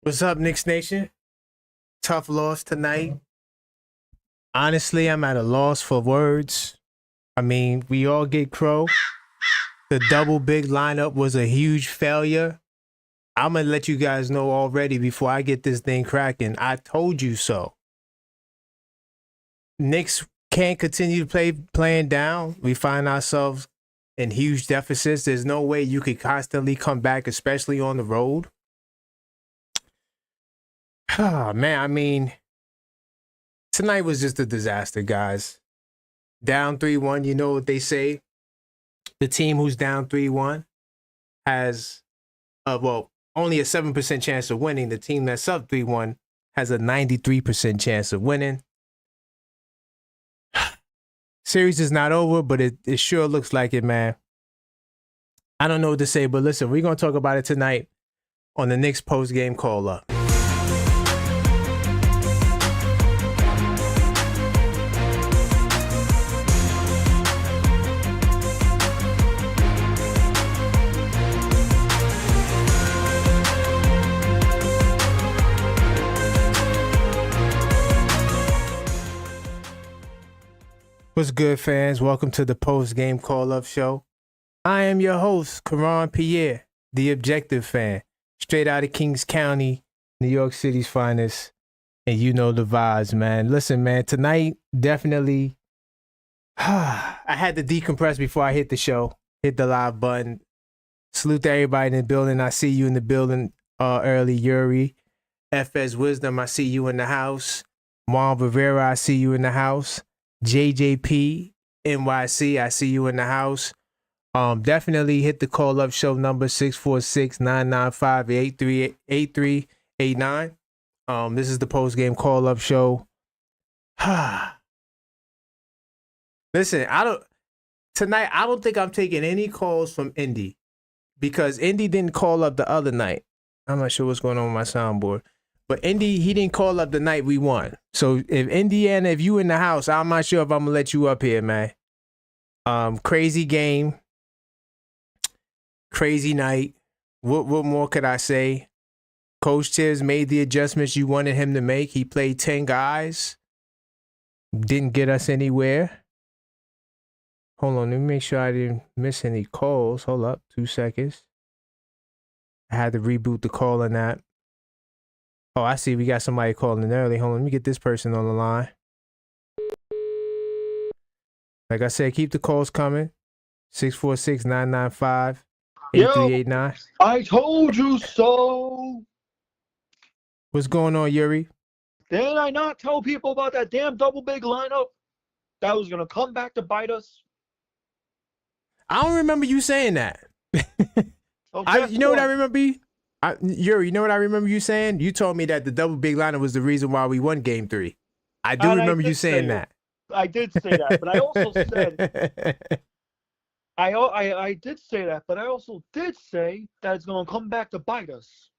What's up, Knicks Nation? Tough loss tonight. Honestly, I'm at a loss for words. I mean, we all get crow. The double big lineup was a huge failure. I'm going to let you guys know already before I get this thing cracking. I told you so. Knicks can't continue to playing down. We find ourselves in huge deficits. There's no way you could constantly come back, especially on the road. Oh, man, I mean, tonight was just a disaster, guys. Down 3-1, you know what they say. The team who's down 3-1 has, only a 7% chance of winning. The team that's up 3-1 has a 93% chance of winning. Series is not over, but it sure looks like it, man. I don't know what to say, but listen, we're going to talk about it tonight on the Knicks post-game call-up. What's good, fans? Welcome to the post-game call-up show. I am your host, Karan Pierre, the objective fan, straight out of Kings County, New York City's finest, and you know the vibes, man. Listen, man, tonight, definitely, I had to decompress before I hit the show, hit the live button. Salute to everybody in the building. I see you in the building early, Yuri. FS Wisdom, I see you in the house. Juan Rivera, I see you in the house. JJP NYC, I see you in the house. Definitely hit the call up show number 646-995-8389. This is the post game call up show. Listen, tonight I don't think I'm taking any calls from Indy because Indy didn't call up the other night. I'm not sure what's going on with my soundboard. But Indy, he didn't call up the night we won. So if Indiana, if you in the house, I'm not sure if I'm gonna let you up here, man. Crazy game, crazy night. What more could I say? Coach Tibbs made the adjustments you wanted him to make. He played 10 guys. Didn't get us anywhere. Hold on, let me make sure I didn't miss any calls. Hold up, 2 seconds. I had to reboot the call on that. Oh, I see. We got somebody calling early. Hold on. Let me get this person on the line. Like I said, keep the calls coming. 646-995-8389. Yo, I told you so. What's going on, Yuri? Didn't I not tell people about that damn double big lineup that was going to come back to bite us? I don't remember you saying that. You know what I remember? Yuri, you know what I remember you saying? You told me that the double big lineup was the reason why we won Game 3. I do remember you saying that. I did say that, but I also said I did say that, but I also did say that it's going to come back to bite us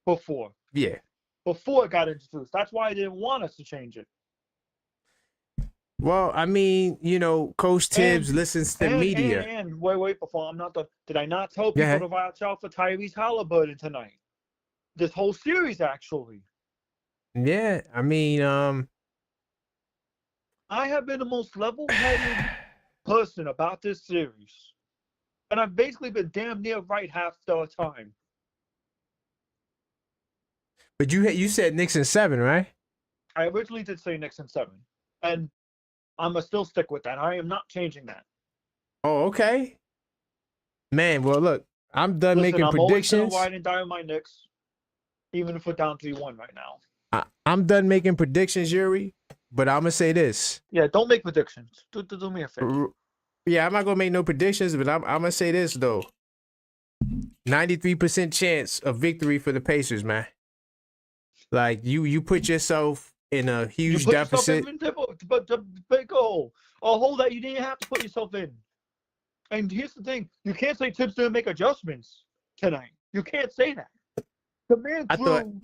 before. Yeah. Before it got introduced. That's why I didn't want us to change it. Well, I mean, you know, Coach Tibbs listens to media. And wait, before I'm not done. Did I not tell people to watch out for Tyrese Halliburton tonight? This whole series, actually. Yeah, I mean, I have been the most level-headed person about this series. And I've basically been damn near right half the time. But you said Knicks in 7, right? I originally did say Knicks in 7. And I'm going to still stick with that. I am not changing that. Oh, okay. Man, well, look, I'm done making predictions. I'm always going to ride and die on my Knicks, even if we're down 3-1 right now. I'm done making predictions, Yuri, but I'm going to say this. Yeah, don't make predictions. Do me a favor. Yeah, I'm not going to make no predictions, but I'm going to say this, though. 93% chance of victory for the Pacers, man. Like, you put yourself in a huge deficit. But the big hole. A hole that you didn't have to put yourself in. And here's the thing. You can't say Tibbs didn't make adjustments tonight. You can't say that. The man drew...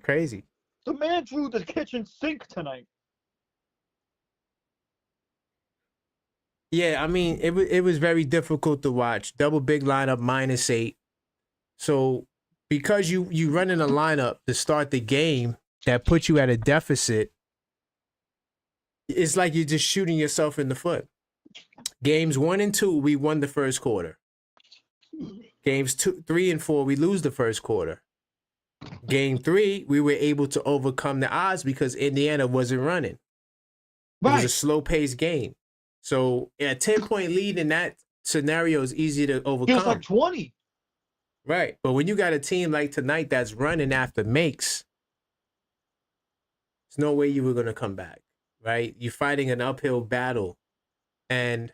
Crazy. The man drew the kitchen sink tonight. Yeah, I mean, it was very difficult to watch. Double big lineup, -8. So because you running a lineup to start the game that puts you at a deficit, it's like you're just shooting yourself in the foot. Games 1 and 2, we won the first quarter. Games 2, 3, and 4, we lose the first quarter. Game 3, we were able to overcome the odds because Indiana wasn't running. It was a slow-paced game. So a 10-point lead in that scenario is easy to overcome. It was like 20. Right. But when you got a team like tonight that's running after makes, there's no way you were going to come back, right? You're fighting an uphill battle. And,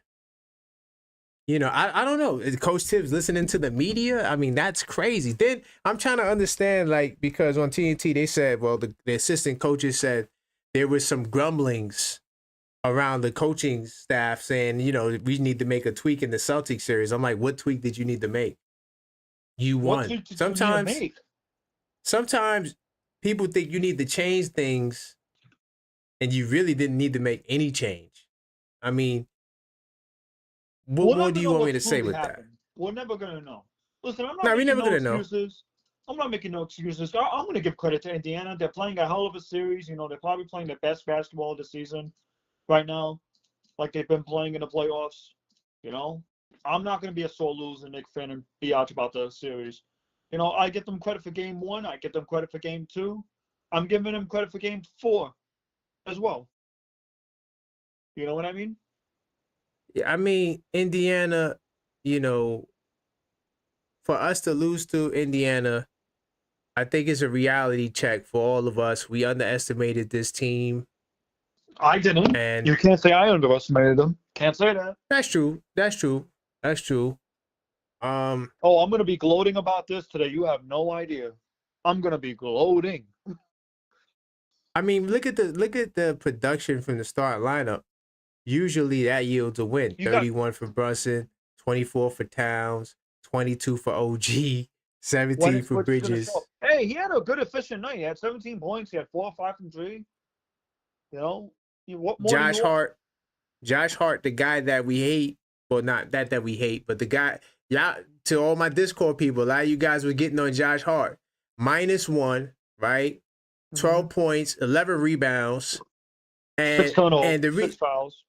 you know, I don't know. Coach Tibbs listening to the media? I mean, that's crazy. Then I'm trying to understand, like, because on TNT they said, well, the assistant coaches said there was some grumblings around the coaching staff saying, you know, we need to make a tweak in the Celtics series. I'm like, what tweak did you need to make? You won. Sometimes people think you need to change things and you really didn't need to make any change. I mean, what more do you want me to say with that? We're never going to know. Listen, I'm not making no excuses. I'm not making no excuses. I'm going to give credit to Indiana. They're playing a hell of a series. You know, they're probably playing their best basketball of the season right now, like they've been playing in the playoffs. You know, I'm not going to be a sore loser Knicks fan and be out about the series. You know, I get them credit for game 1. I get them credit for game 2. I'm giving them credit for game 4 as well. You know what I mean? Yeah, I mean, Indiana, you know, for us to lose to Indiana, I think it's a reality check for all of us. We underestimated this team. I didn't. And you can't say I underestimated them. Can't say that. That's true. I'm gonna be gloating about this today. You have no idea. I'm gonna be gloating. I mean, look at the production from the start lineup. Usually that yields a win. 31 for Brunson, 24 for Towns, 22 for OG, 17 for Bridges. Hey, he had a good efficient night. He had 17 points. He had 4 or 5 from 3. You know, what more? Josh Hart, the guy that we hate. Well, not that we hate, but the guy. Yeah, to all my Discord people, a lot of you guys were getting on Josh Hart. -1, right? 12 points, 11 rebounds, and 6 turnovers, 6 fouls.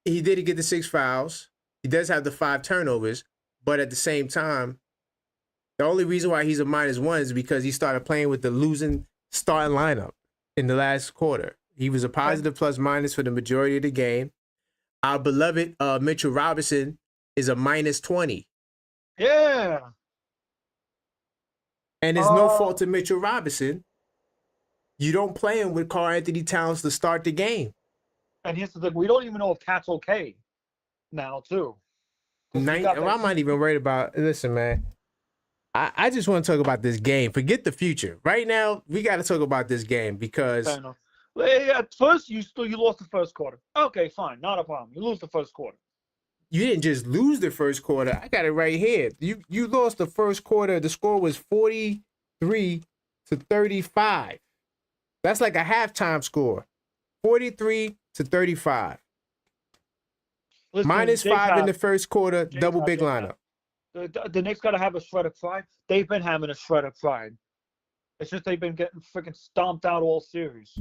He did get the 6 fouls. He does have the 5 turnovers, but at the same time, the only reason why he's a -1 is because he started playing with the losing starting lineup in the last quarter. He was a positive plus-minus for the majority of the game. Our beloved Mitchell Robinson is a -20. Yeah. And it's no fault to Mitchell Robinson. You don't play him with Karl Anthony Towns to start the game. And here's the thing. We don't even know if Cat's okay now, too. I'm not even worried about – listen, man. I just want to talk about this game. Forget the future. Right now, we got to talk about this game because – at first, you lost the first quarter. Okay, fine. Not a problem. You lose the first quarter. You didn't just lose the first quarter. I got it right here. You lost the first quarter. The score was 43-35. That's like a halftime score. 43-35. Listen, -5 in the first quarter, double big lineup. The Knicks got to have a shred of pride. They've been having a shred of pride. It's just they've been getting freaking stomped out all series.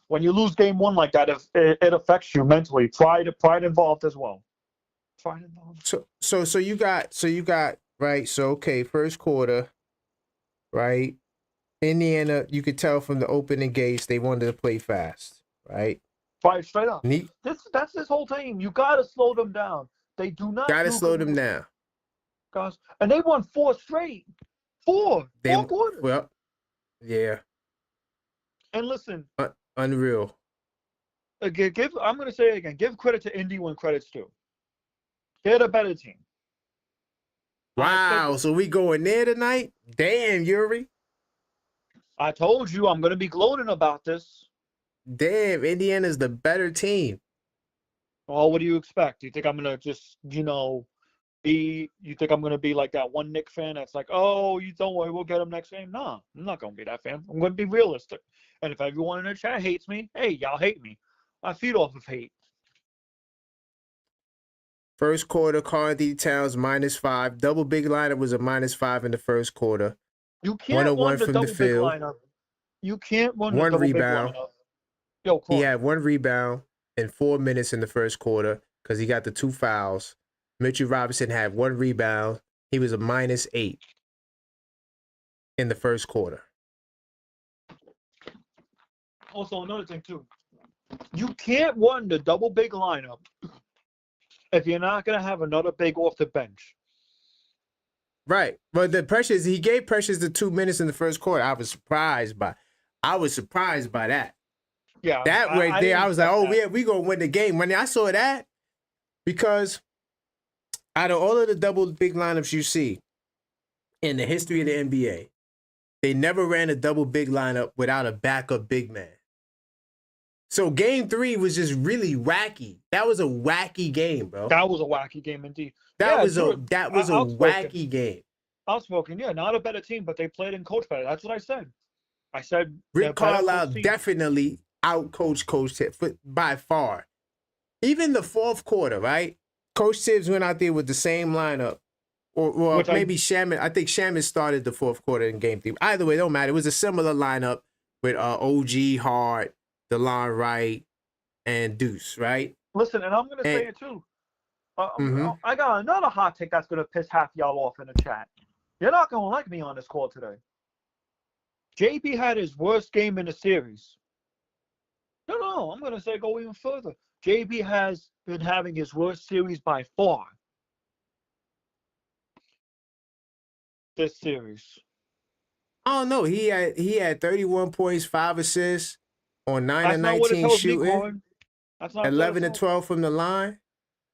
When you lose game 1 like that, it affects you mentally. Pride involved as well. Pride involved. So you got right. So okay, first quarter, right? Indiana, you could tell from the opening gates they wanted to play fast, right? Right, straight up. That's this whole team. You gotta slow them down. They do not. Gotta slow them down. Guys, and they won 4 straight. 4 quarters. Well, yeah. And listen. Unreal. I'm going to say it again. Give credit to Indy when credit's due. They're the better team. Wow. So we going there tonight? Damn, Yuri. I told you I'm going to be gloating about this. Damn, Indiana's the better team. Well, what do you expect? Do you think I'm going to just, you think I'm going to be like that one Knicks fan that's like, oh, you don't worry, we'll get him next game? No, I'm not going to be that fan. I'm going to be realistic. And if everyone in the chat hates me, hey, y'all hate me. I feed off of hate. First quarter, Karl-Anthony Towns -5. Double big lineup was a -5 in the first quarter. You can't 101 run the from the double big field. lineup. You can't run the One double big rebound. lineup. Yo, He Clark. had 1 rebound in 4 minutes in the first quarter because he got the 2 fouls. Mitchell Robinson had 1 rebound. He was a -8 in the first quarter. Also, another thing, too. You can't run the double big lineup if you're not going to have another big off the bench. Right. But the Precious, he gave Precious the 2 minutes in the first quarter. I was surprised by that. Yeah. That right there, I was like, oh, that. yeah, we going to win the game. When I saw that, because out of all of the double big lineups you see in the history of the NBA, they never ran a double big lineup without a backup big man. So game 3 was just really wacky. That was a wacky game, bro. That was a wacky game indeed. That was a wacky game. Outspoken, yeah, not a better team, but they played and coached better. That's what I said. I said Rick Carlisle definitely outcoached Coach Tibbs by far. Even the fourth quarter, right? Coach Tibbs went out there with the same lineup. Or maybe Shaman. I think Shaman started the fourth quarter in game 3. Either way, it don't matter. It was a similar lineup with OG, Hart, DeLon Wright, and Deuce, right? Listen, and I'm going to say it too. I got another hot take that's going to piss half y'all off in the chat. You're not going to like me on this call today. JB had his worst game in the series. No, I'm going to say go even further. JB has been having his worst series by far this series. I don't know. He had 31 points, 5 assists on 9 of 19 shooting. That's not 11 and 12 from the line.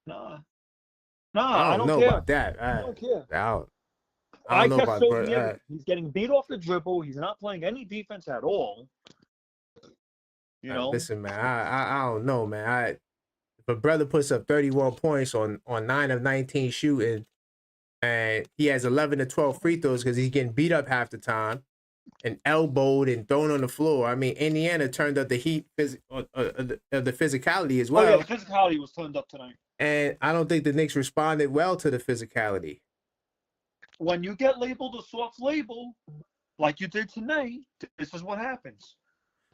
Nah, I don't know care. About that. I don't care. I don't know about that. He's getting beat off the dribble. He's not playing any defense at all. You know. Listen, man. I don't know, man. If a brother puts up 31 points on 9 of 19 shooting, and he has 11 to 12 free throws because he's getting beat up half the time and elbowed and thrown on the floor. I mean, Indiana turned up the heat of the physicality as well. Oh, yeah, the physicality was turned up tonight. And I don't think the Knicks responded well to the physicality. When you get labeled a soft label, like you did tonight, this is what happens.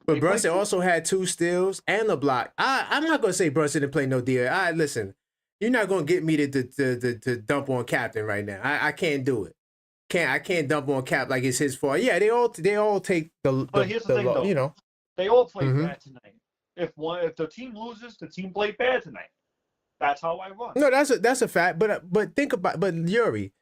But Brunson also had 2 steals and a block. I'm not going to say Brunson didn't play no deal. Listen, you're not going to get me to dump on Captain right now. I can't do it. I can't dump on Cap like it's his fault. Yeah, they all take the. But here's the thing, though. You know, they all played bad tonight. If the team loses, the team played bad tonight. That's how I run. No, that's a fact. But think about Yuri.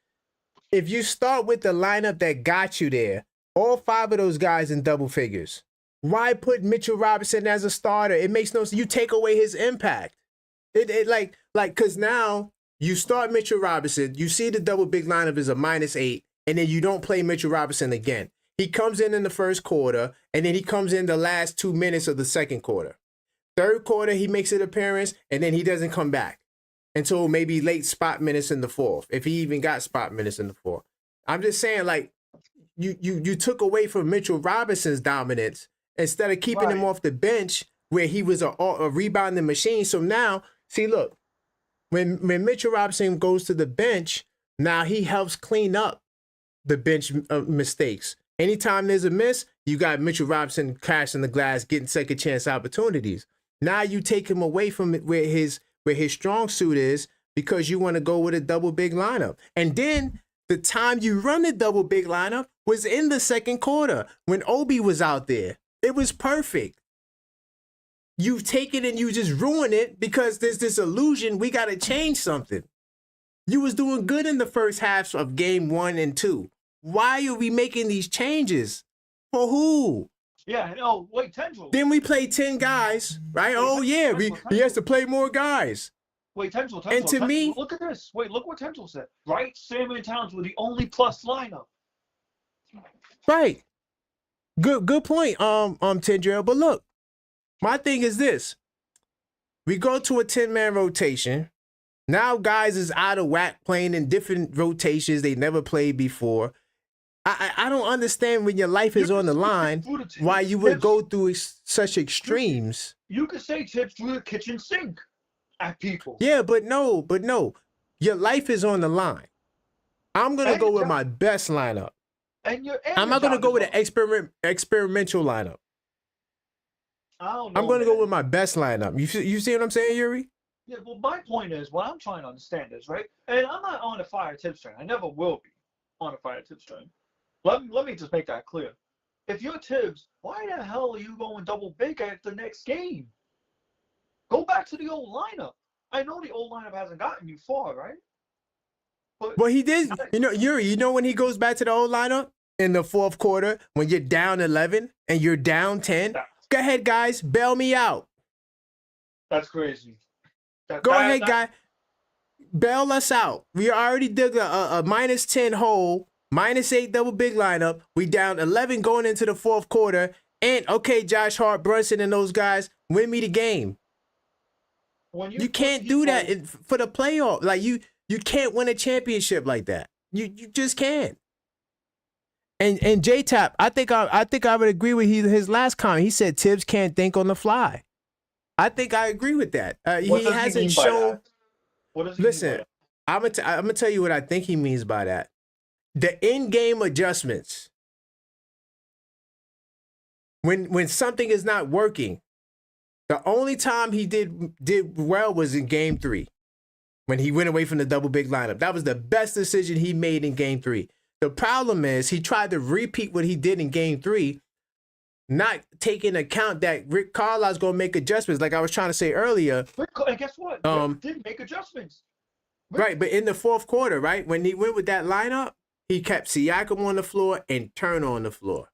If you start with the lineup that got you there, all 5 of those guys in double figures, why put Mitchell Robinson as a starter? It makes no sense. You take away his impact. Because now you start Mitchell Robinson, you see the double big lineup is a -8, and then you don't play Mitchell Robinson again. He comes in the first quarter, and then he comes in the last 2 minutes of the second quarter. Third quarter, he makes an appearance, and then he doesn't come back until maybe late spot minutes in the fourth, if he even got spot minutes in the fourth. I'm just saying, like, you took away from Mitchell Robinson's dominance instead of keeping him off the bench where he was a rebounding machine. So now, see, look, when Mitchell Robinson goes to the bench, now he helps clean up the bench mistakes. Anytime there's a miss, you got Mitchell Robinson crashing the glass, getting second chance opportunities. Now you take him away from where his strong suit is because you want to go with a double big lineup. And then the time you run the double big lineup was in the second quarter when Obi was out there. It was perfect. You take it and you just ruin it because there's this illusion we got to change something. You was doing good in the first halves of game 1 and 2. Why are we making these changes? For who? Yeah, no, wait, Tendril. Then we play 10 guys, right? He has to play more guys. Wait, Tendril. And to me, look at this. Wait, look what Tendril said. Right? Sam and Towns were the only plus lineup. Right. Good point, Tendril. But look, my thing is this. We go to a 10-man rotation. Now guys is out of whack playing in different rotations they never played before. I don't understand when your life is on the line why you would go through such extremes. You could say Tibbs through the kitchen sink. at people. Yeah, but no. Your life is on the line. I'm gonna go with my best lineup. I'm not gonna go with an experimental lineup. I don't know. I'm gonna go with my best lineup. You see what I'm saying, Yuri? Yeah, well, my point is, what I'm trying to understand is, right, and I'm not on a fire Tibbs train. I never will be on a fire Tibbs train. Let me just make that clear. If you're Tibbs, why the hell are you going double big at the next game? Go back to the old lineup. I know the old lineup hasn't gotten you far, right? But well, he did. Yuri, you know when he goes back to the old lineup in the fourth quarter when you're down 11 and you're down 10? Go ahead, guys. Bail me out. That's crazy. Go ahead, guy. Bail us out. We already did a minus 10 hole, minus 8 double big lineup. We down 11 going into the fourth quarter. And, okay, Josh Hart, Brunson, and those guys, win me the game. You can't do that for the playoff. Like, you can't win a championship like that. You just can't. And J-Tap, I think I would agree with his last comment. He said Tibbs can't think on the fly. I think I agree with that. He hasn't shown. What does he listen, mean by that? I'm gonna tell you what I think he means by that. The in-game adjustments. When something is not working, the only time he did well was in Game 3, when he went away from the double big lineup. That was the best decision he made in Game 3. The problem is he tried to repeat what he did in Game 3. Not taking account that Rick Carlisle's going to make adjustments, like I was trying to say earlier. And guess what? Rick did make adjustments. Right, but in the fourth quarter, right, when he went with that lineup, he kept Siakam on the floor and Turner on the floor.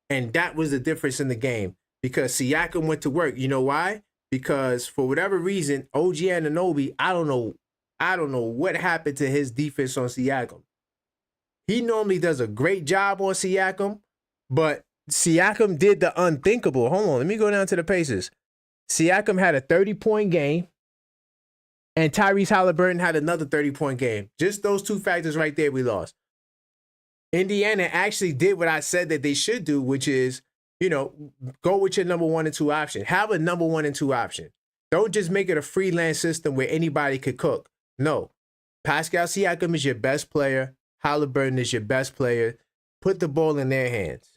And that was the difference in the game because Siakam went to work. You know why? Because for whatever reason, OG Anunoby, I don't know what happened to his defense on Siakam. He normally does a great job on Siakam, but Siakam did the unthinkable. Hold on, let me go down to the Pacers. Siakam had a 30-point game, and Tyrese Halliburton had another 30-point game. Just those two factors right there, we lost. Indiana actually did what I said that they should do, which is, go with your number 1 and 2 option. Have a number 1 and 2 option. Don't just make it a freelance system where anybody could cook. No. Pascal Siakam is your best player. Halliburton is your best player. Put the ball in their hands.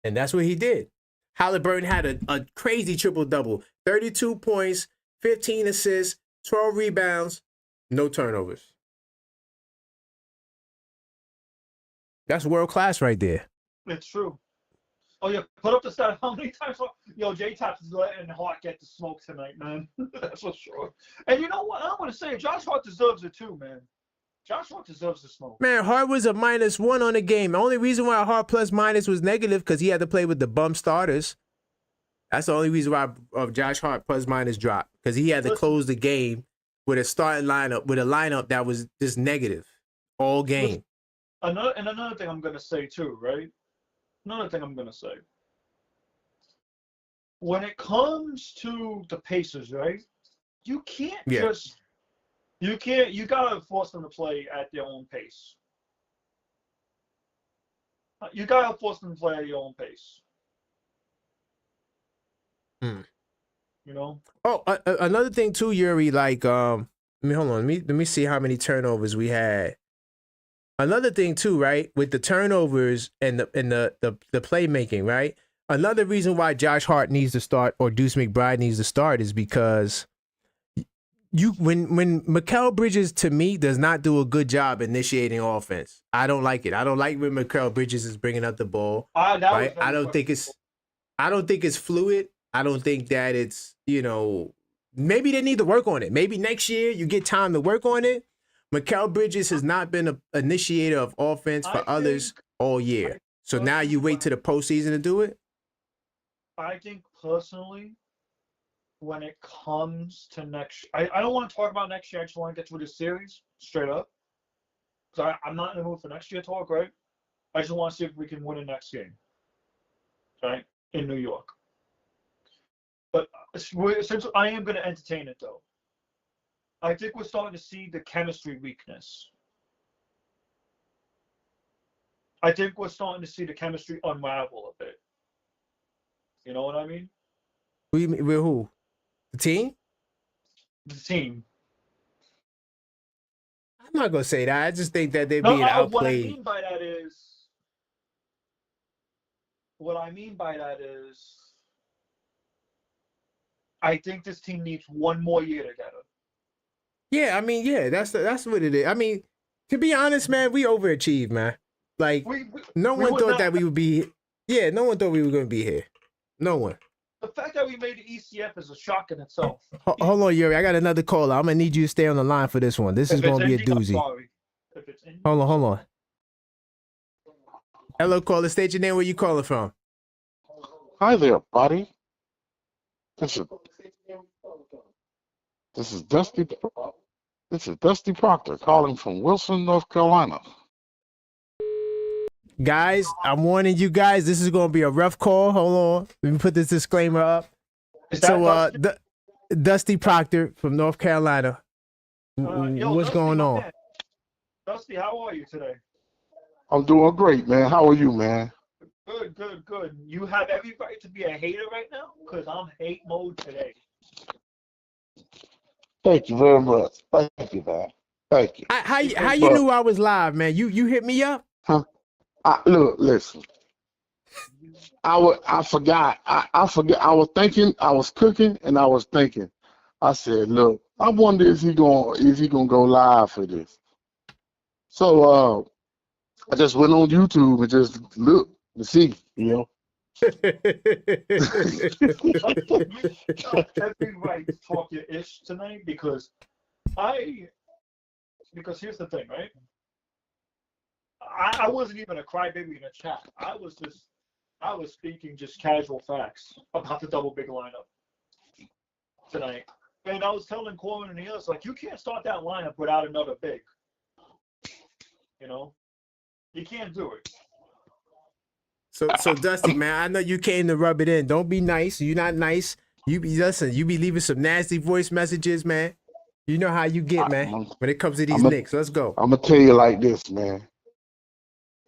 And that's what he did. Halliburton had a crazy triple-double. 32 points, 15 assists, 12 rebounds, no turnovers. That's world class right there. It's true. Oh, yeah, put up the stat. How many times? Yo, J-Tap is letting Hart get the smoke tonight, man. That's for sure. And you know what? I want to say, Josh Hart deserves it too, man. Josh Hart deserves the smoke. Man, Hart was a -1 on the game. The only reason why Hart plus minus was negative because he had to play with the bum starters. That's the only reason why Josh Hart plus minus dropped because he had to close the game with a starting lineup, with a lineup that was just negative all game. Another thing I'm going to say too, right? Another thing I'm going to say. When it comes to the Pacers, right? You can't just... You gotta force them to play at their own pace. You gotta force them to play at your own pace. You know? Oh, another thing too, Yuri, like, hold on. Let me see how many turnovers we had. Another thing too, right? With the turnovers and the playmaking, right? Another reason why Josh Hart needs to start or Deuce McBride needs to start is because when Mikal Bridges, to me, does not do a good job initiating offense. I don't like it. I don't like when Mikal Bridges is bringing up the ball. Right? I don't think it's fluid. I don't think that it's, maybe they need to work on it. Maybe next year you get time to work on it. Mikal Bridges has not been an initiator of offense for others all year. So now you wait to the postseason to do it? I think personally, when it comes to next, I don't want to talk about next year. I just want to get through this series straight up. Because I'm not in the mood for next year talk, right? I just want to see if we can win the next game, right, in New York. But since I am going to entertain it, though, I think we're starting to see the chemistry weakness. I think we're starting to see the chemistry unravel a bit. You know what I mean? With who? The team? the team. I'm not gonna say that. I just think that they're No, being what I outplayed. mean by that is, I think this team needs one more year together. Yeah, I mean, yeah, that's what it is. I mean, to be honest, man, we overachieved, man. Like, no one thought that we would be. Yeah, no one thought we were gonna be here. No one. The fact that we made the ECF is a shock in itself. Hold on, Yuri. I got another caller. I'm gonna need you to stay on the line for this one. This is gonna be a doozy. Hold on. Hello, caller. State your name. Where you calling from? Hi there, buddy. This is Dusty. This is Dusty Proctor calling from Wilson, North Carolina. Guys, I'm warning you guys. This is gonna be a rough call. Hold on. Let me put this disclaimer up. So, Dusty Proctor from North Carolina. What's Dusty, going on? Man. Dusty, how are you today? I'm doing great, man. How are you, man? Good. You have every right to be a hater right now, because I'm hate mode today. Thank you very much. Thank you, man. Thank you. How you knew I was live, man? You hit me up? Huh? Look, listen. I forgot. I forget. I was thinking. I was cooking, and I was thinking. I said, look. I wonder if he gonna go live for this. So I just went on YouTube and just looked to see, you know. Every right to talk your ish tonight because here's the thing, right? I wasn't even a crybaby in a chat. I was speaking just casual facts about the double big lineup tonight. And I was telling Corbin and the others, like, you can't start that lineup without another big. You know? You can't do it. So Dusty, man, I know you came to rub it in. Don't be nice. You're not nice. You be leaving some nasty voice messages, man. You know how you get, man, when it comes to these Knicks. Let's go. I'm gonna tell you like this, man.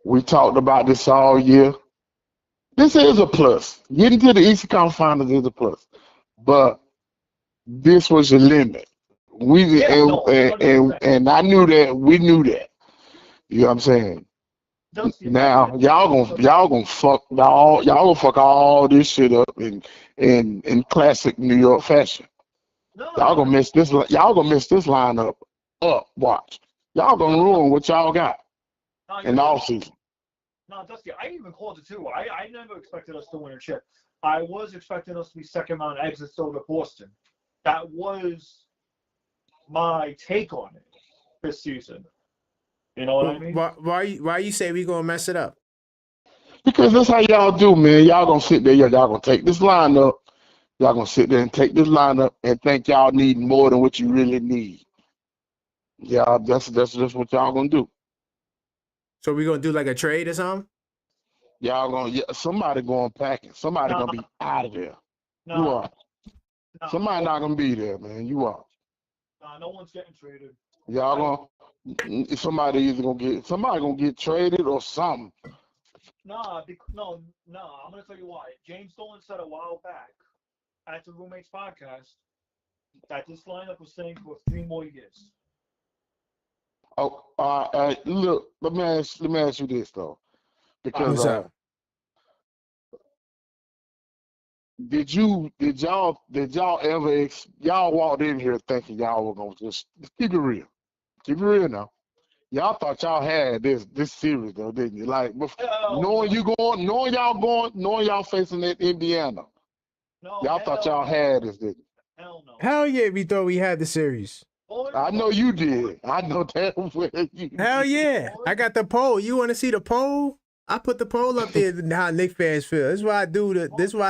We talked about this all year. This is a plus. Getting to the Eastern Conference Finals is a plus, but this was a limit. And I knew that. We knew that. You know what I'm saying? Now y'all gonna fuck all this shit up in classic New York fashion. Y'all gonna miss this lineup up. Watch. Y'all gonna ruin what y'all got in the offseason. No, Dusty, I even called it too. I never expected us to win a chip. I was expecting us to be second round exits over Boston. That was my take on it this season. You know what I mean? Why you say we gonna mess it up? Because that's how y'all do, man. Y'all gonna sit there, y'all gonna take this lineup. Y'all gonna sit there and take this lineup and think y'all need more than what you really need. Yeah, that's just what y'all gonna do. So we gonna do like a trade or something? Y'all gonna somebody going packing. Somebody gonna be out of there. You are. Somebody not gonna be there, man. You are. No one's getting traded. Y'all gonna somebody gonna get traded or something. No, I'm gonna tell you why. James Dolan said a while back at the Roommates podcast that this lineup was staying for 3 more years. Oh, look, let me ask you this though, because did y'all ever y'all walked in here thinking y'all were gonna just keep it real now? Y'all thought y'all had this series though, didn't you? Like knowing y'all facing that Indiana. No, y'all thought y'all had this, didn't you? Hell no. Hell yeah, we thought we had the series. I know you did. I know that well you Hell yeah. I got the poll. You want to see the poll? I put the poll up there how Knicks fans feel. This is why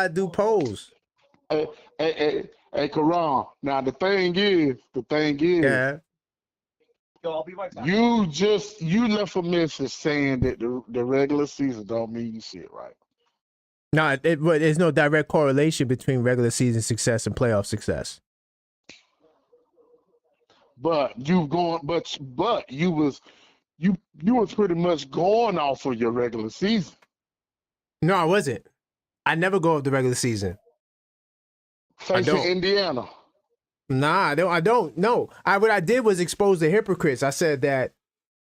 I do polls. Hey, Karan. Now the thing is, yeah. I'll be right back. You left a message saying that the regular season don't mean shit, right? No, there's no direct correlation between regular season success and playoff success. But you was pretty much going off of your regular season. No, I wasn't. I never go off the regular season. Facing Indiana. Nah, I don't. No, what I did was expose the hypocrites. I said that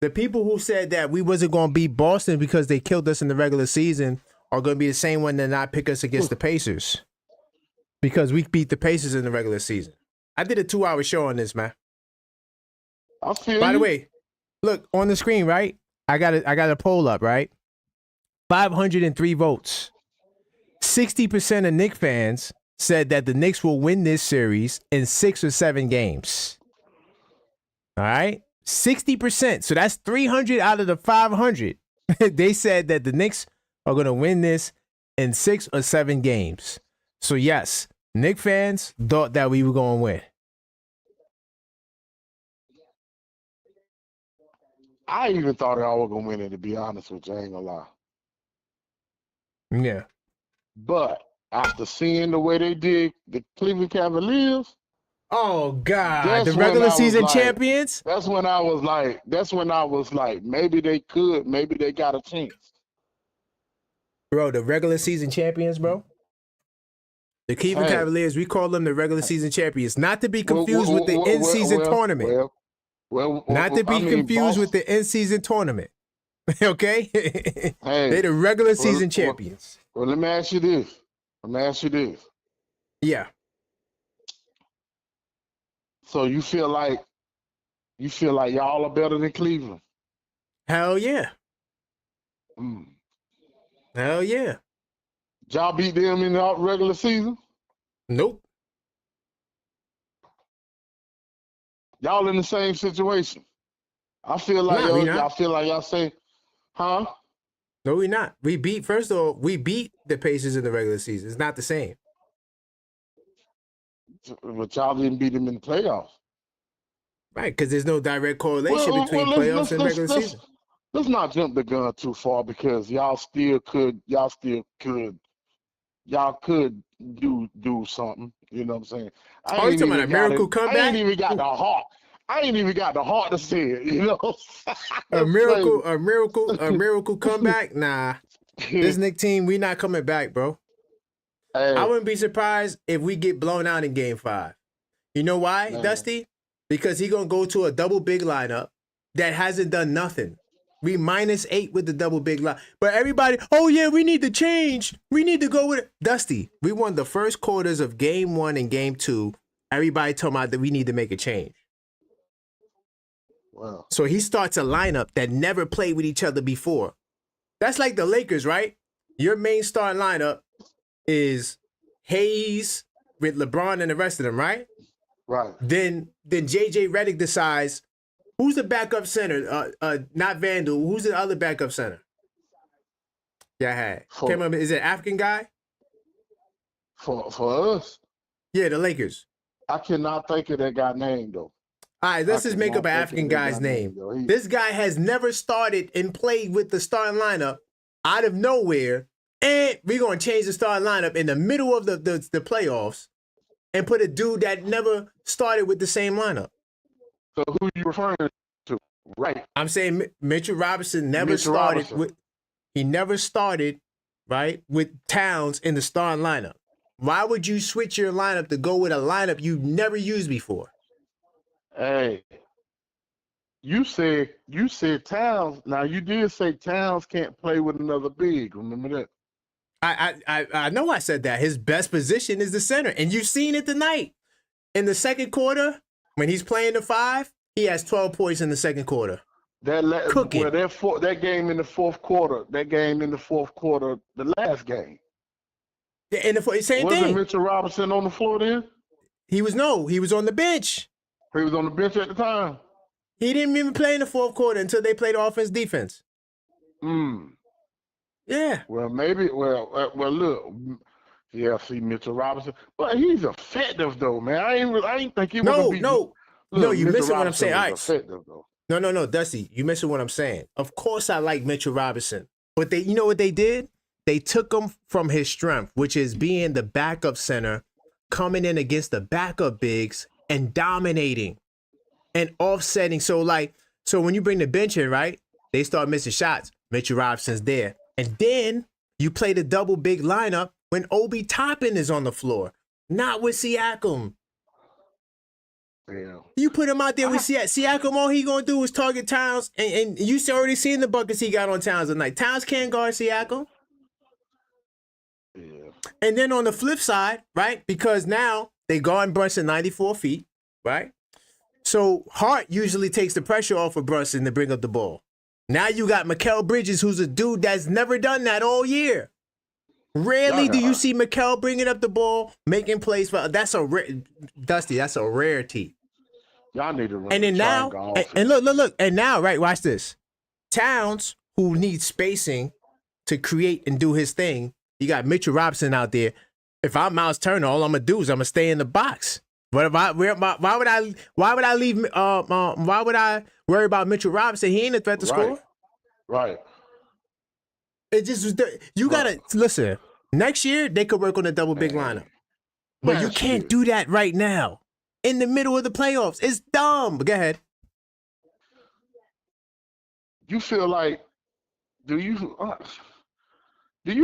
the people who said that we wasn't going to beat Boston because they killed us in the regular season are going to be the same one that not pick us against the Pacers because we beat the Pacers in the regular season. I did a 2-hour show on this, man. I feel By the you. way, look on the screen, right? I got a poll up, right? 503 votes. 60% of Knicks fans said that the Knicks will win this series in 6 or 7 games. All right? 60%. So that's 300 out of the 500. They said that the Knicks are going to win this in 6 or 7 games. So yes, Knicks fans thought that we were going to win. I even thought I was gonna win it, to be honest with you. I ain't gonna lie. Yeah. But after seeing the way they did the Cleveland Cavaliers, Oh God, that's the when regular I was season like- champions. that's when I was like, maybe they could, maybe they got a chance. Bro, the regular season champions, bro. The Cleveland Hey. Cavaliers, we call them the regular season champions. Not to be confused Well, with the well, in-season well, tournament. Not to be confused with the in-season tournament. Okay? They the regular season champions. Well, let me ask you this. Yeah. So you feel like y'all are better than Cleveland? Hell yeah. Mm. Hell yeah. Y'all beat them in the regular season? Nope. Y'all in the same situation. I feel like Nah, we not. y'all feel like y'all say, huh? No, we not. We beat the Pacers in the regular season. It's not the same. But y'all didn't beat them in the playoffs. Right, because there's no direct correlation between playoffs and regular season. Let's not jump the gun too far because y'all could do something. You know what I'm saying? Oh, you talking about a miracle comeback? I ain't even got the heart to say it, you know. A miracle comeback? Nah. This Knicks team, we not coming back, bro. Hey, I wouldn't be surprised if we get blown out in game 5. You know why, Man. Dusty? Because he gonna go to a double big lineup that hasn't done nothing. We -8 with the double big line. But everybody, oh yeah, we need to change. We need to go with it. Dusty, we won the first quarters of game 1 and game 2. Everybody told me that we need to make a change. well, So he starts a lineup that never played with each other before. That's like the Lakers, right? Your main starting lineup is Hayes with LeBron and the rest of them, right? right. Then JJ Redick decides, who's the backup center? Not Vandal. Who's the other backup center? Yeah, I had. Can't remember. Is it an African guy? For us, Yeah, the Lakers. I cannot think of that guy's name though. All right, let's just make up an African guy's name. This guy has never started and played with the starting lineup out of nowhere, and we're going to change the starting lineup in the middle of the playoffs and put a dude that never started with the same lineup. So who you referring to? Right. I'm saying Mitchell Robinson never started with. He never started, right, with Towns in the starting lineup. Why would you switch your lineup to go with a lineup you never used before? Hey, you said Towns. Now you did say Towns can't play with another big. Remember that? I know I said that. His best position is the center. And you've seen it tonight. In the second quarter, when he's playing the 5, he has 12 points in the second quarter. Cooking. Well, that game in the fourth quarter, the last game. In the same Wasn't thing. Mitchell Robinson on the floor then? He was on the bench. He was on the bench at the time. He didn't even play in the fourth quarter until they played offense defense. Yeah. Well, maybe. Well, look. Yeah, see Mitchell Robinson, but he's effective though, man. I ain't think he was gonna be. No, you missing what I'm saying. All right. Effective though. No, Dusty, you missing what I'm saying. Of course, I like Mitchell Robinson, but you know what they did? They took him from his strength, which is being the backup center, coming in against the backup bigs and dominating and offsetting. So when you bring the bench in, right, they start missing shots. Mitchell Robinson's there, and then you play the double big lineup when Obi Toppin is on the floor, not with Siakam. Yeah. You put him out there with Siakam, all he gonna do is target Towns, and you already seen the buckets he got on Towns tonight. Towns can't guard Siakam. Yeah. And then on the flip side, right, because now they guard Brunson 94 feet, right? So Hart usually takes the pressure off of Brunson to bring up the ball. Now you got Mikal Bridges, who's a dude that's never done that all year. Rarely do you see Mikal bringing up the ball, making plays for. That's a Dusty. That's a rarity. Y'all need to run. And then now, and look, and now, right? Watch this. Towns, who needs spacing to create and do his thing. You got Mitchell Robinson out there. If I'm Miles Turner, all I'm gonna do is I'm gonna stay in the box. But if why would I worry about Mitchell Robinson? He ain't a threat to score. Right. It just you gotta listen. Next year they could work on a double big lineup, but you can't do that right now in the middle of the playoffs. It's dumb. But go ahead. You feel like do you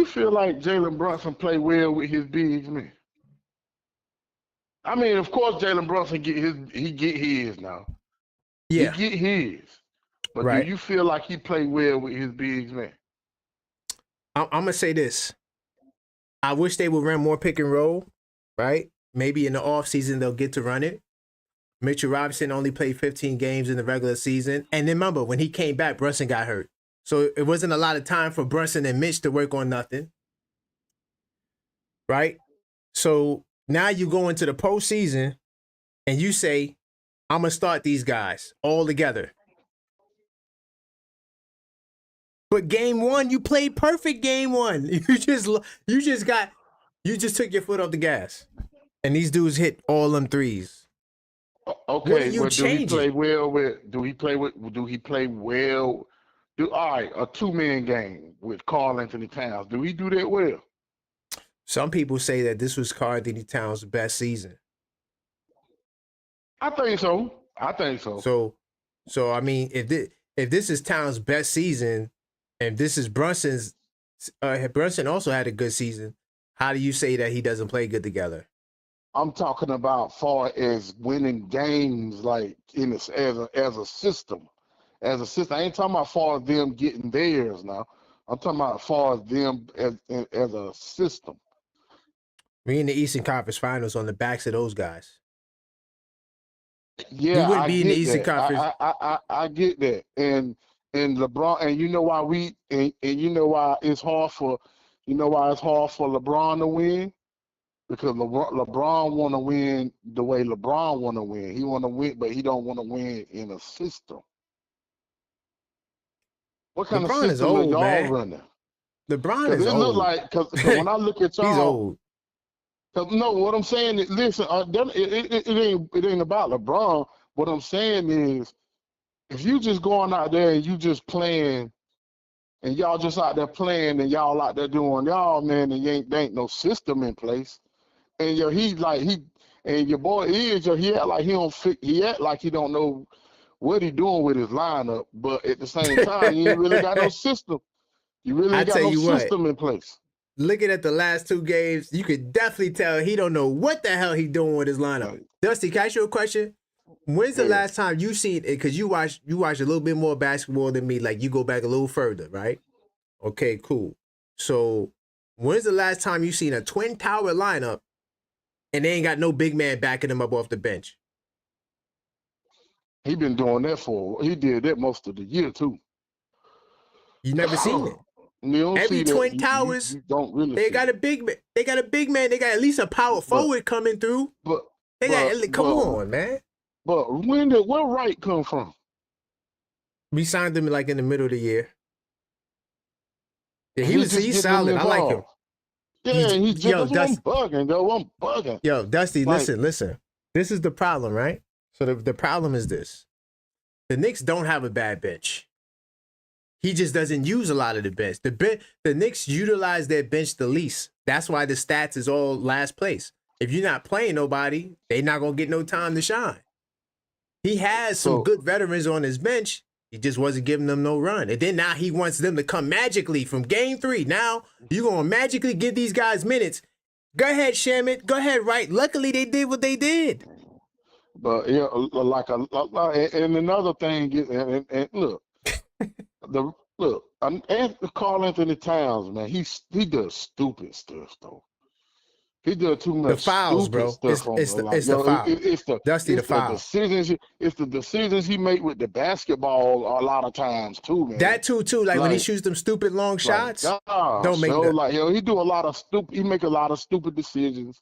feel like Jalen Brunson play well with his bigs man? I mean, of course, Jalen Brunson get his now. Yeah, he get his. But right. Do you feel like he play well with his bigs man? I'm gonna say this. I wish they would run more pick and roll, right? Maybe in the offseason they'll get to run it. Mitchell Robinson only played 15 games in the regular season. And then remember, when he came back, Brunson got hurt. So it wasn't a lot of time for Brunson and Mitch to work on nothing. Right? So now you go into the postseason and you say, I'm going to start these guys all together. But game one, you played perfect game one. You just took your foot off the gas. And these dudes hit all them threes. Okay, but do he play well all right, a 2-man game with Karl Anthony Towns. Do he do that well? Some people say that this was Karl Anthony Towns' best season. I think so. So I mean, if this is Towns' best season, and this is Brunson's, Brunson also had a good season. How do you say that he doesn't play good together? I'm talking about far as winning games, like as a system. As a system, I ain't talking about far as them getting theirs now. I'm talking about far as them as a system. We in the Eastern Conference Finals on the backs of those guys. Yeah, we wouldn't be in the Eastern Conference. I get that, and LeBron, and you know why you know why it's hard for LeBron to win. Because LeBron want to win the way LeBron want to win. He want to win, but he don't want to win in a system. What kind LeBron of system are y'all running? LeBron is old. Look like, because when I look at y'all, he's old. No, what I'm saying is, listen, it ain't about LeBron. What I'm saying is, if you just going out there and you just playing, and y'all just out there playing, and y'all out there doing y'all, man, and there ain't no system in place. And your boy he act like he don't know what he doing with his lineup, but at the same time, you ain't really got no system. You really got no system in place. Looking at the last two games, you could definitely tell he don't know what the hell he doing with his lineup. Right. Dusty, can I ask you a question? When's the last time you seen it? Because you watch a little bit more basketball than me. Like you go back a little further, right? Okay, cool. So when's the last time you seen a twin tower lineup and they ain't got no big man backing them up off the bench? He been doing that he did that most of the year too. You never seen it. Every twin towers, you don't really. They got a big man. They got at least a power forward coming through. Come on, man. But where Wright come from? We signed him like in the middle of the year. Yeah, he's solid. I like him. Yeah, I'm bugging. Yo, Dusty, listen. This is the problem, right? So the problem is this. The Knicks don't have a bad bench. He just doesn't use a lot of the bench. The Knicks utilize their bench the least. That's why the stats is all last place. If you're not playing nobody, they're not going to get no time to shine. He has some good veterans on his bench. He just wasn't giving them no run. And then now he wants them to come magically from game 3. Now you're going to magically give these guys minutes. Go ahead, Shamit. Go ahead, Wright. Luckily, they did what they did. But yeah, and another thing is, and look, and Karl Anthony Towns, man, he does stupid stuff though. He does too The much fouls, stupid bro. stuff on It's the the like. it's the Yo, foul. Dusty, the it's the foul. decisions it's the decisions he make with the basketball a lot of times too, man. That too. Like when he shoots them stupid long shots. Don't make that. Like he do a lot of stupid. He make a lot of stupid decisions.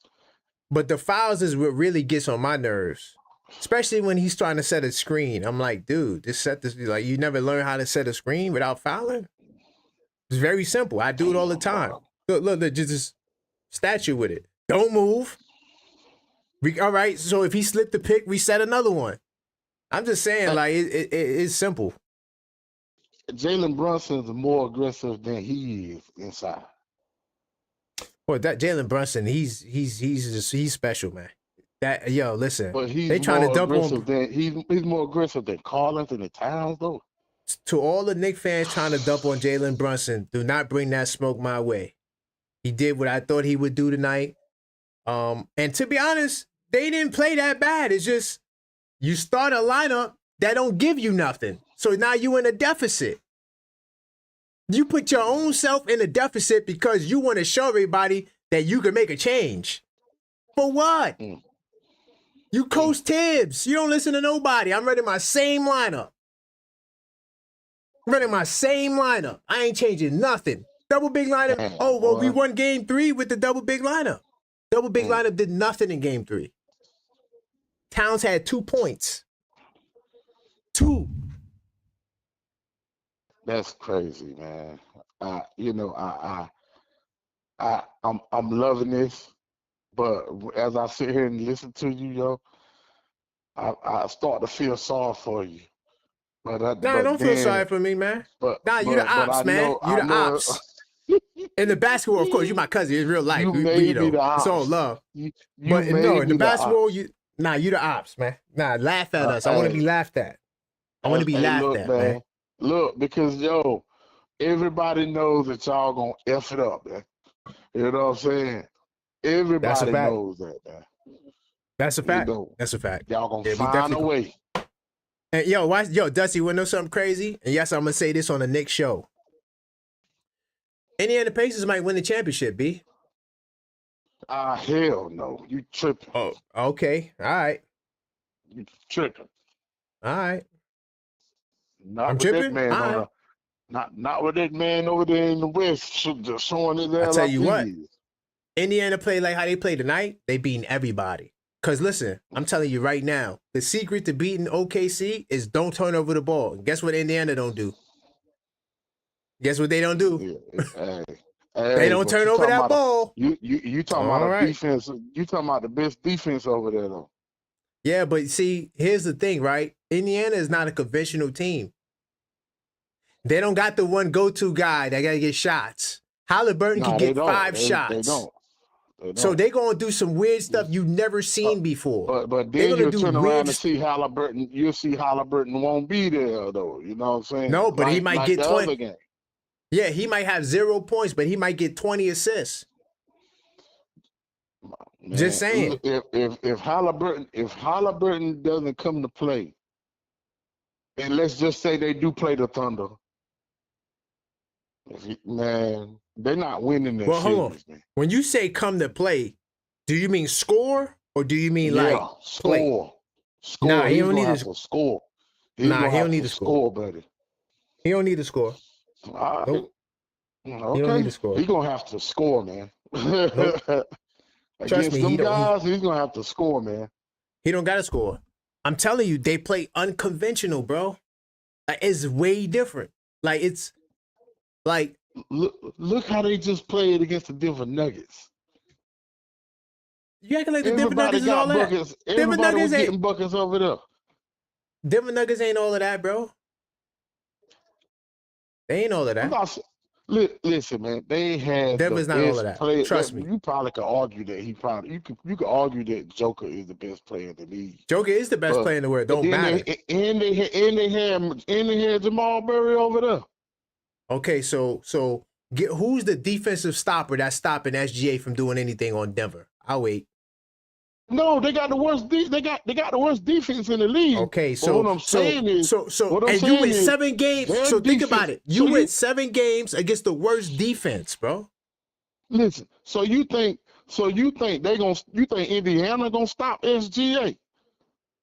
But the fouls is what really gets on my nerves, especially when he's trying to set a screen. I'm like, dude, just set this. Like, you never learn how to set a screen without fouling. It's very simple. I do it all the time. Look, just statue with it. Don't move. All right. So if he slipped the pick, we set another one. I'm just saying, like, it's simple. Jalen Brunson's more aggressive than he is inside. Well, that Jalen Brunson, he's special, man. That listen. But they trying to dump on. He's more aggressive than Karl Anthony Towns, though. To all the Knicks fans trying to dump on Jalen Brunson, do not bring that smoke my way. He did what I thought he would do tonight. And to be honest, they didn't play that bad. It's just you start a lineup that don't give you nothing. So now you in a deficit. You put your own self in a deficit because you want to show everybody that you can make a change. For what? You coach Tibbs. You don't listen to nobody. I'm running my same lineup. I ain't changing nothing. Double big lineup. Oh, well, we won game 3 with the double big lineup. Double big lineup did nothing in game 3. Towns had 2 points. 2. That's crazy, man. I'm loving this, but as I sit here and listen to you, yo, I start to feel sorry for you. Don't feel sorry for me, man. You the ops, man. You the ops. In the basketball, of course, you my cousin. It's real life. You made me the ops. It's all love. But no, in the basketball, you the ops, man. Laugh at us. I want to be laughed at. I want to be laughed at, man. Look, because everybody knows that y'all gonna F it up, man. You know what I'm saying? Everybody knows that, man. That's a fact. That's a fact. Y'all gonna find a way. And Dusty, wanna know something crazy? And yes, I'm gonna say this on the Knicks show. Indiana Pacers might win the championship, B. Hell no. You tripping. Oh, okay. All right. You tripping. All right. I'm tripping? Not with that man over there in the West showing his ass. I tell you what, Indiana play like how they play tonight, they beating everybody. Because listen, I'm telling you right now, the secret to beating OKC is don't turn over the ball. And guess what Indiana don't do? Guess what they don't do? They don't turn over that ball. You talking about a defense. You talking about the best defense over there, though. Yeah, but see, here's the thing, right? Indiana is not a conventional team. They don't got the one go-to guy that got to get shots. Halliburton can get 5 shots. They don't. So they're going to do some weird stuff you've never seen before. But then you'll turn around and see Halliburton. You'll see Halliburton won't be there, though. You know what I'm saying? No, but he might get 20. Yeah, he might have 0 points, but he might get 20 assists. Man, just saying. If Halliburton doesn't come to play, and let's just say they do play the Thunder, man, they're not winning this series. Hold on. Man. When you say come to play, do you mean score or do you mean score? Play? Score. Nah, he don't need to score. He don't need to score, buddy. He don't need to score. Nope. Okay. He don't need to score. He's gonna have to score, man. Nope. Trust me, he's gonna have to score, man. He don't gotta score. I'm telling you, they play unconventional, bro. Like, it's way different. Like, it's like look how they just played against the Denver Nuggets. You acting like the Denver Nuggets is all that. Denver Nuggets was getting buckets over there. Denver Nuggets ain't all of that, bro. They ain't all of that. Listen, man, they had Denver's not all of that. Trust me. You probably could argue that you could argue that Joker is the best player in the league. Joker is the best player in the world. Don't matter. And they had Jamal Murray over there. Okay, so who's the defensive stopper that's stopping SGA from doing anything on Denver? I'll wait. No, they got the worst. They got the worst defense in the league. Okay, but what I'm saying is, and you went 7 games. So think about it. You went 7 games against the worst defense, bro. Listen. So you think Indiana gonna stop SGA?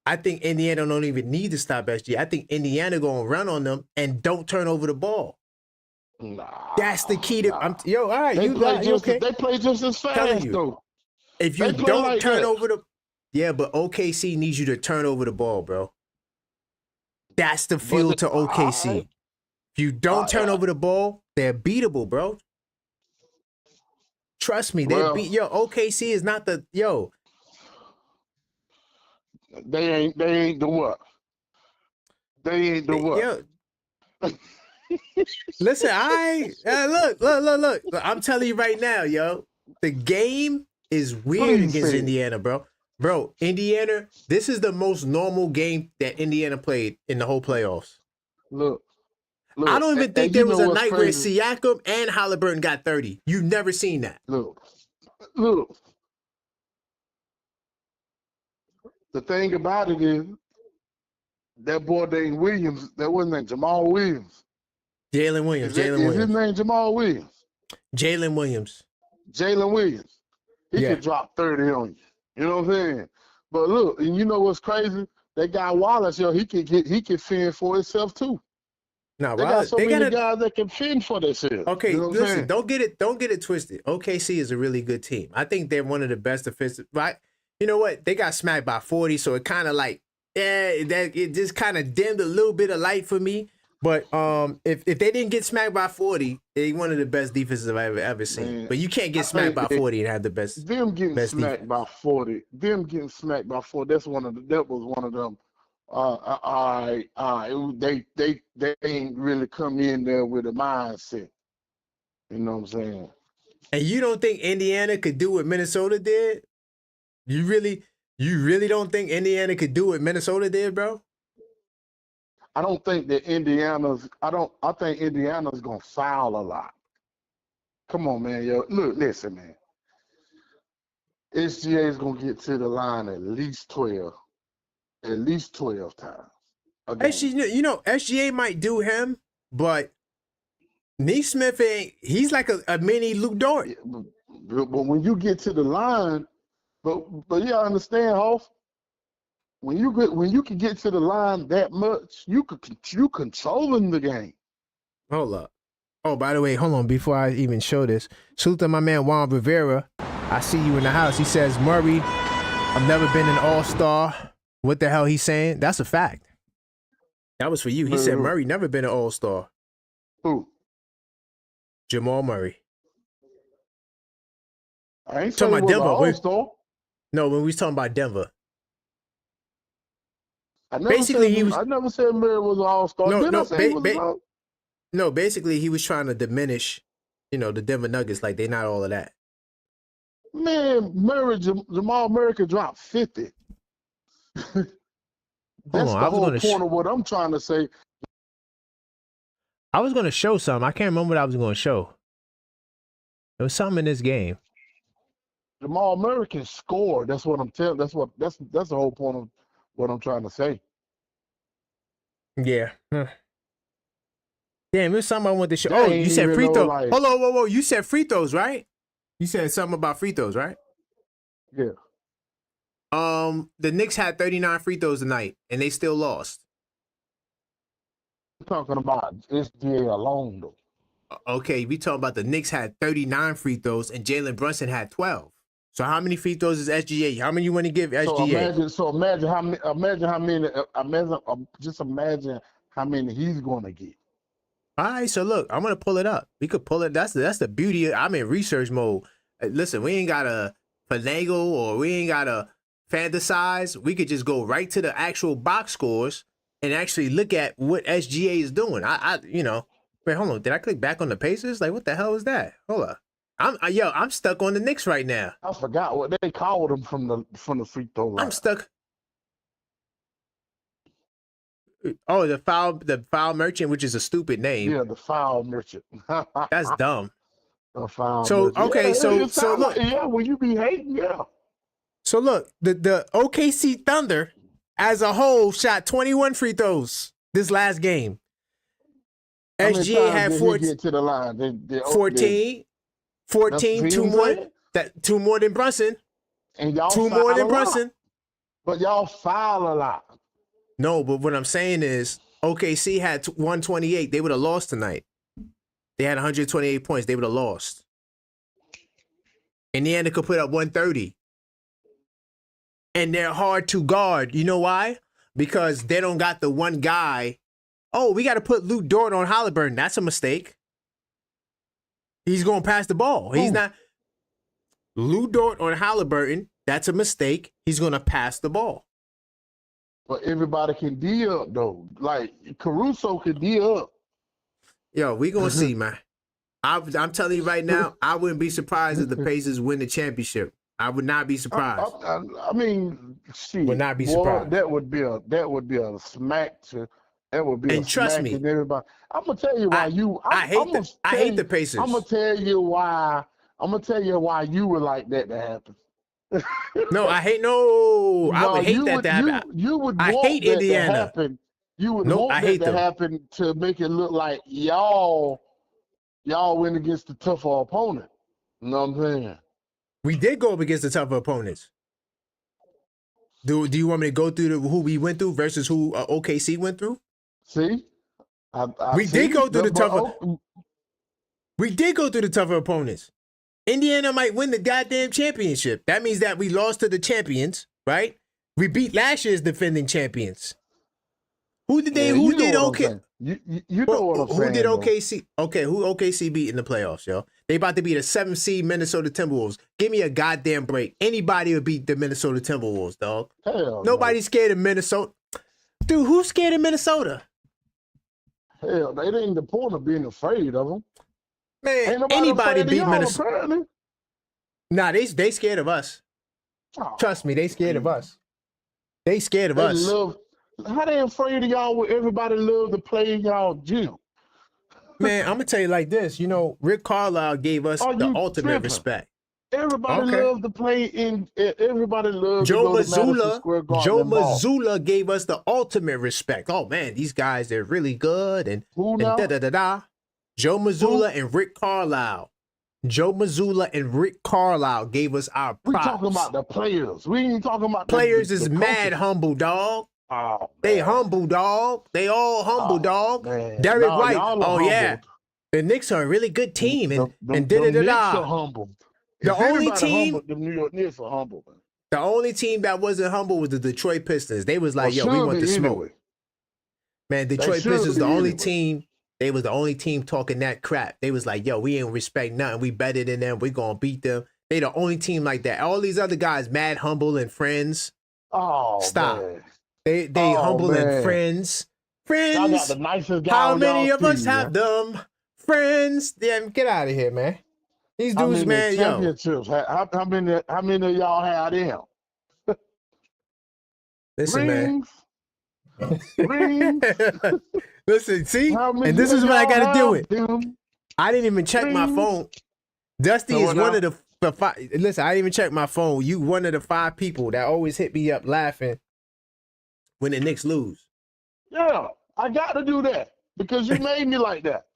I think Indiana don't even need to stop SGA. I think Indiana gonna run on them and don't turn over the ball. Nah, that's the key to. All right. They They play just as fast though. If you don't turn over the, but OKC needs you to turn over the ball, bro. That's the fuel to OKC. Right. If you don't turn over the ball, they're beatable, bro. Trust me, OKC is not the They ain't the what? They ain't the what? Listen, look. I'm telling you right now, the game is weird against Indiana, bro. Bro, Indiana, this is the most normal game that Indiana played in the whole playoffs. Look I don't even think there was a night where Siakam and Halliburton got 30. You've never seen that. Look. The thing about it is, that boy named Williams, that wasn't named Jamal Williams. Jalen Williams. Is his name Jamal Williams? Jalen Williams. He could drop 30 on you. You know what I'm saying? But look, and you know what's crazy? That guy Wallace, he can fend for himself too. No, they got so many guys that can fend for themselves. Okay, you know listen, don't get it twisted. OKC is a really good team. I think they're one of the best defensive. Right? You know what? They got smacked by 40, so it kind of it just kind of dimmed a little bit of light for me. But if they didn't get smacked by 40, they're one of the best defenses I've ever seen. Man, but you can't get smacked by 40 and have the best. Them getting smacked by 40. That was one of them. They ain't really come in there with a mindset. You know what I'm saying? And you don't think Indiana could do what Minnesota did? You really don't think Indiana could do what Minnesota did, bro? I don't think that I think Indiana's gonna foul a lot. Come on, man, listen, man. SGA is gonna get to the line at least 12 times. SGA might do him, but Neesmith he's like a mini Luke Dort. Yeah, but when you get to the line, but yeah, I understand, Hoff. When you can get to the line that much, you controlling the game. Hold up. Oh, by the way, hold on. Before I even show this, salute to my man Juan Rivera. I see you in the house. He says, Murray, I've never been an all-star. What the hell he's saying? That's a fact. That was for you. He said Murray never been an all-star. Who? Jamal Murray. I ain't talking about Denver. All-star. No, when we was talking about Denver. I never said Murray was an all-star. No, basically he was trying to diminish, the Denver Nuggets. Like, they not all of that. Man, Jamal Murray could drop 50. That's the whole point of what I'm trying to say. I was going to show something. I can't remember what I was going to show. There was something in this game. Jamal Murray can score. That's what I'm telling. That's the whole point of what I'm trying to say. Yeah. Damn, there's something I want to show. Oh, you said free throws. Hold on, whoa. You said free throws, right? You said something about free throws, right? Yeah. The Knicks had 39 free throws tonight, and they still lost. We're talking about SGA alone, though. Okay, we talking about the Knicks had 39 free throws, and Jalen Brunson had 12. So how many free throws is SGA? How many you want to give SGA? So imagine how many he's going to get. All right, so look, I'm going to pull it up. We could pull it. That's the beauty. I'm in research mode. Listen, we ain't got to finagle or we ain't got to fantasize. We could just go right to the actual box scores and actually look at what SGA is doing. Wait, hold on. Did I click back on the Pacers? Like, what the hell is that? Hold up. I'm stuck on the Knicks right now. I forgot what they called him from the free throw line. I'm stuck. Oh, the foul merchant, which is a stupid name. Yeah, the foul merchant. That's dumb. The foul merchant. Okay, so look. Yeah, when you be hating, yeah. So look, the OKC Thunder as a whole shot 21 free throws this last game. How many SGA times had did 14, he get to the line? 14, That's two what more. I'm saying. Two more than Brunson. And y'all Two foul more a than lot. Brunson. But y'all foul a lot. No, but what I'm saying is OKC had 128. They would have lost tonight. They had 128 points. They would have lost. Indiana could put up 130. And they're hard to guard. You know why? Because they don't got the one guy. Oh, we got to put Luke Dort on Halliburton. That's a mistake. He's going to pass the ball. He's not. Luke Dort on Halliburton. That's a mistake. He's going to pass the ball. But everybody can D up, though. Like, Caruso can D up. Yo, we going to see, man. I'm telling you right now, I wouldn't be surprised if the Pacers win the championship. I would not be surprised. I mean, shit. Would not be boy, surprised. That would be a smack to. That would be and a trust smack me, to everybody. I'm gonna tell you why I hate the Pacers. I'm gonna tell you why. I'm gonna tell you why you would like that to happen. No, I hate I would hate that to happen. You would I want hate that Indiana. to happen. You would Nope, want I that hate to them. happen to make it look like y'all went against the tougher opponent. You know what I'm saying? We did go up against the tougher opponents. Do you want me to go through who we went through versus who OKC went through? See, We did go through the tougher. We did go through the tougher opponents. Indiana might win the goddamn championship. That means that we lost to the champions, right? We beat last year's defending champions. Who did they? Yeah, who you did know what I'm OK? saying. You know what I'm saying. Who did though. OKC? Okay, who OKC beat in the playoffs, yo? They about to beat a 7th seed Minnesota Timberwolves. Give me a goddamn break. Anybody would beat the Minnesota Timberwolves, dog. Hell Nobody's scared of Minnesota. Dude, who's scared of Minnesota? Hell, it ain't the point of being afraid of them. Man, anybody beat Minnesota. Apparently. Nah, they scared of us. Oh, Trust me, they scared of us. They scared of us. How they afraid of y'all when everybody love to play in y'all gym? Man, I'm gonna tell you like this. You know, Rick Carlisle gave us the ultimate tripping? respect. Everybody Okay. love to play in. Everybody love Joe to go to Madison Square Garden Joe and ball. Mazzulla gave us the ultimate respect. Oh man, these guys, they're really good. And Who and now? da-da-da-da. Joe Mazzulla and Rick Carlisle. Joe Mazzulla and Rick Carlisle gave us our props. We talking about the players. We ain't talking about Players the is coaches. mad humble, dog. Oh, They man. humble, dog. They all humble, dog. Man. Derek No, White. y'all are Oh yeah, humbled. the Knicks are a really good team, and The Knicks da-da-da-da. are humble. The If only anybody team- humble, the New York Knicks are humble. Man. The only team that wasn't humble was the Detroit Pistons. They was like, Well, yo, we should want be the smoke. anyway. Man, Detroit should Pistons, be the only anyway. team, they was the only team talking that crap. They was like, yo, we ain't respect nothing. We better than them. We gonna beat them. They the only team like that. All these other guys, mad humble and friends. Oh, Stop. man. They Oh, humble and man. friends. Y'all got Friends. the nicest guy How on many y'all of us team, have man. them? Friends. Damn, get out of here, man. These How dudes, many man, yo. championships? How many of y'all had them? Listen, man. Rings. Listen, see? How many And this is of what I y'all gotta do have it. them? I didn't even check my Rings. phone. Dusty So is what one now? of the five. Listen, I didn't even check my phone. You one of the 5 people that always hit me up laughing when the Knicks lose. Yeah, I got to do that because you made me like that.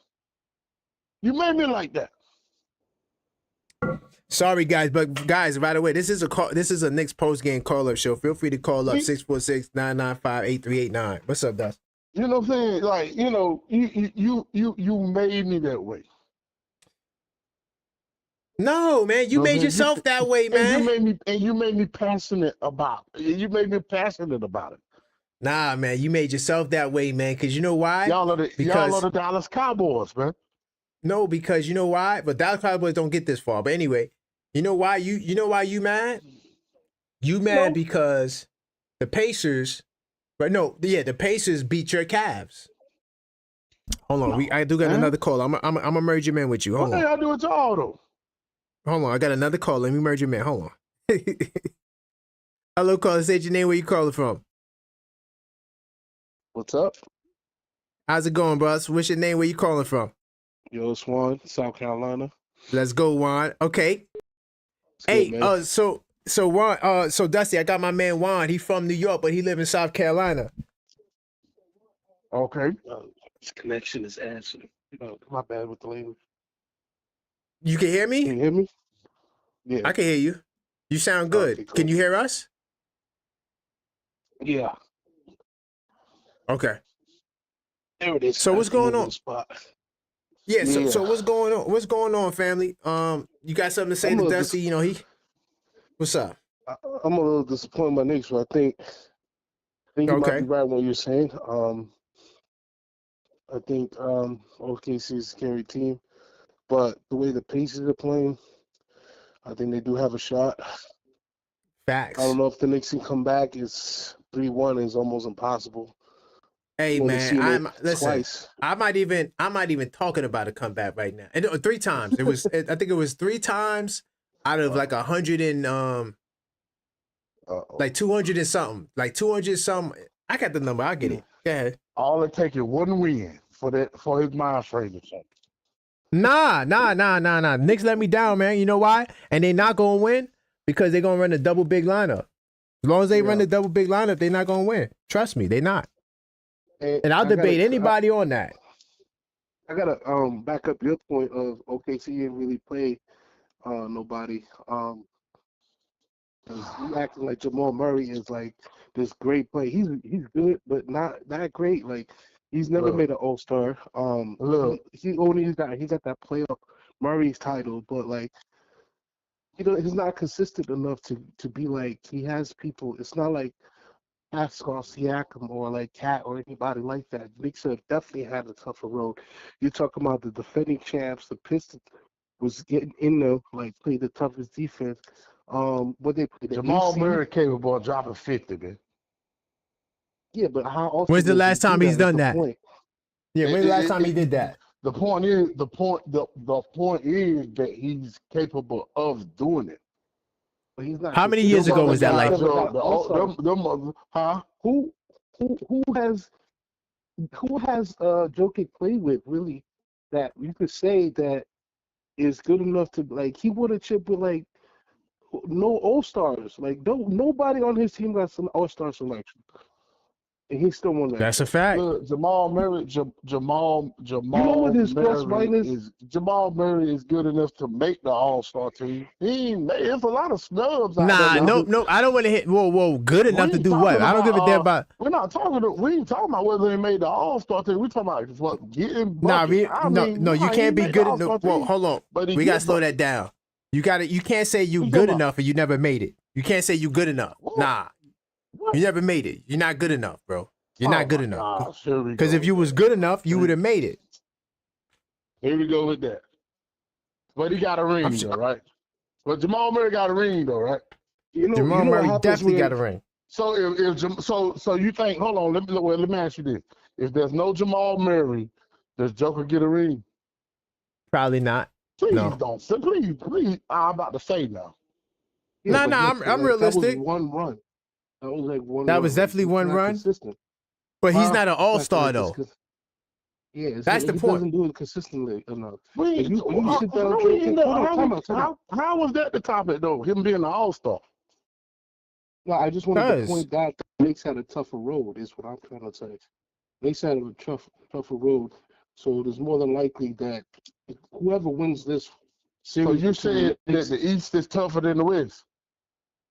You made me like that. Sorry, guys, but guys, by the way, this is a Knicks post game call up show. Feel free to call up 646-995-8389. What's up, Dusty? You know what I'm saying? Like, you know, you made me that way. No, man, you No, made man, yourself that way, man. And you made me passionate about it. You made me passionate about it. Nah, man, you made yourself that way, man. Because you know why? Y'all are the Dallas Cowboys, man. No, because you know why? But Dallas Cowboys don't get this far. But anyway, you know why you mad? You mad because the Pacers, the Pacers beat your Cavs. Hold on, I do got another call. I'm gonna merge your man with you. Hold What on. the hell do with y'all though? Hold on, I got another call. Let me merge your man. Hold on. Hello, caller. Say your name. Where you calling from? What's up? How's it going, boss? What's your name? Where you calling from? Yo, Swan, South Carolina. Let's go, Juan. Okay. It's Hey, good, man. so So Juan, so Dusty, I got my man Juan. He from New York, but he live in South Carolina. Okay. His connection is answered. My bad with the language. You can hear Can you me? hear me? Yeah. I can hear you. You sound good. Okay, cool. Can you hear us? Yeah. Okay. There it is. So what's going on? Spot. Yeah. So Yeah. so what's going on? What's going on, family? You got something to say I'm to a Dusty? You know What's up? I'm a little disappointed by Knicks, but I think you might Okay. be right in what you're saying. I think OKC is a scary team, but the way the Pacers are playing, I think they do have a shot. Facts. I don't know if the Knicks can come back. It's 3-1 is almost impossible. Hey man, listen. Twice. I'm not even talking about a comeback right now. And 3 times. It was. I think it was 3 times out of like 100 and like 200 and something. Like 200 something. I got the number. I'll get it. Go ahead. All it takes is one win for his mind frame or something. Nah. Knicks let me down, man. You know why? And they not gonna win because they're gonna run a double big lineup. As long as they run the double big lineup, they're not gonna win. Trust me, they not. And I'll debate anybody on that. I gotta back up your point of OKC didn't really play nobody. You acting like Jamal Murray is like this great play. He's good, but not that great. Like he's never made an All-Star. He got that playoff Murray's title, but like he's not consistent enough to be like he has people. It's not like Pascal Siakam or like Cat or anybody like that. Knicks have definitely had a tougher road. You're talking about the defending champs, the Pistons was getting in there, like played the toughest defense. What they play? Jamal Murray capable of dropping 50, man. Yeah, but how often? When's the last time he's done that? Point? Yeah, when's the last time he did that? The point is that he's capable of doing it. But he's not. How many years ago was that? Like, who has Jokic played with really that you could say that is good enough to like he would have chipped with like no All-Stars. Like nobody on his team got some All-Star selection. And he still won that. That's a fact. Look, Jamal Murray. You know what his frostbite is? Jamal Murray is good enough to make the All-Star team. There's a lot of snubs out Nah, there. no, I don't want to hit. Whoa, good enough to do what? I don't give a damn about. We ain't talking about whether they made the All-Star team. We talking about what getting buckets. No, you can't be good enough. Well, hold on. We gotta slow that down. You can't say you good enough and you never made it. You can't say you good enough. What? Nah. You never made it. You're not good enough, bro. You're not good enough. Because if you was with good enough, you would have made it. Here we go with that. But he got a ring, though, right? But Jamal Murray got a ring, though, right? Jamal Murray definitely got a ring. So so you think? Hold on. Let me ask you this: if there's no Jamal Murray, does Joker get a ring? Probably not. Please No. don't. Please. I'm about to say now. No, I'm realistic. That was one run. That was like one. That was definitely one run. Consistent. But he's not an all-star, though. Yeah, that's the he point. Doesn't do it consistently enough. How was that the topic though? Him being an all-star. No, I just wanted to point out that Knicks had a tougher road. Is what I'm trying to say. Knicks had a tougher road, so there's more than likely that whoever wins this. So you said that the East is tougher than the West.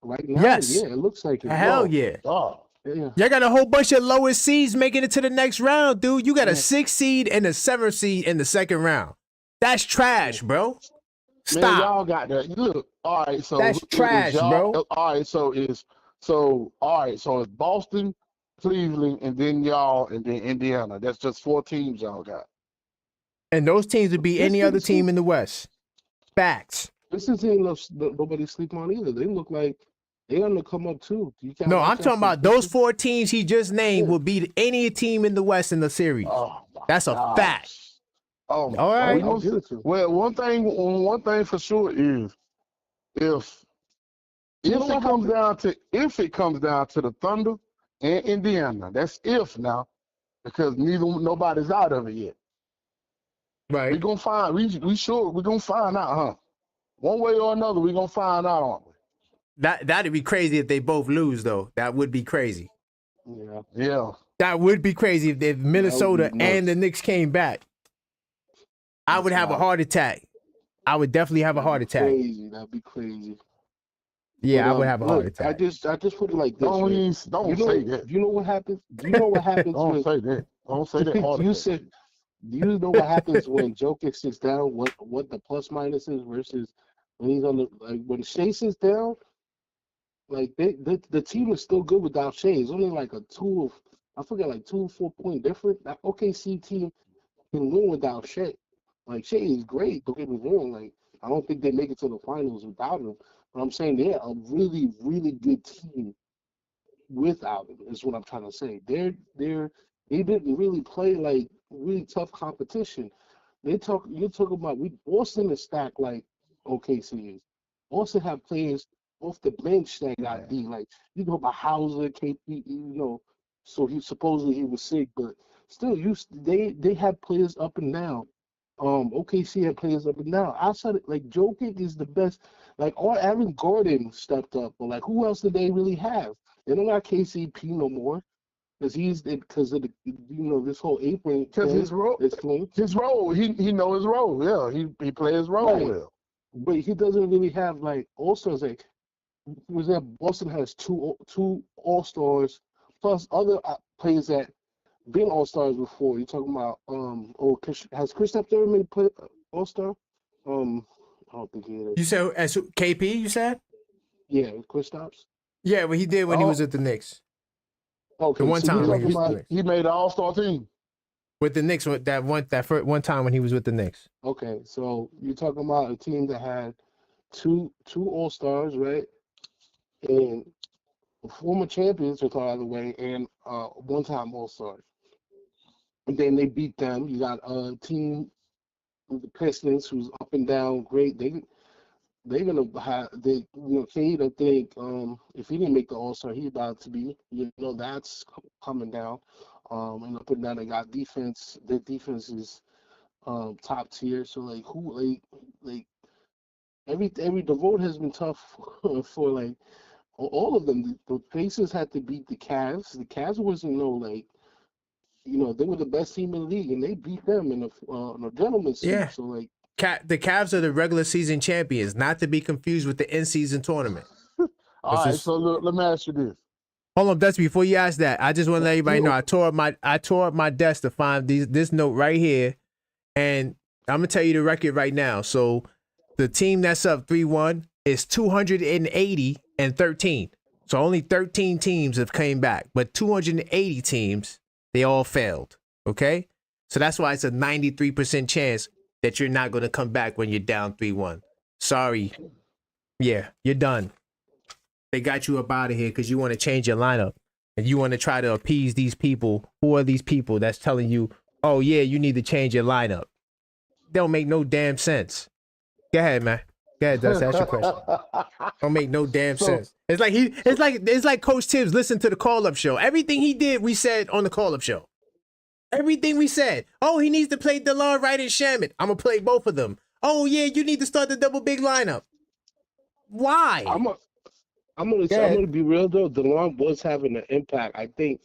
Right now, yes. Yeah, it looks like it. Hell yeah. Oh. Yeah. Y'all got a whole bunch of lowest seeds making it to the next round, dude. You got a 6th seed and a 7th seed in the second round. That's trash, bro. Stop. Man, y'all got that. Look, all right, so that's trash, bro. All right, so it's Boston, Cleveland, and then y'all, and then Indiana. That's just 4 teams y'all got. And those teams would be any other team in the West. Facts. This is nobody sleep on either. They look like they're gonna come up too. No, I'm talking about those 4 teams he just named will beat any team in the West in the series. Oh, that's a fact. Oh, all right. Well, one thing for sure is if it comes down to the Thunder and Indiana, that's if now, because nobody's out of it yet. Right. We're gonna find. We're gonna find out, huh? One way or another, we're gonna find out, aren't we? That'd be crazy if they both lose, though. That would be crazy. Yeah. That would be crazy if Minnesota and the Knicks came back. I would have a heart attack. I would definitely have a heart attack. Crazy. That'd be crazy. Yeah, I would have a heart attack. I just put it like this. Don't say that. You know what happens? Do you know what happens? Don't say that. Don't say that. Do you know what happens when Jokic sits down? What the plus minus is versus when he's on the when Shea sits down? Like the team is still good without Shea. It's only like a 2 or 4 point difference. That OKC team can win without Shea. Like Shea is great. Don't get me wrong. Like I don't think they make it to the finals without him. But I'm saying they're a really, really good team without him. Is what I'm trying to say. They didn't really play like really tough competition. You're talking about Boston is stacked like OKC is. Boston have players off the bench that got beat. Like you know about Hauser, KP, so he supposedly was sick, but still they had players up and down. OKC had players up and down. Outside like Jokic is the best. Like all Aaron Gordon stepped up, but like who else did they really have? They don't got KCP no more. Because of the this whole apron. Because his role, he know his role. Yeah, he plays his role well. But he doesn't really have like all stars. Like was that Boston has two all stars plus other players that been all stars before. You're talking about has Kristaps ever made all star? I don't think he is. You said as KP? You said? Yeah, Kristaps. Yeah, but he did when he was at the Knicks. Okay, the one time when he made an all-star team with the Knicks. That one time when he was with the Knicks. Okay, so you're talking about a team that had two all-stars, right? And former champions took out of the way, and one-time all-stars. And then they beat them. You got a team, the Pistons, who's up and down, great. They're gonna have Cade. I think if he didn't make the All-Star, he's about to be. That's coming down. And up and down, they got defense. Their defense is top tier. So the road has been tough for like all of them. The Pacers had to beat the Cavs. The Cavs wasn't they were the best team in the league, and they beat them in a gentleman's suit. Yeah. So like. The Cavs are the regular season champions, not to be confused with the in-season tournament. All right, so look, let me ask you this. Hold on, Dusty. Before you ask that, I just want to let everybody know I tore up my desk to find this note right here, and I'm gonna tell you the record right now. So the team that's up 3-1 is 280-13. So only 13 teams have came back, but 280 teams they all failed. Okay, so that's why it's a 93% chance that you're not going to come back when you're down 3-1. Sorry. Yeah, you're done. They got you up out of here because you want to change your lineup. And you want to try to appease these people. Who are these people that's telling you, oh, yeah, you need to change your lineup? They don't make no damn sense. Go ahead, man. Go ahead, Dust. Ask your question. Don't make no damn sense. It's like Coach Tibbs listened to the call-up show. Everything he did, we said on the call-up show. Everything we said. Oh, he needs to play DeLon Wright and Shamet. I'm going to play both of them. Oh, yeah, you need to start the double big lineup. Why? I'm gonna be real, though. DeLon was having an impact. I think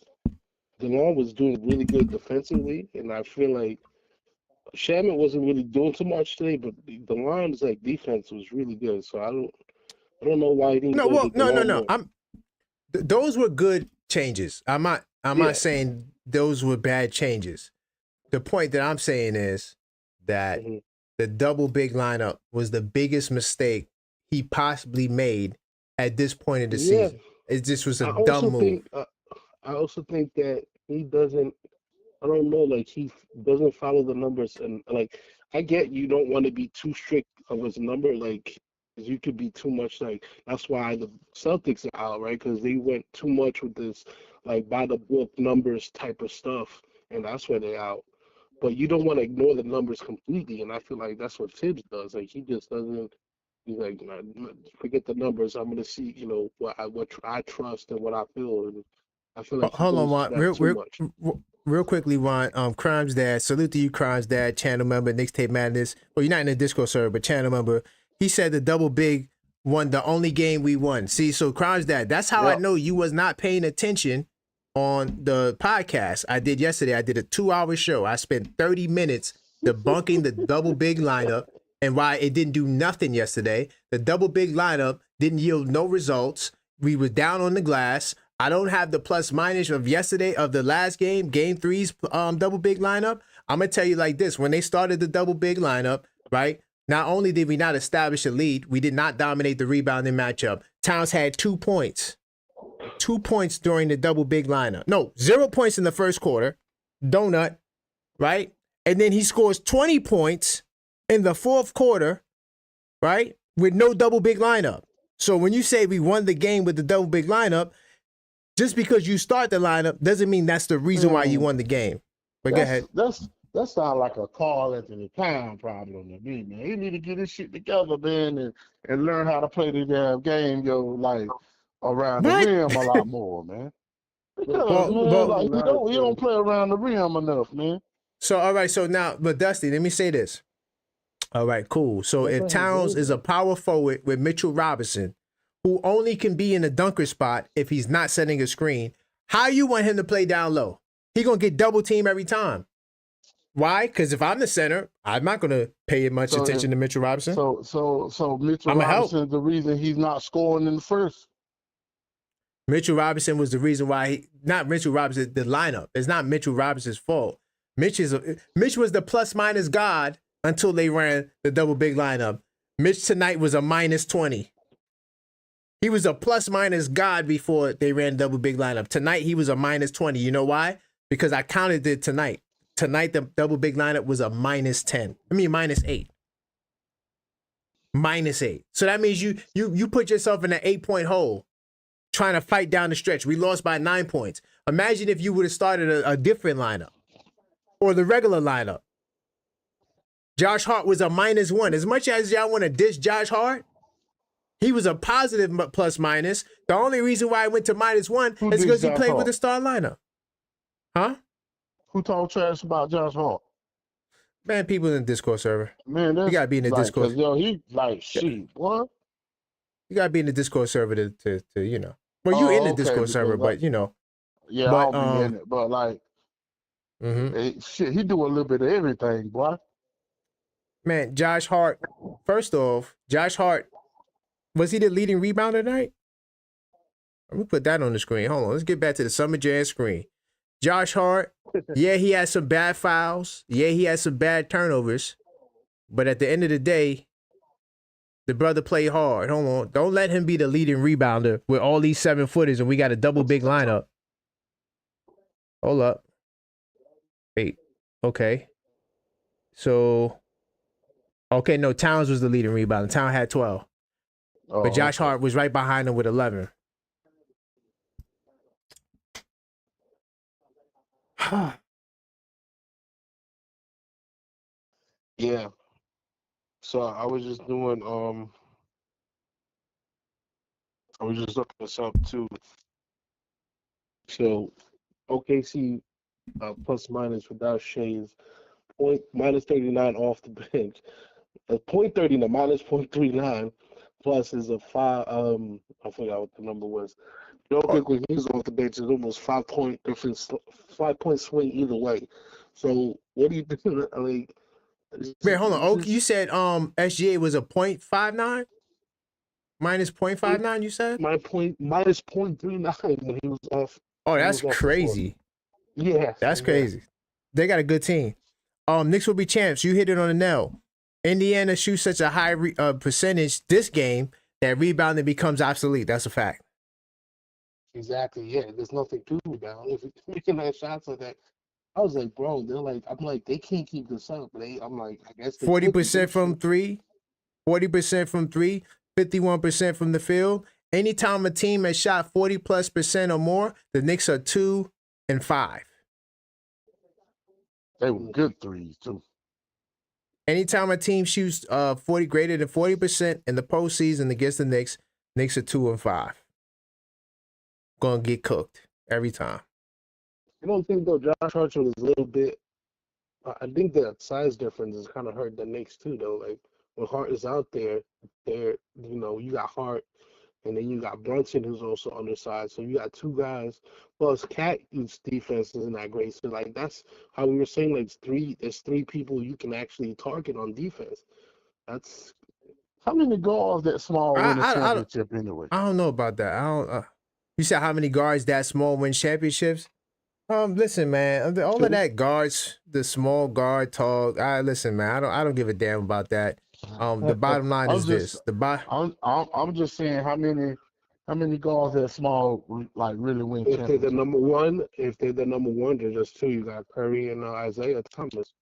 DeLon was doing really good defensively, and I feel like Shamet wasn't really doing too much today, but DeLon's defense was really good. So I don't know why he didn't No. Those were good changes. I'm not saying those were bad changes. The point that I'm saying is that the double big lineup was the biggest mistake he possibly made at this point of the season. It just was a dumb move. I also think that he doesn't. I don't know. He doesn't follow the numbers, and I get you don't want to be too strict of his number. You could be too much. That's why the Celtics are out, right? Because they went too much with this by the book numbers type of stuff, and that's where they're out. But you don't want to ignore the numbers completely, and I feel like that's what Tibbs does. He just doesn't. He's nah, forget the numbers. I'm gonna see, what I trust and what I feel, and I feel like. Hold on, Juan. Real quickly, Juan. Crimes Dad. Salute to you, Crimes Dad. Channel member, Knicks Tape Madness. Well, you're not in the Discord server, but channel member. He said the double big won the only game we won. See, so Crime's Dad, that's how I know you was not paying attention on the podcast I did yesterday. I did a 2-hour show. I spent 30 minutes debunking the double big lineup and why it didn't do nothing yesterday. The double big lineup didn't yield no results. We were down on the glass. I don't have the plus minus of yesterday of the last game, game 3's double big lineup. I'm going to tell you like this. When they started the double big lineup, right, not only did we not establish a lead, we did not dominate the rebounding matchup. Towns had 2 points. 2 points during the double big lineup. No, 0 points in the first quarter. Donut, right? And then he scores 20 points in the fourth quarter, right? With no double big lineup. So when you say we won the game with the double big lineup, just because you start the lineup doesn't mean that's the reason why you won the game. But go ahead. That sounds like a Carl Anthony Town problem to me, man. He need to get his shit together, man, and learn how to play the damn game, like around the rim a lot more, man. Because, he don't play around the rim enough, man. So all right, so now, but Dusty, let me say this. All right, cool. So if Towns is a power forward with Mitchell Robinson, who only can be in the dunker spot if he's not setting a screen, how you want him to play down low? He gonna get double team every time. Why? Because if I'm the center, I'm not gonna pay much attention to Mitchell Robinson. So Mitchell Robinson is the reason he's not scoring in the first. Mitchell Robinson was the reason why not Mitchell Robinson, the lineup. It's not Mitchell Robinson's fault. Mitch was the plus minus god until they ran the double big lineup. Mitch tonight was a minus 20. He was a plus minus god before they ran double big lineup. Tonight he was a minus 20. You know why? Because I counted it tonight. Tonight the double big lineup was a minus 10. I mean minus 8. Minus 8. So that means you put yourself in an 8-point hole trying to fight down the stretch. We lost by 9 points. Imagine if you would have started a different lineup or the regular lineup. Josh Hart was a minus 1. As much as y'all want to dish Josh Hart, he was a positive plus minus. The only reason why I went to minus 1 is because he played with the star lineup. Huh? Who talked trash about Josh Hart? Man, people in the Discord server. Man, you gotta be in the Discord. Yo, he like shit. What? You gotta be in the Discord server to you know. Well, you in the Discord server, but you know. Yeah, but, I'll be in it. But like, shit, he do a little bit of everything, boy. Man, Josh Hart. First off, Josh Hart, was he the leading rebounder tonight? Let me put that on the screen. Hold on. Let's get back to the Summer Jam screen. Josh Hart, yeah, he had some bad fouls. Yeah, he had some bad turnovers. But at the end of the day, the brother played hard. Hold on. Don't let him be the leading rebounder with all these 7-footers and we got a double big lineup. Hold up. Wait. Okay. So, okay, no, Towns was the leading rebounder. Towns had 12. But Josh Hart was right behind him with 11. Yeah. So I was just doing I was just looking this up too. So OKC plus minus without Shay's minus 39 off the bench. .39 minus .39 plus is a 5 I forgot what the number was. Jokic when he's off the bench is almost 5 point difference, 5 point swing either way. So what do you think? Like, wait, hold on. Oh, you said SGA was a .59? Minus .59, you said? Minus .39 when he was off. Oh, that's crazy. Yeah. That's crazy. They got a good team. Knicks will be champs. You hit it on the nail. Indiana shoots such a high percentage this game that rebounding becomes obsolete. That's a fact. Exactly. Yeah. There's nothing to rebound. If you're making that shots like that, I was like, bro, I'm like, they can't keep this up. I'm like, I guess 40% from 3, 40% from 3, 51% from the field. Anytime a team has shot 40+% or more, the Knicks are 2-5. They were good threes too. Anytime a team shoots 40 greater than 40% in the postseason against the Knicks are 2-5. Gonna get cooked every time. I don't think though Josh Hart was a little bit. I think that size difference has kind of hurt the Knicks too though. Like when Hart is out there, they're You know, you got Hart, and then you got Brunson, who's also undersized. So you got two guys. Plus, Cat's defense isn't that great. So like that's how we were saying. Like there's three people you can actually target on defense. That's How many guards that small win a I championship anyway? I don't know about that. I don't. You said how many guards that small win championships? Listen, man. All of that guards, the small guard talk. Listen, man. I don't give a damn about that. The bottom line is this. I'm just saying how many guards that small like really win if they're championships. the number one. If they're the number one, there's just two. You got Curry and Isaiah Thomas.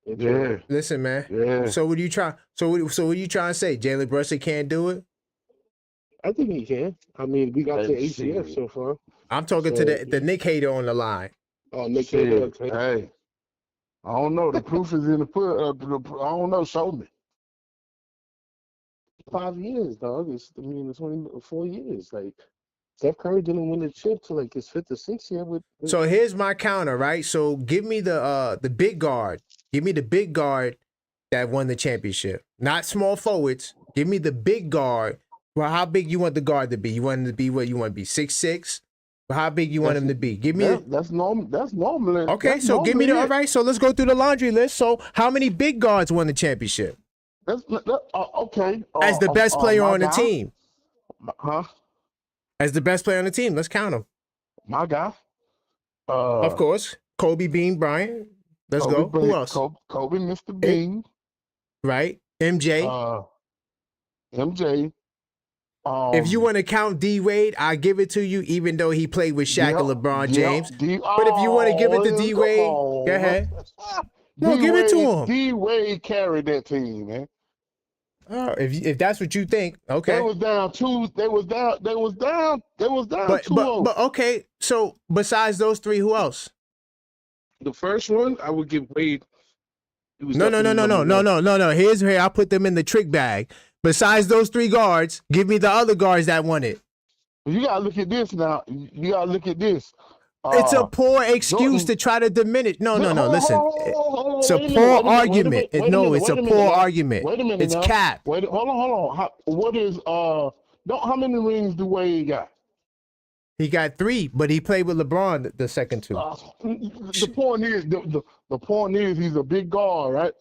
Yeah. Listen, man. Yeah. So what are you trying? So what you trying to say? Jalen Brunson can't do it? I think he can. I mean, we got the Let's ACF see. so far. I'm talking to the Nick hater on the line. Oh, Nick Shit. Hater. Hey, I don't know. The proof is in the put. I don't know. Show me. 5 years, dog. It's only 4 years. Like Steph Curry didn't win the chip till like his fifth or sixth year with So here's my counter, right? So give me the big guard. Give me the big guard that won the championship. Not small forwards. Give me the big guard. Well, how big you want the guard to be? You want him to be what? You want to be 6'6"? But how big you want him to be? Give me that's normal. That's normal. okay, so give me all right. So let's go through the laundry list. So how many big guards won the championship? Okay. As the best player my on the guy? team. Huh? As the best player on the team. Let's count them. My guy. Of course. Kobe Bean Bryant. Let's go. Who else? Kobe, Mr. Bean. Right. MJ. MJ. If you want to count D Wade, I give it to you, even though he played with Shaq and LeBron James. But if you want to give it to D Wade, go ahead. No, give it to him. D Wade carried that team, man. If that's what you think, okay. They was down 2. They was down 2-0. But okay. So besides those three, who else? the first one. I would give Wade. No. Here's where I put them in the trick bag. Besides those three guards, give me the other guards that won it. You gotta look at this now. You gotta look at this. It's a poor excuse to try to diminish. No. Listen, it's a poor argument. It's a poor argument. Wait a minute. It's cap. Hold on. What is how many rings do Wade got? He got 3, but he played with LeBron the second 2. The point is he's a big guard, right?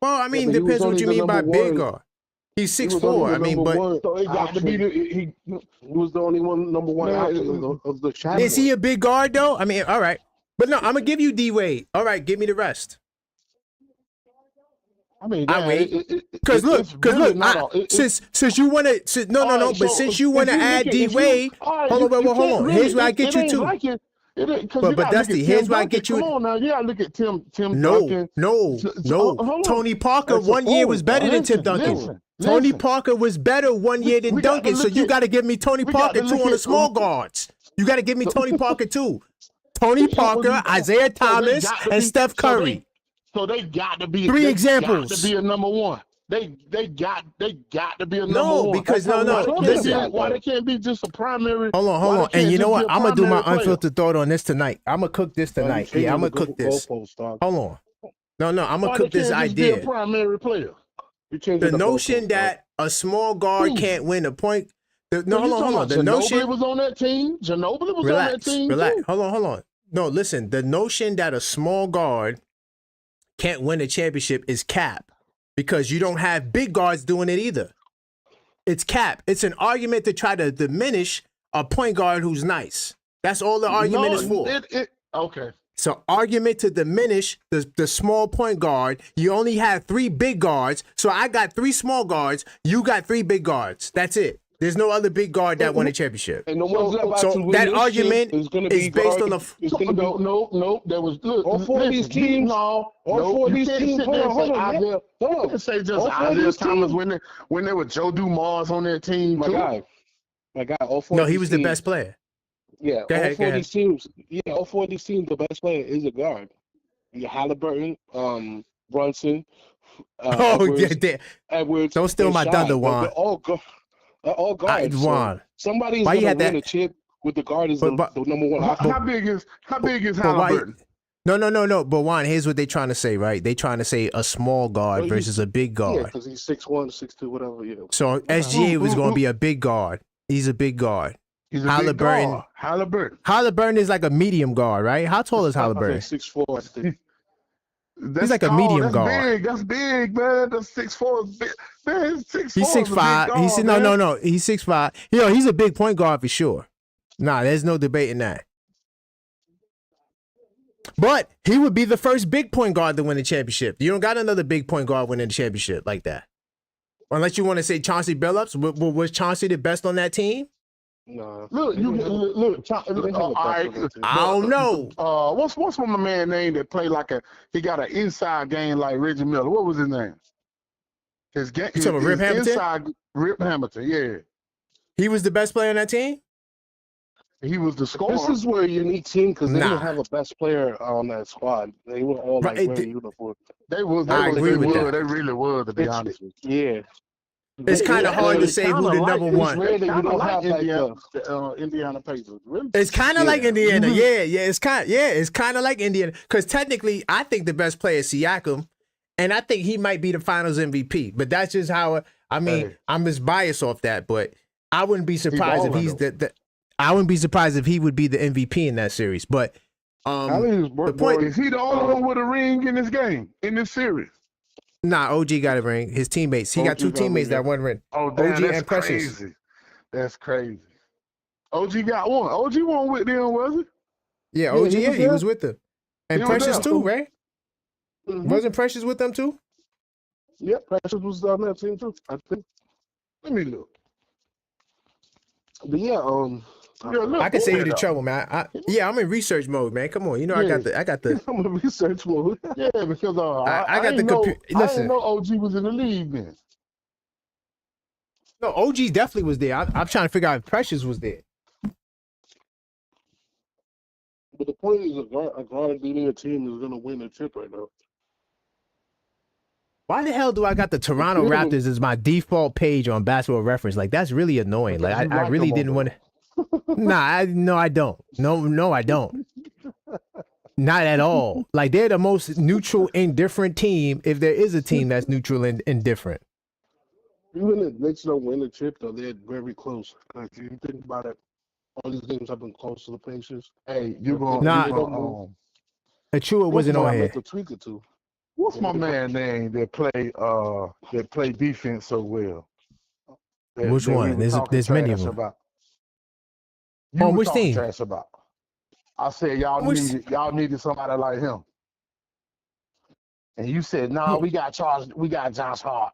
Well, I mean, but he was depends what only you the mean by number big one. guard. He's He was 6'4". only I the mean, number but one. So it got to be he was the only one number one Yeah, option of the Shaq. is he a big guard though? I mean, all right. But no, I'm gonna give you D Wade. All right, give me the rest. I mean, I wait. Because look, since you want to, no. But since you want to add D Wade, hold on. Here's where I get you to. But Dusty, here's where I get you. Come on now, you gotta look at Tim No. Duncan. Tony Parker 1 year was better than Tim Duncan. Tony Parker was better 1 year than Duncan, so you got to give me Tony Parker too on the small guards. You got to give me Tony Parker too. Tony Parker, Isaiah Thomas, and Steph Curry. So they got to be 3 examples. Got to be a number one. They got to be a number No, one. because no. Listen, Why they can't be just a primary? hold on. And you know what? I'm gonna do my unfiltered thought on this tonight. I'm gonna cook this tonight. Yeah, I'm gonna cook this. Hold on. No. I'm gonna cook this idea. Be a primary player. The notion that a small guard can't win a point. Hold on. The notion Ginobili was on that team. Ginobili was on that team. Relax. Too. Hold on. No, listen. The notion that a small guard can't win a championship is cap, because you don't have big guards doing it either. It's cap. It's an argument to try to diminish a point guard who's nice. That's all the argument is for. Okay. So argument to diminish the small point guard. You only have 3 big guards. So I got 3 small guards. You got 3 big guards. That's it. There's no other big guard that won a championship. And the ones So that argument is based on the. No. There was all 4 of these teams. No, all 4 of these teams. Hold on. You can say just Isaiah Thomas when there was Joe Dumars on that team. My guy. All 4. No, he was the best player. Yeah, all 4 of these teams. Yeah, all 4 of these teams. The best player is a guard. Halliburton, Brunson. Edwards. Don't steal my thunder, Juan. They're all guards. Juan. Somebody's gonna win a chip with the guard as the number one option. How big is Halliburton? No. But Juan, here's what they're trying to say, right? They trying to say a small guard versus a big Yeah, guard. because he's 6'1", 6'2", whatever. Yeah. So SGA was going to be a big guard. He's a big guard. He's a big guard. Halliburton is like a medium guard, right? How tall is Halliburton? 6'4", I think. He's like a medium guard. That's big, man. That's 6'4". Man, 6'4". He's 6'5". He said no. He's 6'5". He's a big point guard for sure. Nah, there's no debating that. But he would be the first big point guard to win the championship. You don't got another big point guard winning the championship like that. Unless you want to say Chauncey Billups. Was Chauncey the best on that team? No. Look. All right. I don't know. What's my man name that played he got an inside game like Reggie Miller? What was his name? His game. You talking about Rip Hamilton? Inside Rip Hamilton. Yeah. He was the best player on that team? He was the scorer. This is where you need team because they didn't have a best player on that squad. They were all wearing uniforms. They really were, to be honest with you. Yeah. It's kind of hard to say who the number one. It's Indiana Pacers. Really? It's kind of like Indiana. Yeah. It's kind of like Indiana because technically, I think the best player is Siakam, and I think he might be the Finals MVP. But that's just how. I'm just biased off that, but I wouldn't be surprised if he's I wouldn't be surprised if he would be the MVP in that series. But the point is, he the only one with a ring in this game, in this series. Nah, OG got a ring. His teammates. He got two teammates that won ring. Oh, damn, OG that's and Precious. Crazy. That's crazy. OG got one. OG won with them, was it? Yeah, OG, he was with them. And He was Precious there. too, right? Mm-hmm. Wasn't Precious with them too? Yeah, Precious was on that team too, I think. Let me look. But yeah, I can save you the trouble, man. I'm in research mode, man. Come on, I got the. I'm in research mode. Yeah, because I got the computer. I Listen, didn't know OG was in the league then. no, OG definitely was there. I'm trying to figure out if Precious was there. But the point is, a guard leading a team is going to win a chip right now. Why the hell do I got the Toronto Raptors as my default page on Basketball Reference? Like, that's really annoying. Like, I really didn't want to. No, I don't. No, I don't. Not at all. Like, they're the most neutral, indifferent team if there is a team that's neutral and indifferent. Even if Knicks don't win the chip, though, they're very close. Like, if you think about it, all these games have been close to the Pacers. Hey, you're going Achua wasn't on here. To tweak it to. What's my man name that play defense so well? Which one? There's many of them. Which team? Trash about. I said y'all needed somebody like him. And you said, we got Josh Hart.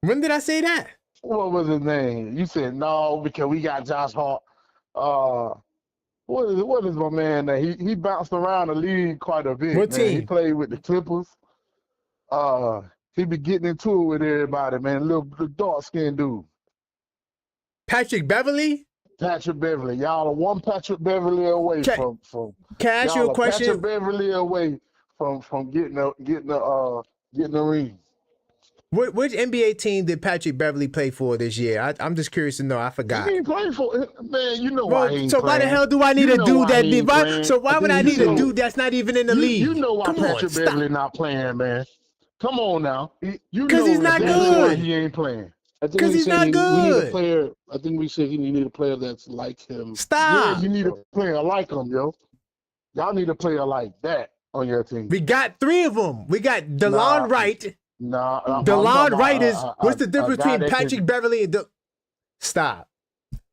When did I say that? What was his name? You said no, because we got Josh Hart. What is my man name? He bounced around the league quite a bit. What man. team? He played with the Clippers. He be getting into it with everybody, man. Little dark skinned dude. Patrick Beverly? Patrick Beverly. Y'all are one Patrick Beverly away from Can I ask you a question? Patrick Beverly away from getting the ring. Which NBA team did Patrick Beverly play for this year? I'm just curious to know. I forgot. He ain't playing for man. You know why he ain't so playing. why the hell do I need a dude that? So why would I need a dude that's not even in the league? You know why Patrick Beverly not playing, man. Come on now. Because he's not good. He ain't playing. Because he's not good. We need a player. I think we said he need a player that's like him. Stop. Yeah, you need a player like him, yo. Y'all need a player like that on your team. We got three of them. We got DeLon Wright. DeLon Wright is what's the difference between Patrick Beverly and Stop.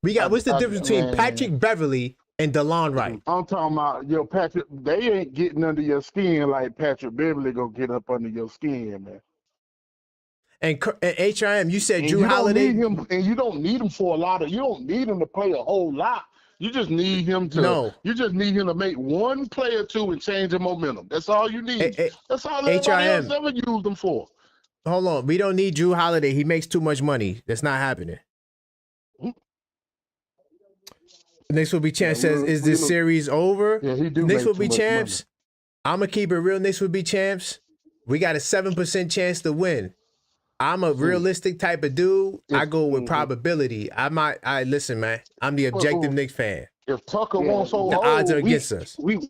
We got what's the difference between Patrick Beverly and DeLon Wright? I'm talking about Patrick. They ain't getting under your skin like Patrick Beverly gonna get up under your skin, man. And HRM, you said Drew Holiday. And you don't need him for a lot of. You don't need him to play a whole lot. You just need him to. No. You just need him to make one play or two and change the momentum. That's all you need. That's all everybody else ever used him for. Hold on, we don't need Drew Holiday. He makes too much money. That's not happening. Knicks will be champs. Says, is this series over? Yeah, he do. Knicks will be champs. I'm gonna keep it real. Knicks will be champs. We got a 7% chance to win. I'm a realistic type of dude. I go with probability. I listen, man. I'm the objective Knicks fan. If Tucker wants so the odds are against us. We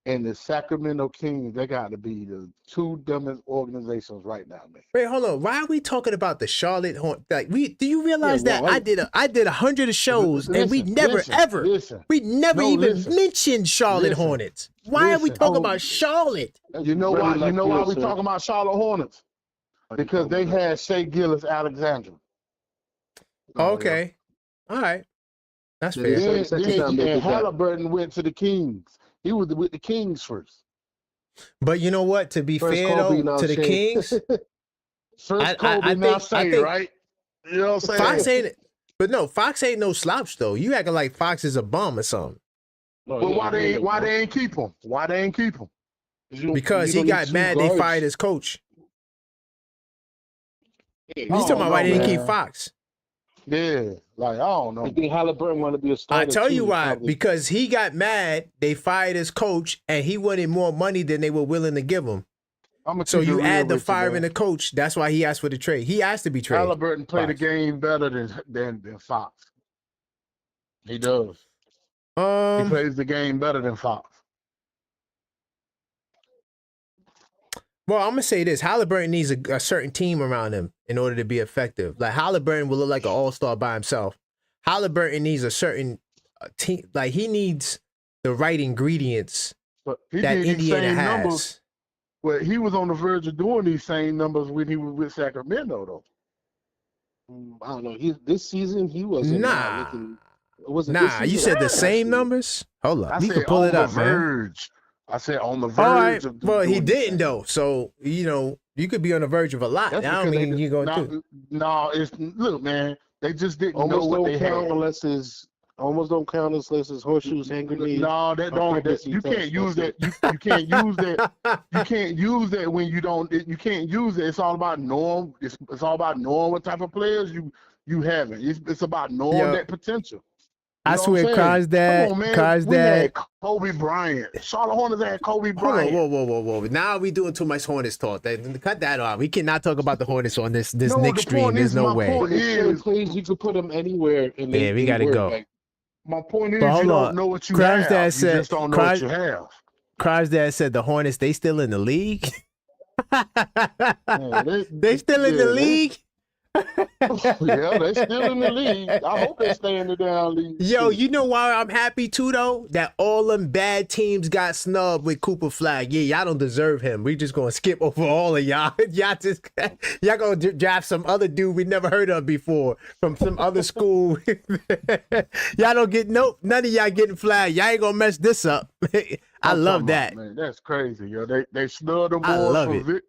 and the Sacramento Kings, they got to be the two dumbest organizations right now, man. Wait, hold on. Why are we talking about the Charlotte Hornets? Like, do you realize Yeah, that well, I did 100 of shows and we Listen, never listen, ever listen. we never No, even listen. mentioned Charlotte Listen. Hornets. Why are we Listen. talking about Charlotte? You know why? Really You know like why you, we sir. talking about Charlotte Hornets? Because they had Shea Gillis-Alexander. Okay, all right, that's Yeah, fair. they said- second time they And did that. Halliburton went to the Kings. He was with the Kings first. But you know what? To be First fair Kobe, though, now to the Shea. Kings, First Kobe, now Shea, right? You know what I'm saying? Fox ain't. But no, Fox ain't no slouch though. You acting like Fox is a bum or something. But why they ain't keep him? Why they ain't keep him? Because he got mad they fired his coach. You talking about why they didn't keep Fox? Yeah, like I don't know. I think Halliburton want to be a starter. I tell you too, why. probably. Because he got mad they fired his coach and he wanted more money than they were willing to give him. So you add the firing the coach. That's why he asked for the trade. He asked to be traded. Halliburton played the game better than Fox. He does. He plays the game better than Fox. Well, I'm gonna say this: Halliburton needs a certain team around him in order to be effective. Like Halliburton will look like an all-star by himself. Halliburton needs a certain team. Like he needs the right ingredients But he that did these Indiana same has. numbers. Well, he was on the verge of doing these same numbers when he was with Sacramento, though. I don't know. This season he wasn't looking. It wasn't this You season. said the same numbers? Hold up. I You said can pull on it up, the man. verge. I said on the verge. All right. Of Well, he doing these didn't things. though. So, you could be on the verge of a lot. That's I don't because mean you're going to. No, it's look, man. They just didn't know Almost what don't they count had. unless it's horseshoes, hand grenades. No, that don't. You can't use that. You can't use that. You can't use that when you don't. You can't use it. It's all about knowing. It's all about knowing what type of players you having. It's about knowing that potential. I swear, Cars that. Come on, man. Cars we that. had Kobe Bryant. Charlotte Hornets had Kobe Hold Bryant. on, whoa. Now we doing too much Hornets talk. Cut that off. We cannot talk about the Hornets on this Knicks stream. There's no way. Please, you could put them anywhere. And Yeah, we gotta go. Like, my point is, But hold you on. don't know what you Cars have. that You said- just don't know Cars- what you have. Cars dad said the Hornets, they still in the league? Man, They still in the league? Yeah, they still in the league. I hope they stay in the damn league. Yo, you know why I'm happy too though? That all them bad teams got snubbed with Cooper Flag. Yeah, y'all don't deserve him. We just gonna skip over all of y'all. Y'all gonna draft some other dude we never heard of before from some other school. Y'all don't get none of y'all getting flagged. Y'all ain't gonna mess this up. I love that. Man, that's crazy, yo. They snubbed the I love boy it. for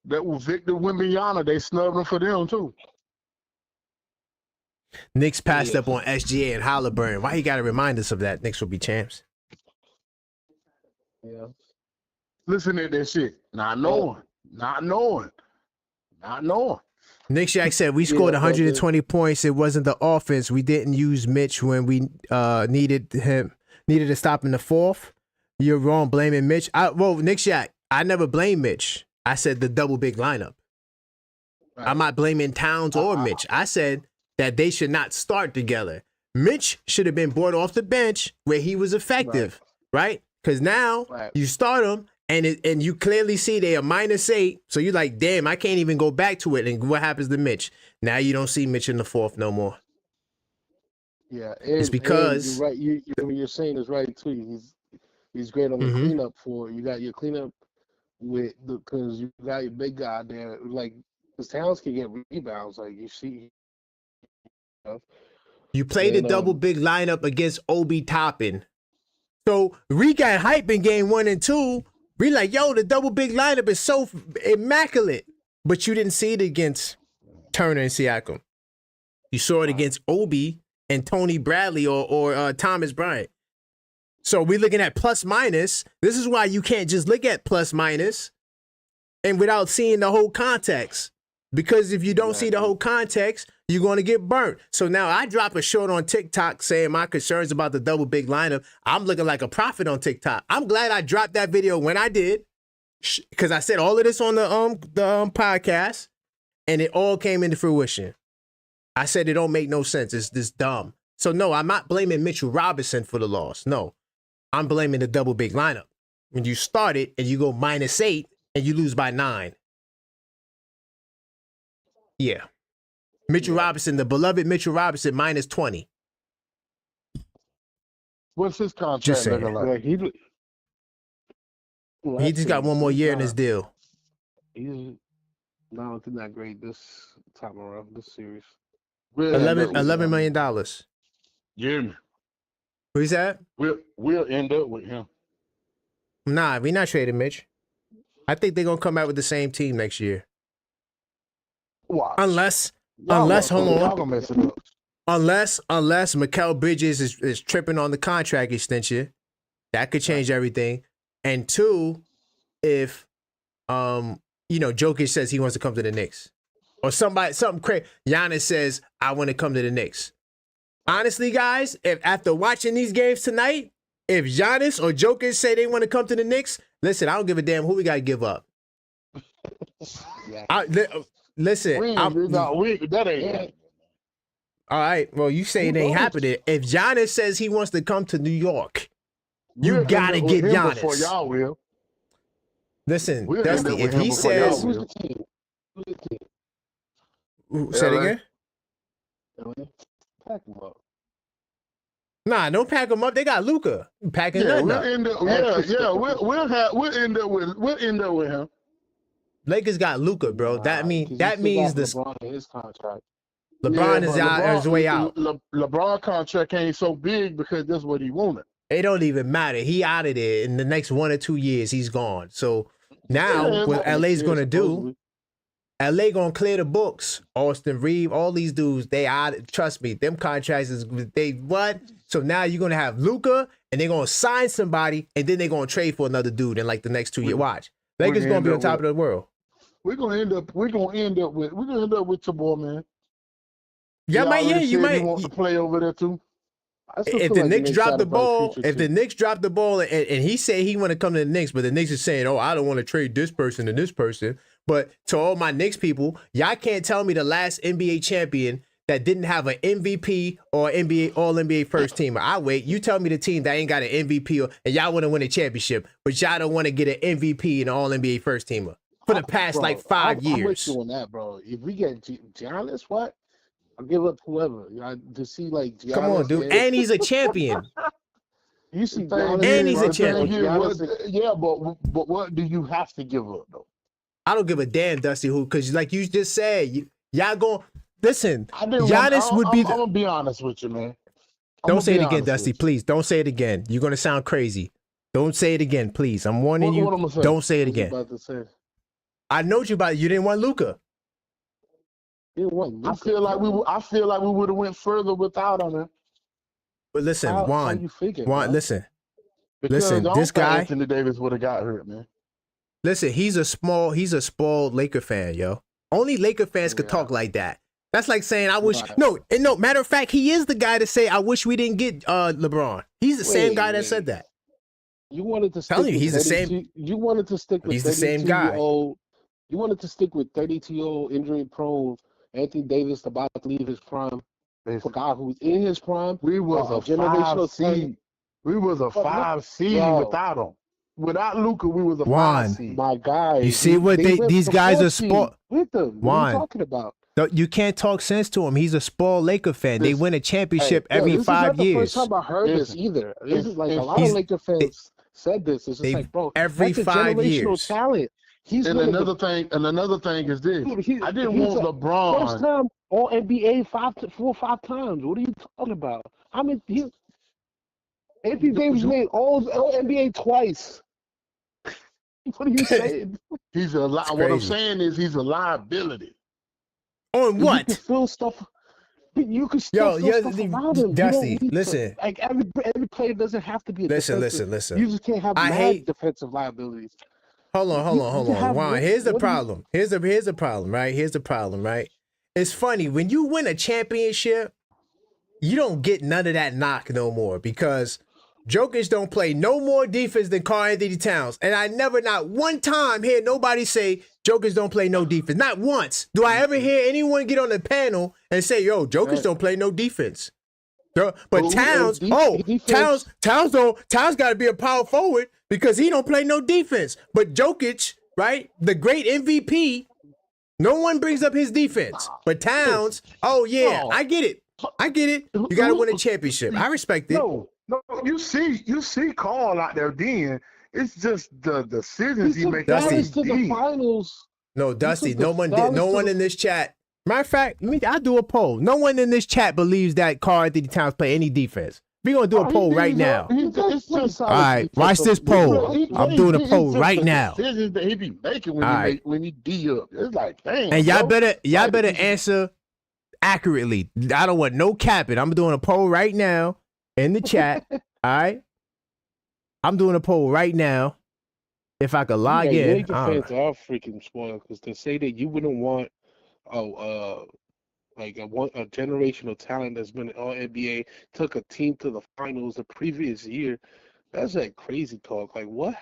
that was Victor Wembanyama. They snubbed him for them too. Knicks passed up on SGA and Halliburton. Why you gotta remind us of that? Knicks will be champs. yeah. Listen to that shit. Not knowing. Nick Shack said we scored 120 points. It wasn't the offense. We didn't use Mitch when we needed to stop in the fourth. You're wrong blaming Mitch. Nick Shack, I never blame Mitch. I said the double big lineup. Right. I'm not blaming Towns or Mitch. I said that they should not start together. Mitch should have been brought off the bench where he was effective, right? Because now you start him and you clearly see they are -8. So you're like, damn, I can't even go back to it. And what happens to Mitch? Now you don't see Mitch in the fourth no more. Yeah, it's because you're right. What you're saying is right too. He's great on the cleanup for you. Got your cleanup because you got your big guy there. Like the Towns can get rebounds. Like you see. You play the double big lineup against Obi Toppin. So we got hype in game 1 and 2. We like, yo, the double big lineup is so immaculate. But you didn't see it against Turner and Siakam. You saw it against Obi and Tony Bradley or Thomas Bryant. So we're looking at plus minus. This is why you can't just look at plus minus and without seeing the whole context. Because if you don't see the whole context, you're going to get burnt. So now I drop a short on TikTok saying my concerns about the double big lineup. I'm looking like a prophet on TikTok. I'm glad I dropped that video when I did, because I said all of this on the podcast, and it all came into fruition. I said it don't make no sense. It's this dumb. So no, I'm not blaming Mitchell Robinson for the loss. No, I'm blaming the double big lineup. when you start it and you go -8 and you lose by 9. Yeah. Mitchell Robinson, the beloved Mitchell Robinson, -20. What's his Just contract saying. looking like? He just got one more year in his deal. He's not looking that great this time around, this series. $11 million. Jimmy, Who's that? we'll end up with him. Nah, we not trading Mitch. I think they're gonna come out with the same team next year. Watch. Unless Y'all hold gonna mess it up. on. Unless Mikal Bridges is tripping on the contract extension, that could change everything. And 2, if Jokic says he wants to come to the Knicks. Or something crazy. Giannis says, I want to come to the Knicks. Honestly, guys, if after watching these games tonight, if Giannis or Jokic say they want to come to the Knicks, listen, I don't give a damn who we got to give up. Listen. That ain't happening. All right, well, you say it ain't happening. If Giannis says he wants to come to New York, you got to get Giannis. Before y'all will. Listen, We'll Dusty, end up with if him he before says... y'all will. Say it again? Pack him up. Nah, don't pack them up. They got Luka. Packing nothing up. We'll end up with him. Lakers got Luka, bro. That means LeBron in his contract. LeBron is on his way out. LeBron contract ain't so big because that's what he wanted. It don't even matter. He out of there in the next 1 or 2 years. He's gone. So now what LA's going to do, LA going to clear the books. Austin Reeves, all these dudes, they out. Trust me, them contracts is they what? So now you're going to have Luka and they're going to sign somebody and then they're going to trade for another dude in like the next 2 years. Watch. Lakers going to be on top of the world. We're going to end up with your boy, man. You might. He wants to play over there too. If the Knicks drop the ball, and he said he want to come to the Knicks, but the Knicks is saying, "Oh, I don't want to trade this person and this person." But to all my Knicks people, y'all can't tell me the last NBA champion that didn't have an MVP or NBA All NBA first teamer. I wait. You tell me the team that ain't got an MVP and y'all want to win a championship, but y'all don't want to get an MVP and an All NBA first teamer for the past 5 years. I'm with you on that, bro. If we get Giannis, what? I'll give up whoever to see like. Giannis. Come on, dude, and he's a champion. You see, and he's a champion. But what do you have to give up though? I don't give a damn, Dusty, because like you just said, y'all going listen. Giannis would be. I'm gonna be honest with you, man. Don't say it again, Dusty. Please don't say it again. You're gonna sound crazy. Don't say it again, please. I'm warning you. Don't say it again. I know you about it. You didn't want Luka. I feel like we would have went further without him. But listen, Juan, listen. Because listen, this guy Anthony Davis would have got hurt, man. Listen, he's a spoiled Laker fan, yo. Only Laker fans could talk like that. That's like saying I wish no, matter of fact, he is the guy to say I wish we didn't get LeBron. He's the same guy that said that. You wanted to stick with he's the same. You wanted to stick with he's the same guy. You wanted to stick with 32-year-old injury prone Anthony Davis about to leave his prime. For God who's in his prime. We was a generational seed. We was a 5 seed without him. Without Luka, we was a 5 seed. My guy. You see what these guys are spoiled with them. What are you talking about? You can't talk sense to him. He's a spoiled Laker fan. They win a championship every 5 years. This is not the first time I heard this either. This is like a lot of Laker fans said this. It's just like, bro, every that's 5 a generational years. talent. Another thing is this. I didn't want LeBron. First time All NBA 4 or 5 times. What are you talking about? I mean, Anthony Davis made all NBA twice. What are you saying? What I'm saying is he's a liability. On what? You can still stuff. You can still stuff around him. Dusty, listen. Like every player doesn't have to be a defensive. Listen. You just can't have mad defensive liabilities. Hold on. Juan, here's the problem. Here's the problem, right? Here's the problem, right? It's funny. When you win a championship, you don't get none of that knock no more because Jokic don't play no more defense than Karl Anthony Towns. And I never, not one time, hear nobody say Jokic don't play no defense. Not once. Do I ever hear anyone get on the panel and say, yo, Jokic don't play no defense? But Towns, Towns got to be a power forward because he don't play no defense. But Jokic, right, the great MVP, no one brings up his defense. But Towns, I get it. You got to win a championship. I respect it. No, you see Carl out there then. It's just the decisions he makes. Dallas to the finals. No, Dusty, no one in this chat. Matter of fact, I'll do a poll. No one in this chat believes that Karl Anthony Towns play any defense. We're going to do a poll right now. All right, watch this poll. I'm doing a poll right now. Decisions that he be making when he D up. It's like, damn. And y'all better answer accurately. I don't want no capping. I'm doing a poll right now in the chat. All right? I'm doing a poll right now. If I could log in. Lakers fans are freaking spoiled because they say that you wouldn't want like a generational talent that's been all NBA, took a team to the finals the previous year. That's like crazy talk. Like what?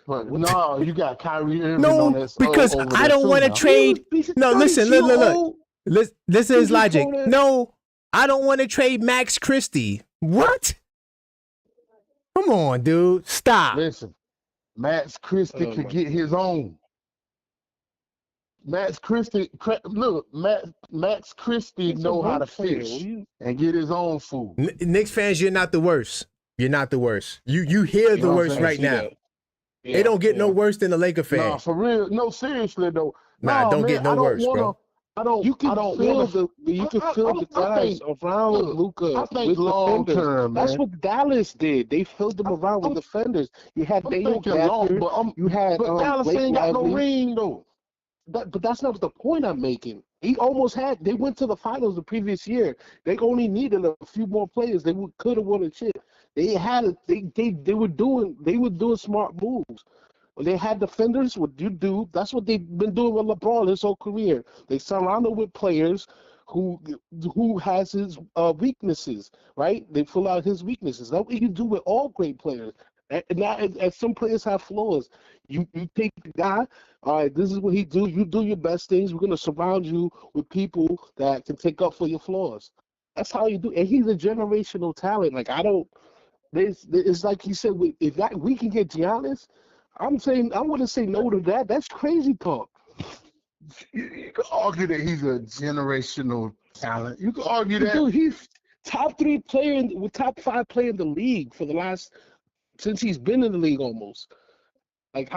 But no, you got Kyrie Irving on this. Because I don't want to trade. No, listen, look. Listen to his logic. No, I don't want to trade Max Christie. What? Come on, dude. Stop. Listen, Max Christie could get his own. Max Christie, Max Christie know how to fish and get his own food. Knicks fans, you're not the worst. You're not the worst. You hear the worst right now. Yeah, it don't get no worse than the Laker fan. No, for real. No, seriously though. Nah, don't get no worse, bro. You can feel the guys around Luka. I think long term, man. That's what Dallas did. They filled them around with defenders. You had Daniel Gafford. But Dallas ain't got no ring though. But that's not the point I'm making. They went to the finals the previous year. They only needed a few more players. They could have won a chip. They were doing smart moves. When they had defenders, what you do, that's what they've been doing with LeBron his whole career. They surround him with players who has his weaknesses, right? They fill out his weaknesses. That's what you do with all great players. And some players have flaws. You take the guy, all right, this is what he do. You do your best things. We're going to surround you with people that can take up for your flaws. That's how you do. And he's a generational talent. Like, it's like he said, if we can get Giannis, I wouldn't say no to that. That's crazy talk. You could argue that he's a generational talent. You could argue that. Dude, he's top 5 player in the league since he's been in the league almost. Like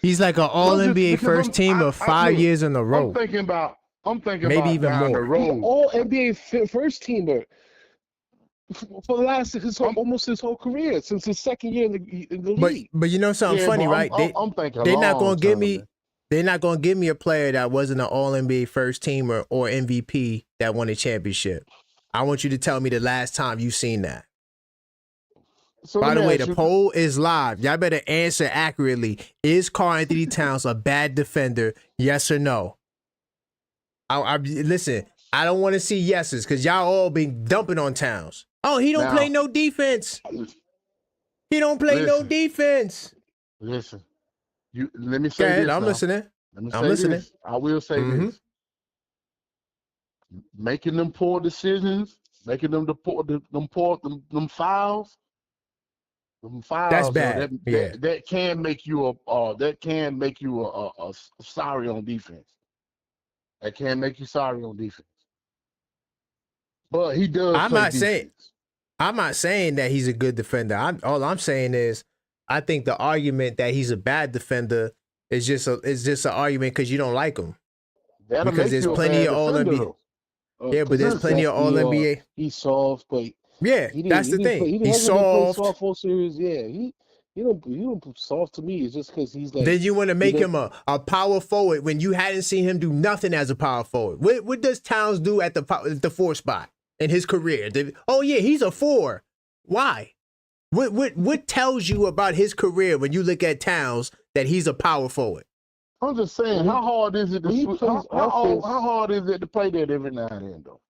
he's like an All NBA first teamer 5 years in a row. I'm thinking about maybe even down more. The road. All NBA first teamer for the last almost his whole career since his second year in the league. But you know something funny, right? They're not gonna give me. They're not gonna give me a player that wasn't an All NBA first teamer or MVP that won a championship. I want you to tell me the last time you've seen that. So by the way, the poll is live. Y'all better answer accurately. Is Karl Anthony Towns a bad defender? Yes or no? Listen, I don't want to see yeses because y'all all been dumping on Towns. Oh, he don't play no defense. He don't play no defense. Listen, let me say this. I'm listening. I'm listening. I will say this. Making them poor decisions, making them them fouls. That's bad. That can make you a sorry on defense. That can make you sorry on defense. But he does. I'm not saying that he's a good defender. All I'm saying is I think the argument that he's a bad defender is just an argument because you don't like him. Because there's plenty of All NBA. Yeah, but there's plenty of All NBA. He's soft, but yeah, that's the thing. He's soft. Softball series, yeah. He don't soft to me. It's just because he's like. Then you want to make him a power forward when you hadn't seen him do nothing as a power forward. What does Towns do at the 4 spot in his career? Oh yeah, he's a 4. Why? What tells you about his career when you look at Towns that he's a power forward? I'm just saying, how hard is it to how hard is it to play that every now and then though?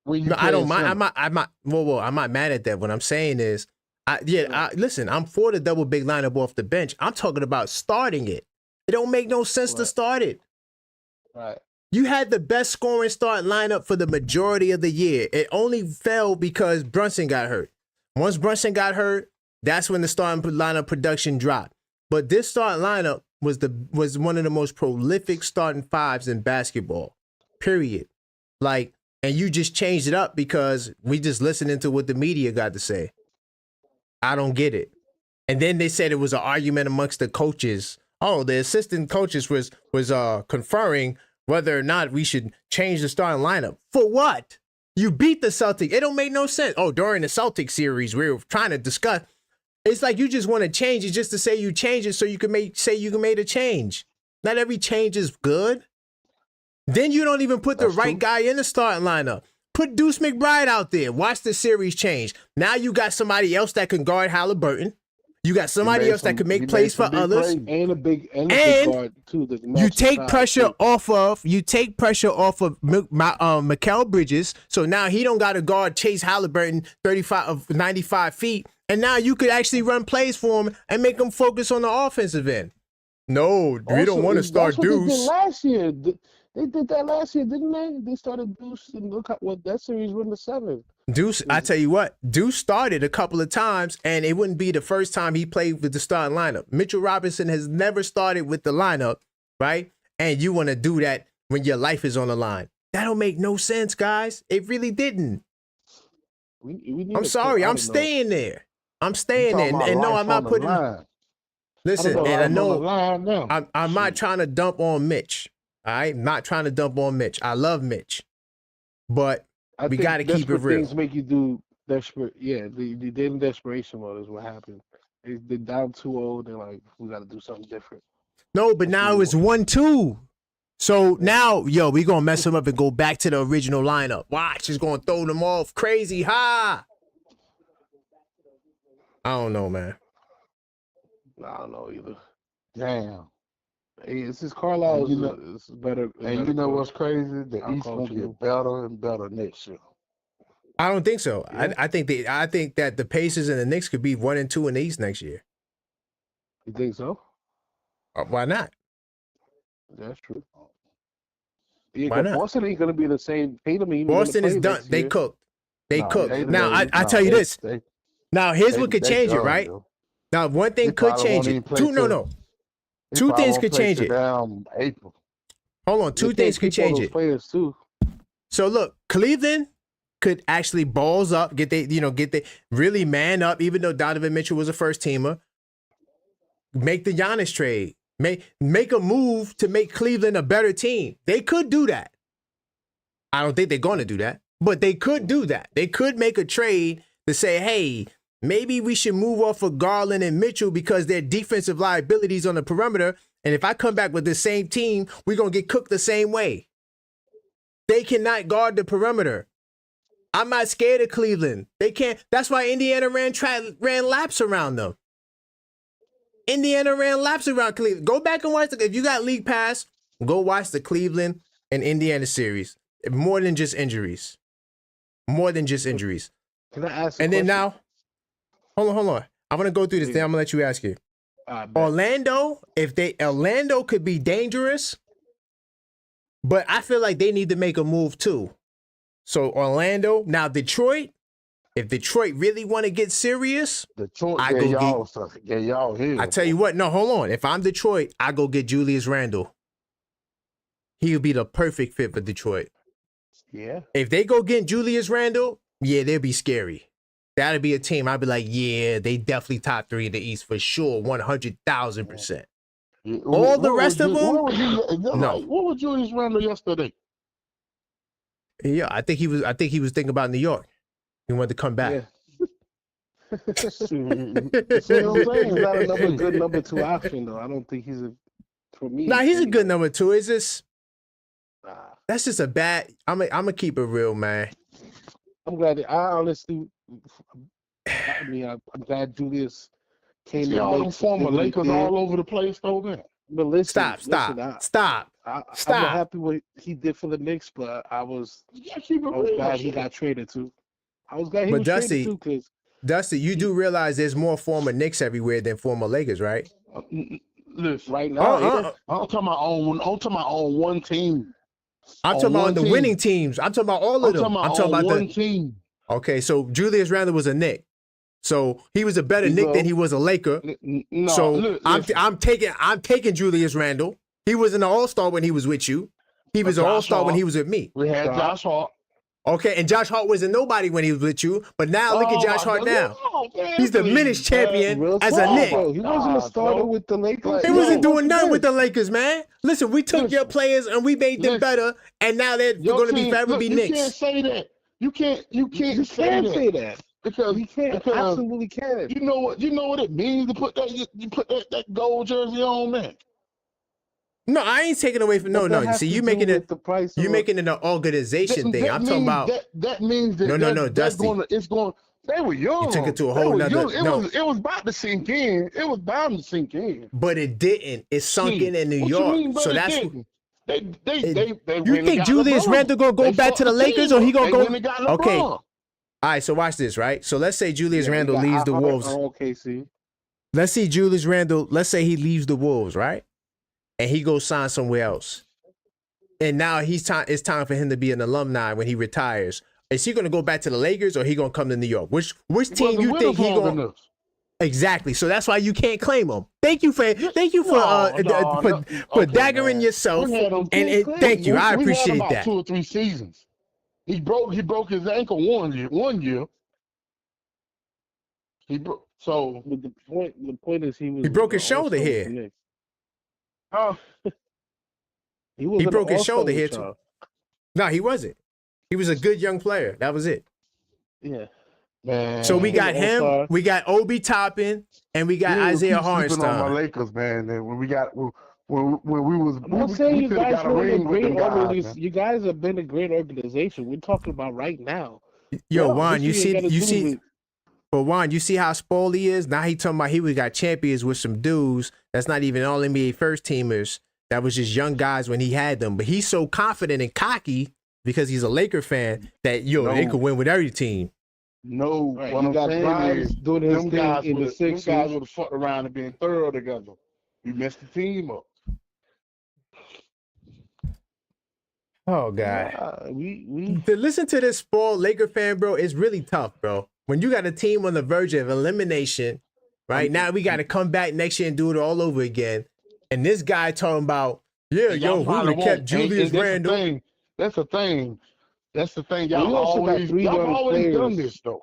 No, I don't mind. I'm not mad at that. What I'm saying is, listen, I'm for the double big lineup off the bench. I'm talking about starting it. It don't make no sense to start it. Right. You had the best scoring start lineup for the majority of the year. It only fell because Brunson got hurt. Once Brunson got hurt, that's when the starting lineup production dropped. But this starting lineup was one of the most prolific starting fives in basketball. Period. Like, and you just changed it up because we just listening to what the media got to say. I don't get it. And then they said it was an argument amongst the coaches. Oh, the assistant coaches was conferring whether or not we should change the starting lineup. For what? You beat the Celtics. It don't make no sense. Oh, during the Celtics series, we were trying to discuss. It's like you just want to change it just to say you change it so you can say you can make a change. Not every change is good. Then you don't even put the right guy in the starting lineup. Put Deuce McBride out there. Watch the series change. Now you got somebody else that can guard Halliburton. You got somebody else that can make plays for others. And a big guard too. You take pressure off of Mikal Bridges. So now he don't got to guard Chase Halliburton 95 feet. And now you could actually run plays for him and make him focus on the offensive end. No, we don't want to start Deuce. They did last year. They did that last year, didn't they? They started Deuce and look at what that series went to 7. Deuce, I tell you what, Deuce started a couple of times, and it wouldn't be the first time he played with the starting lineup. Mitchell Robinson has never started with the lineup, right? And you want to do that when your life is on the line. That don't make no sense, guys. It really didn't. I'm sorry. I'm staying there. I'm staying there. And no, I'm not putting. Listen, and I know I'm not trying to dump on Mitch. All right? I'm not trying to dump on Mitch. I love Mitch. But we got to keep it real. Things make you do desperate. Yeah, the daily desperation mode is what happened. They're down 2-0. They're like, we got to do something different. No, but now it's 1-2. So now, we going to mess them up and go back to the original lineup. Watch, he's going to throw them off crazy. Ha! I don't know, man. I don't know either. Damn. Hey, this is Carlisle. It's better. And you know what's crazy? The East gonna get better and better next year. I don't think so. Yeah. I think that the Pacers and the Knicks could be 1-2 in the East next year. You think so? Why not? That's true. Yeah, Why not? Boston ain't gonna be the same. Boston is done. They cooked. They cooked. Now I tell you this. Now here's what could change it, right? Now one thing could change it. Two things could change it. April. Hold on, two things could change it. Players too. So look, Cleveland could actually balls up, get they really man up, even though Donovan Mitchell was a first teamer. Make the Giannis trade. Make a move to make Cleveland a better team. They could do that. I don't think they're going to do that, but they could do that. They could make a trade to say, hey, maybe we should move off of Garland and Mitchell because they're defensive liabilities on the perimeter. And if I come back with the same team, we're going to get cooked the same way. They cannot guard the perimeter. I'm not scared of Cleveland. They can't. That's why Indiana ran laps around them. Indiana ran laps around Cleveland. Go back and watch if you got League Pass, go watch the Cleveland and Indiana series. More than just injuries. Can I ask? And then now, hold on. I'm gonna go through this. Then I'm gonna let you ask it. Orlando could be dangerous, but I feel like they need to make a move too. So Orlando, now Detroit. If Detroit really want to get serious, I tell you what, no, hold on. If I'm Detroit, I go get Julius Randle. He'll be the perfect fit for Detroit. Yeah. If they go get Julius Randle, yeah, they'll be scary. That'll be a team. I'd be like, yeah, they definitely top 3 in the East for sure, 100,000%. All the rest of them, no. What was Julius Randle yesterday? Yeah, I think he was thinking about New York. He wanted to come back. Yeah. See what I'm saying? He's not another good number 2 option, though. I don't think he's for me. Nah, he's a good number 2. It's just that's just a bad. I'm gonna keep it real, man. I'm glad. I'm glad Julius came in. All them former Lakers all over the place, though, man. But listen, stop. I'm not happy what he did for the Knicks, but I was glad he got traded too. I was glad he was traded too, because Dusty, you do realize there's more former Knicks everywhere than former Lakers, right? Listen, right now, I'm talking about on one team. I'm talking about the winning teams. I'm talking about all of them. I'm talking about one team. Okay, so Julius Randle was a Knick. So he was a better Knick than he was a Laker. No, so look, I'm taking Julius Randle. He was an all-star when he was with you. He was an all-star when he was with me. We had Josh Hart. Okay, and Josh Hart was a nobody when he was with you. But now look at Josh Hart now. He's the minutes champion as a Knick. He wasn't a starter with the Lakers. He wasn't doing nothing with the Lakers, man. Listen, we took your players and we made them better, and now they're going to be forever be Knicks. You can't say that. You can't say that. Because you can't. Absolutely can't. You know what it means to put that gold jersey on, man. No, I ain't taking away from no. See, you making it an organization thing. I'm talking about that means that no, Dusty. It's going. They were young. You took it to a whole nother. It was about to sink in. It was bound to sink in. But it didn't. It sunk in New York. So that's they you think Julius Randle gonna go back to the Lakers or he gonna go? Okay. All right. So watch this, right? So let's say Julius Randle leaves the Wolves. Let's see Julius Randle. Let's say he leaves the Wolves, right? And he goes sign somewhere else. And now it's time for him to be an alumni when he retires. Is he going to go back to the Lakers or he going to come to New York? Which team you think he going to? Exactly. So that's why you can't claim him. Thank you for daggering yourself. And thank you. I appreciate that. 2 or 3 seasons. He broke his ankle one year. So the point is he broke his shoulder here. He broke his shoulder here too. No, he wasn't. He was a good young player. That was it. Yeah. Man. So we got him, we got Obi Toppin, and we got Isaiah Hartenstein. On my Lakers, man. And when we was, I'm saying you guys were a great organization. You guys have been a great organization. We're talking about right now. Yo, Juan, you see. But Juan, you see how spoiled he is? Now he talking about he got champions with some dudes that's not even all NBA first teamers. That was just young guys when he had them. But he's so confident and cocky because he's a Laker fan that they could win with every team. No, right, what I'm saying is doing his thing in the Sixers. Them guys would have fucked around and been thorough together. You messed the team up. Oh God, to listen to this spoiled Laker fan, bro, it's really tough, bro. When you got a team on the verge of elimination, right? Now we got to come back next year and do it all over again. And this guy talking about, we would have kept Julius Randle. That's the thing. Y'all always done this, though.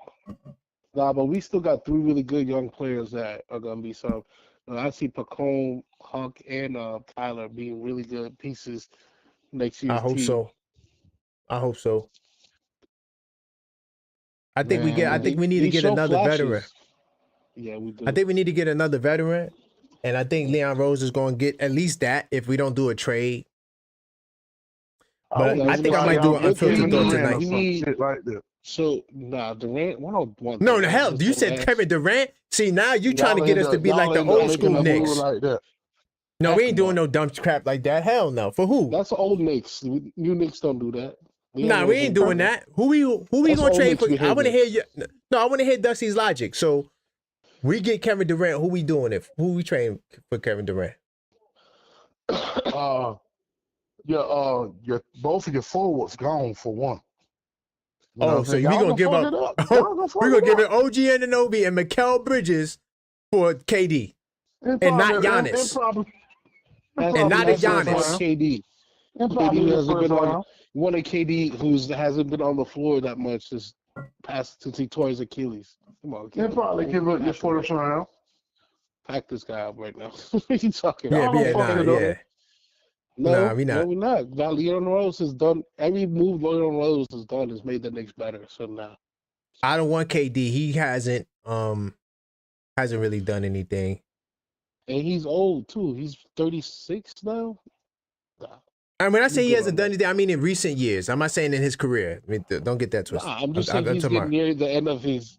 Nah, but we still got 3 really good young players that are going to be some. I see Pacone, Huck, and Tyler being really good pieces next year. I hope so. I think we need to get another veteran. Yeah, we do. I think we need to get another veteran, and I think Leon Rose is going to get at least that if we don't do a trade. But I think I might do an unfiltered thought tonight. Durant, 101. No, the hell, you said Kevin Durant. See, now you trying to get us to be like the old school Knicks. No, we ain't doing no dumb crap like that. Hell no. For who? That's old Knicks. New Knicks don't do that. We ain't doing that. Who we gonna trade for? I want to hear you. No, I want to hear Dusty's logic. So we get Kevin Durant. Who we doing it? Who we trading for Kevin Durant? Your both of your forwards gone for one. So we gonna give up? We gonna give it OG Anunoby and Mikal Bridges for KD and not Giannis, and not a Giannis. KD. KD hasn't been on. One of KD hasn't been on the floor that much since he tore his Achilles. Come on, they'll probably give up your first round. Pack this guy up right now. What are you talking about? No, we're not. Leon Rose has done every move. Leon Rose has done has made the Knicks better. So now, I don't want KD. He hasn't really done anything. And he's old too. He's 36 now. And when I say he hasn't done anything, I mean in recent years. I'm not saying in his career. I mean, don't get that twisted. I'm just saying he's getting near the end of his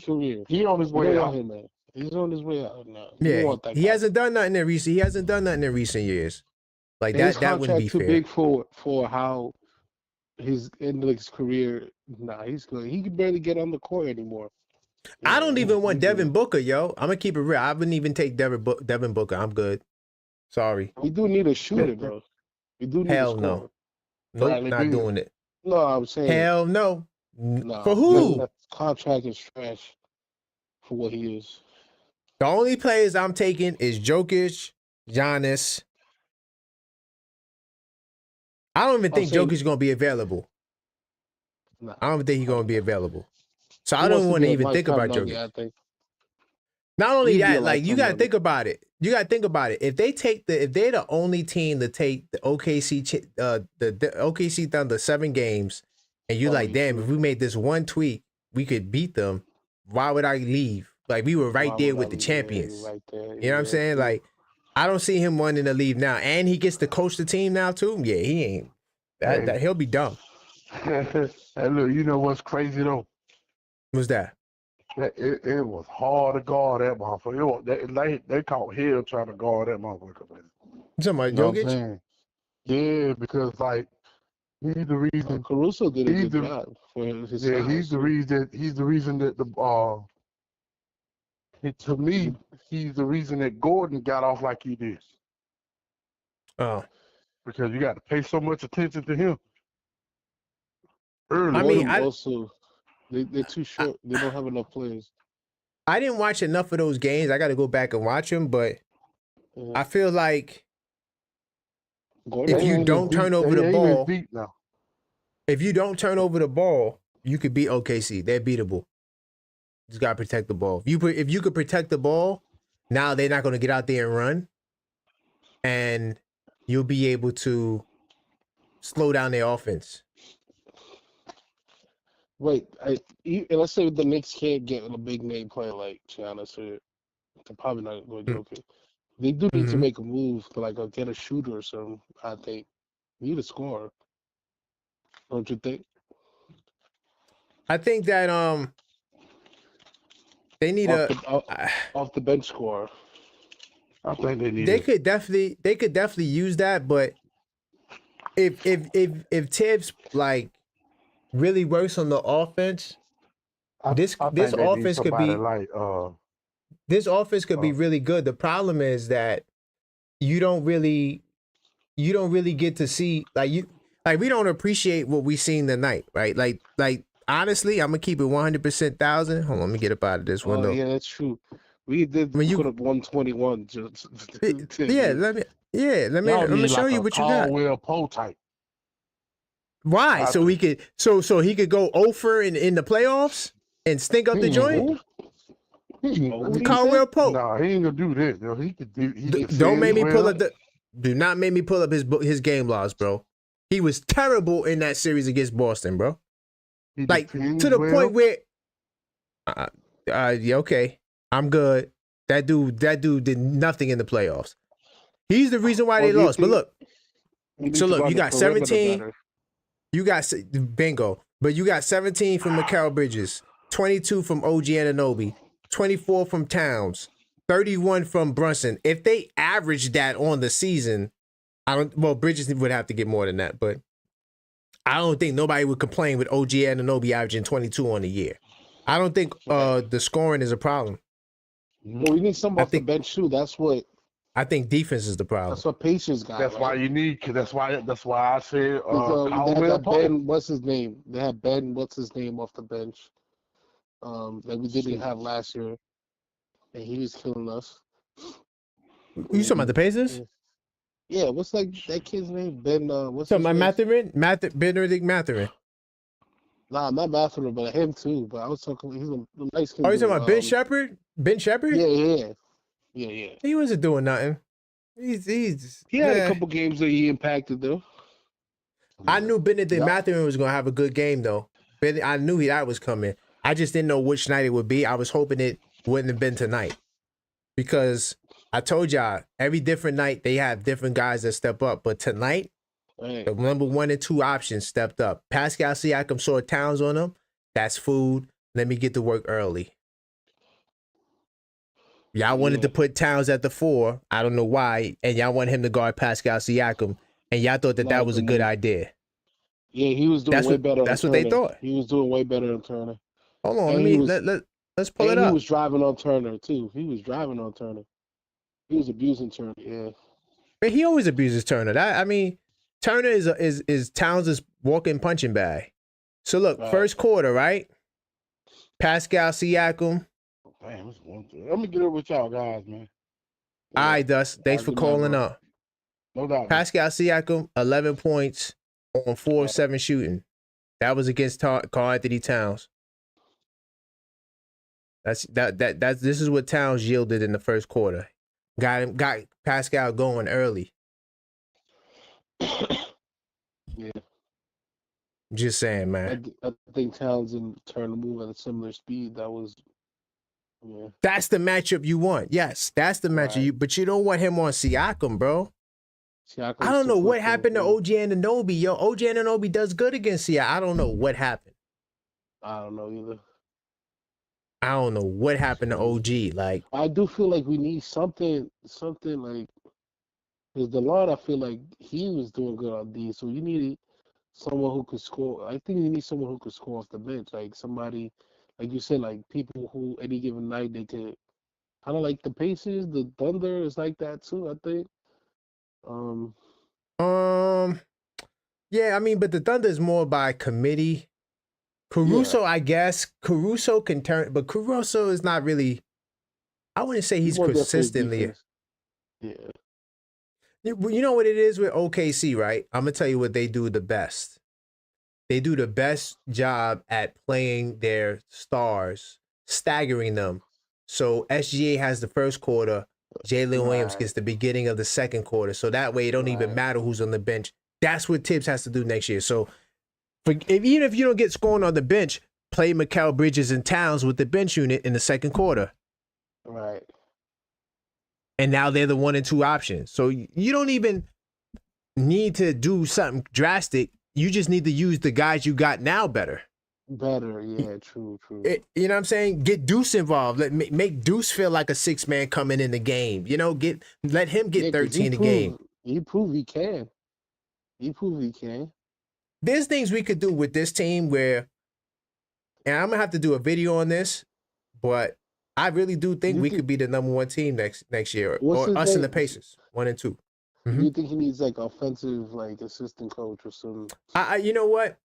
career. He's on his way out. He's on his way out now. Yeah, he hasn't done nothing in recent. He hasn't done nothing in recent years. Like that. That wouldn't be too fair. Big for how his end of his career. Nah, he's good. He can barely get on the court anymore. I don't even want Devin Booker, yo. I'm gonna keep it real. I wouldn't even take Devin Booker. I'm good. Sorry. We do need a shooter, bro. We do need a Hell scorer. no. Nope, Bradley not Beal. doing it. No, I'm saying Hell no. no. For who? That contract is trash for what he is. The only players I'm taking is Jokic, Giannis. I don't even think Jokic is going to be available. Nah. I don't even think he's going to be available. So He I don't wants to want be to a even think about lifetime Jokic. nugget, I think. Not only He'd be a that, like you lifetime gotta nugget. think about it. You gotta think about it. If they're the only team to take the the OKC Thunder 7 games, and you like, damn, if we made this one tweak, we could beat them. Why would I leave? Like we were right there with the champions. Right there. You know what I'm saying? Like I don't see him wanting to leave now, and he gets to coach the team now too. Yeah, he ain't. That he'll be dumb. Hey, look, you know what's crazy though? What's that? It was hard to guard that motherfucker. They caught hell trying to guard that motherfucker, man. You talking about You know what I'm Jokic? saying? Yeah, because like he's the reason. Caruso did a He's good the- job for his Yeah, size. he's the reason. He's the reason that to me, he's the reason that Gordon got off like he did. Oh, Because you got to pay so much attention to him early. I mean, Gordon also, they're too short. They don't have enough players. I didn't watch enough of those games. I got to go back and watch them, but I feel like Gordon, if you don't turn over the ball, if you don't turn over the ball, you could beat OKC. They're beatable. Just gotta protect the ball. If you could protect the ball, now they're not gonna get out there and run, and you'll be able to slow down their offense. Wait, let's say the Knicks can't get a big name player like Giannis, or they're probably not going to Jokic. They do need to make a move to like get a shooter or something. I think need a scorer. Don't you think? I think that they need off the bench scorer. I think they need. They could definitely use that, but if Tibbs like really works on the offense, this offense could be this offense could be really good. The problem is that you don't really get to see we don't appreciate what we seen tonight, right? Like honestly, I'm gonna keep it 100,000. Hold on, let me get up out of this window. Yeah, that's true. We did put up 121. Let me show you what you got. Caldwell Pope type. Why? So he could he could go over in the playoffs and stink up the joint. Caldwell Pope. No, he ain't gonna do that. Yo. He could do. Don't make me pull up Do not make me pull up his game logs, bro. He was terrible in that series against Boston, bro. Like to the point where, yeah, okay, I'm good. That dude did nothing in the playoffs. He's the reason why they lost. But look, you got 17. You got bingo, but you got 17 from Mikal Bridges, 22 from OG Anunoby, 24 from Towns, 31 from Brunson. If they average that on the season, Bridges would have to get more than that, but I don't think nobody would complain with OG Anunoby averaging 22 on the year. I don't think the scoring is a problem. Well, we need somebody off the bench too. That's what I think defense is the problem. That's what patience got. That's why you need. That's why I said. They had Ben, what's his name? They had Ben, what's his name, off the bench. That we didn't have last year, and he was killing us. You talking about the Pacers? Yeah, what's that kid's name? Ben. What's talking about Benedict Mathurin? Nah, not Mathurin, but him too. But I was talking. He's a nice kid. Oh, you talking about Ben Shepherd? Ben Shepherd? Yeah. He wasn't doing nothing. He had a couple games that he impacted though. I knew Benedict Mathurin was gonna have a good game though. I knew that was coming. I just didn't know which night it would be. I was hoping it wouldn't have been tonight, because I told y'all every different night they have different guys that step up. But tonight, the number 1 and 2 options stepped up. Pascal Siakam saw Towns on him. That's food. Let me get to work early. Y'all wanted to put Towns at the 4. I don't know why. And y'all want him to guard Pascal Siakam. And y'all thought that was a good idea. Yeah, he was doing way better. That's what they thought. He was doing way better than Turner. Hold on, let's pull it up. He was driving on Turner too. He was abusing Turner. Yeah. But he always abuses Turner. Turner is Towns' walking punching bag. So look, first quarter, right? Pascal Siakam. Damn, it's 1-3. Let me get it with y'all guys, man. All right, Dust. Thanks for calling up. No doubt. Pascal Siakam, 11 points on 4 of 7 shooting. That was against Karl Anthony Towns. This is what Towns yielded in the first quarter. Got Pascal going early. Yeah. Just saying, man. I think Towns turned the move at a similar speed. That was, yeah. That's the matchup you want. Yes, that's the matchup. But you don't want him on Siakam, bro. I don't know what happened to OG Anunoby. Yo, OG Anunoby does good against Siakam. I don't know what happened. I don't know either. I don't know what happened to OG. Like, I do feel like we need something like, because DeLon, I feel like he was doing good on D. So you need someone who could score. I think you need someone who could score off the bench, like somebody, like you said, like people who any given night they could, kind of like the Pacers, the Thunder is like that too. I think. Yeah, I mean, but the Thunder is more by committee. Caruso, I guess. Caruso can turn, but Caruso is not really. I wouldn't say he's consistently. Yeah. You know what it is with OKC, right? I'm gonna tell you what they do the best. They do the best job at playing their stars, staggering them. So SGA has the first quarter. Jalen Williams gets the beginning of the second quarter. So that way it don't even matter who's on the bench. That's what Tibbs has to do next year. So even if you don't get scoring on the bench, play Mikal Bridges and Towns with the bench unit in the second quarter. Right. And now they're the 1 and 2 options. So you don't even need to do something drastic. You just need to use the guys you got now better. Yeah, true. You know what I'm saying? Get Deuce involved. Make Deuce feel like a 6-man coming in the game. You know, let him get 13 a game. He proved he can. There's things we could do with this team where, and I'm gonna have to do a video on this, but I really do think we could be the number 1 team next year, or us and the Pacers, 1 and 2. Do you think he needs like offensive, like assistant coach or something? You know what?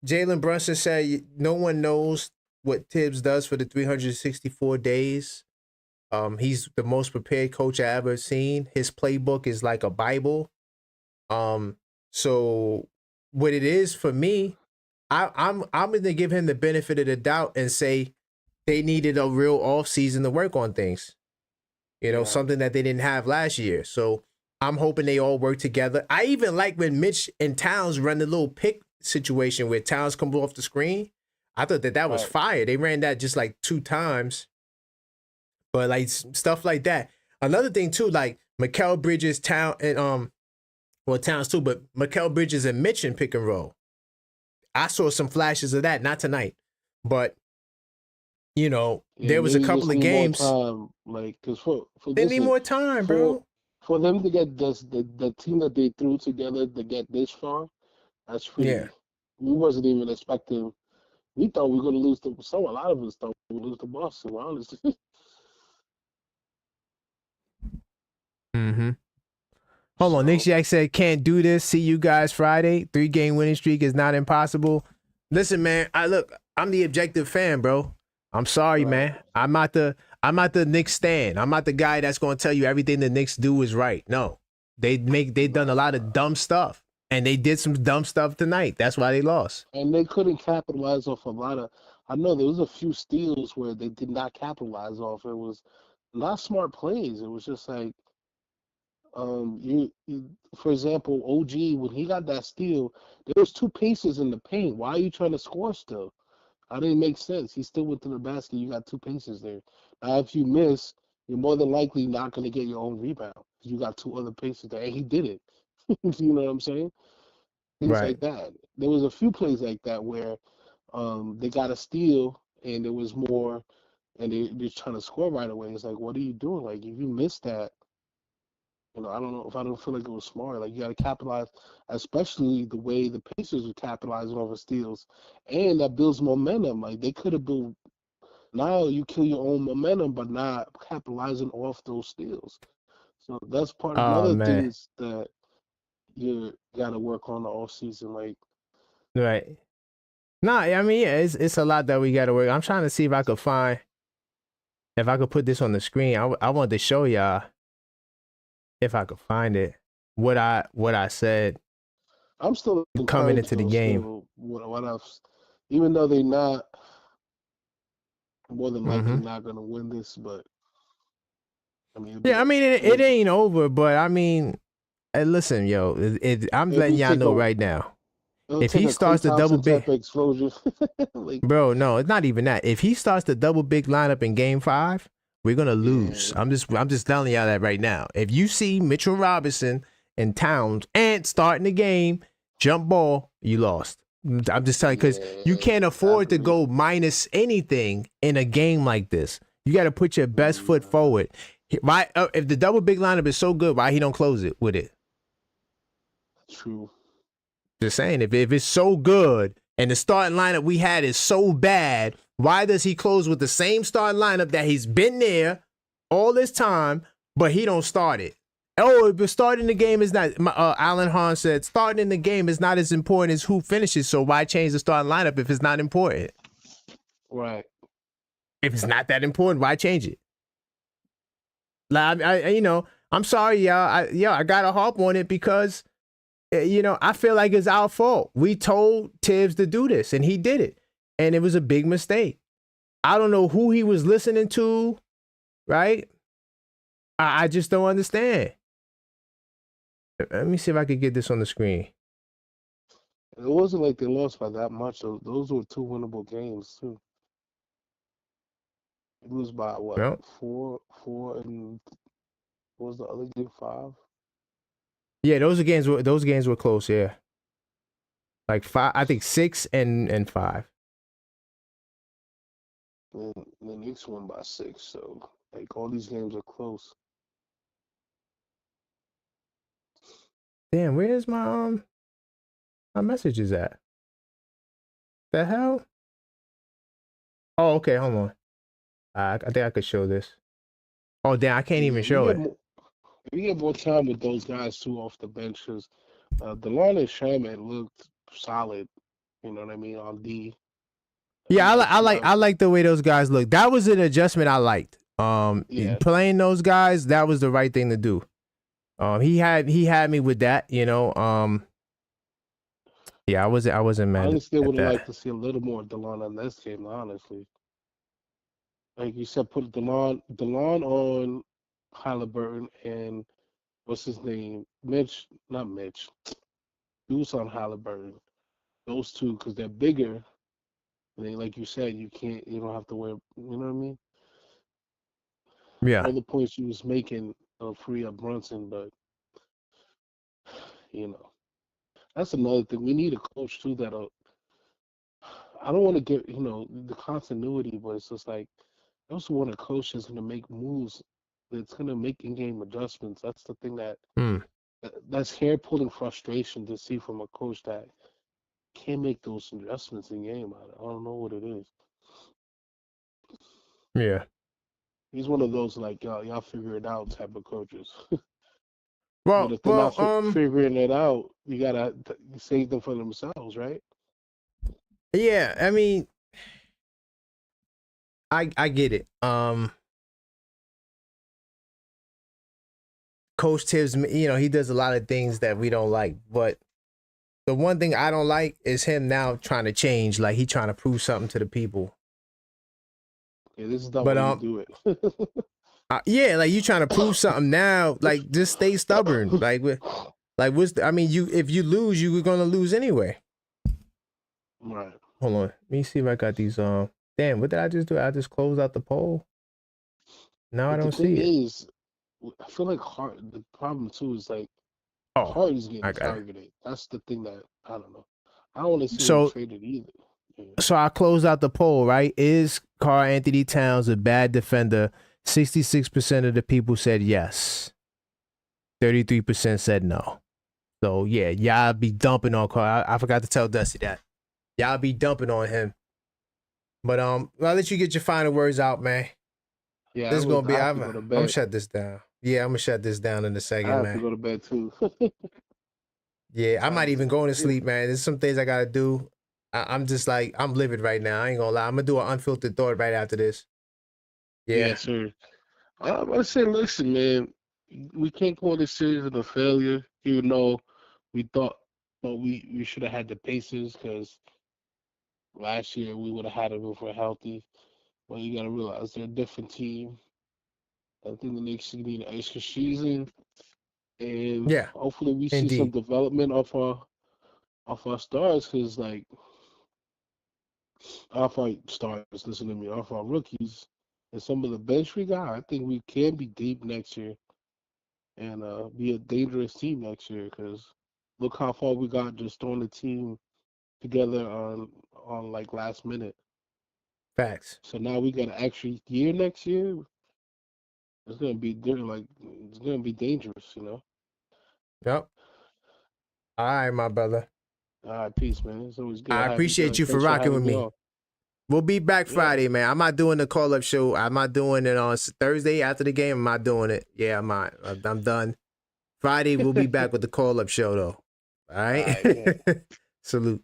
Jalen Brunson said no one knows what Tibbs does for the 364 days. He's the most prepared coach I ever seen. His playbook is like a Bible. So what it is for me, I'm going to give him the benefit of the doubt and say they needed a real off season to work on things. You know, something that they didn't have last year. So I'm hoping they all work together. I even like when Mitch and Towns run the little pick situation where Towns comes off the screen. I thought that was fire. They ran that just like 2 times. But like stuff like that. Another thing too, like Mikal Bridges, Towns too, but Mikal Bridges and Mitch in pick and roll. I saw some flashes of that, not tonight, but you know, there was a couple of games. Like, because for they need more time, bro. For them to get the team that they threw together to get this far, that's pretty. Yeah. We wasn't even expecting. We thought we were going to lose to. So a lot of us thought we would lose to Boston, honestly. Hold on. Nick Jack said, can't do this. See you guys Friday. 3-game winning streak is not impossible. Listen, man, I'm the objective fan, bro. I'm sorry, man. I'm not the Knicks stan. I'm not the guy that's going to tell you everything the Knicks do is right. No. They done a lot of dumb stuff. And they did some dumb stuff tonight. That's why they lost. And they couldn't capitalize off a lot of. I know there was a few steals where they did not capitalize off. It was not smart plays. It was just like, you for example, OG, when he got that steal, there was 2 paces in the paint. Why are you trying to score still? That didn't make sense. He still went to the basket. You got 2 paces there. Now, if you miss, you're more than likely not going to get your own rebound. You got 2 other paces there, and he did it. You know what I'm saying? Things like that. There was a few plays like that where they got a steal and there was more, and they're trying to score right away. It's like, what are you doing? Like, if you miss that, I don't know if I don't feel like it was smart. Like, you got to capitalize, especially the way the Pacers were capitalizing over steals, and that builds momentum. Like, they could have built. Now you kill your own momentum, but not capitalizing off those steals. So that's part of the other things that you gotta work on the all season. Like, Right. No, I mean, yeah, it's a lot that we got to work. I'm trying to see if I could put this on the screen. I wanted to show y'all if I could find it. What I said I'm still coming encouraged into the though, game. still, what else? Even though they're not more than likely not gonna win this, but I mean, Yeah, I mean, it ain't over, but I mean, listen, yo, I'm letting y'all know right now. If he starts the double big type of explosion, like, bro, no, it's not even that. If he starts the double big lineup in Game 5, we're gonna lose. Yeah. I'm just telling y'all that right now. If you see Mitchell Robinson and Towns and starting the game, jump ball, you lost. I'm just telling you, because you can't afford to go minus anything in a game like this. You got to put your best foot forward. Why? If the double big lineup is so good, why he don't close it with it? True. Just saying, if it's so good and the starting lineup we had is so bad, why does he close with the same starting lineup that he's been there all this time, but he don't start it? Oh, but starting the game is not. Alan Hahn said starting in the game is not as important as who finishes. So why change the starting lineup if it's not important? Right. If it's not that important, why change it? Like, I'm sorry, y'all. I got to harp on it because, I feel like it's our fault. We told Tibbs to do this, and he did it, and it was a big mistake. I don't know who he was listening to, right? I just don't understand. Let me see if I could get this on the screen. It wasn't like they lost by that much. Those were 2 winnable games too. It was by what? Yep. 4, and what was the other game? 5. Yeah, those games were close. Yeah, like 5. I think 6 and 5. And the Knicks won by 6. So like all these games are close. Damn, where's my messages at? The hell? Oh, okay, hold on. I think I could show this. Oh, damn, I can't even show it. We get more time with those guys too off the benches. DeLon and Shaman looked solid. You know what I mean on D. Yeah, I like the way those guys look. That was an adjustment I liked. Yeah. Playing those guys, that was the right thing to do. He had me with that, Yeah, I wasn't mad. Honestly, I would have liked to see a little more DeLon on this game. Honestly, like you said, put DeLon on Halliburton and what's his name, not Mitch, Deuce on Halliburton. Those two, because they're bigger. And they, like you said, you don't have to wear. You know what I mean? Yeah. All the points you was making free up Brunson, but that's another thing. We need a coach too that'll. I don't want to get the continuity, but it's just like I also want a coach that's going to make moves, that's going to make in-game adjustments. That's the thing that's hair-pulling frustration to see from a coach that can't make those adjustments in game. I don't know what it is. Yeah. He's one of those like y'all figure it out type of coaches. Well, but if they're not figuring it out, you gotta save them for themselves, right? Yeah, I mean, I get it. Coach Tibbs, he does a lot of things that we don't like, but the one thing I don't like is him now trying to change, like he trying to prove something to the people. Yeah, this is not when you do it. Yeah, like you trying to prove something now, like just stay stubborn. If you lose, you were gonna lose anyway. Right. Hold on, let me see if I got these. Damn, what did I just do? I just closed out the poll. Now I don't see it. I feel like the problem too is like Hart is getting targeted. That's the thing that I don't know. I don't want to see him traded either. Yeah. So I closed out the poll, right? Is Karl Anthony Towns a bad defender? 66% of the people said yes. 33% said no. So yeah, y'all be dumping on Karl. I forgot to tell Dusty that. Y'all be dumping on him. But I'll let you get your final words out, man. Yeah, this is gonna be. I'm gonna shut this down. Yeah, I'm gonna shut this down in a second, man. I have to go to bed too. Yeah, I might even go to sleep, man. There's some things I gotta do. I'm just like, I'm livid right now. I ain't gonna lie. I'm gonna do an unfiltered thought right after this. Yeah. Yes, sir. I'm gonna say, listen, man, we can't call this series a failure, even though we thought we should have had the Pacers because last year we would have had them if we're healthy. But you gotta realize they're a different team. I think the Knicks need an extra season, and Yeah, hopefully we see some indeed. development of our stars, because like off our stars, listen to me, off our rookies and some of the bench we got. I think we can be deep next year and be a dangerous team next year. Because look how far we got just throwing the team together on like last minute. Facts. So now we got an extra year next year. It's gonna be like it's gonna be dangerous, you know. Yep. All right, my brother. All right, peace, man. It's always good I having. appreciate you for Thanks for rocking with having me me. on. We'll be back Yeah. Friday, man. I'm not doing the call up show. I'm not doing it on Thursday after the game. I'm not doing it. Yeah, I'm not. I'm done. Friday, we'll be back with the call up show, though. All right. Salute.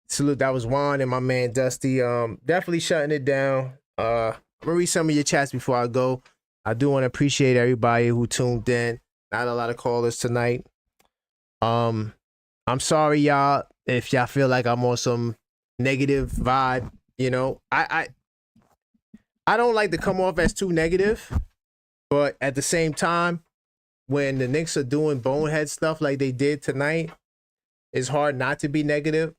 Salute. That was Juan and my man Dusty. Definitely shutting it down. I'm gonna read some of your chats before I go. I do want to appreciate everybody who tuned in. Not a lot of callers tonight. I'm sorry, y'all, if y'all feel like I'm on some negative vibe. You know, I don't like to come off as too negative, but at the same time, when the Knicks are doing bonehead stuff like they did tonight, it's hard not to be negative.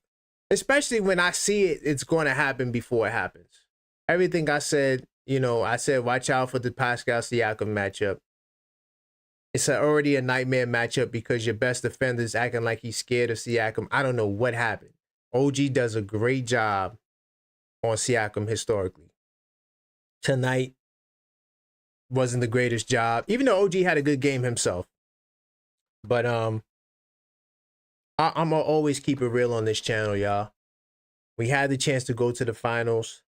Especially when I see it, it's going to happen before it happens. Everything I said, I said, watch out for the Pascal Siakam matchup. It's already a nightmare matchup because your best defender is acting like he's scared of Siakam. I don't know what happened. OG does a great job on Siakam historically. Tonight wasn't the greatest job, even though OG had a good game himself. But I'm gonna always keep it real on this channel, y'all. We had the chance to go to the finals.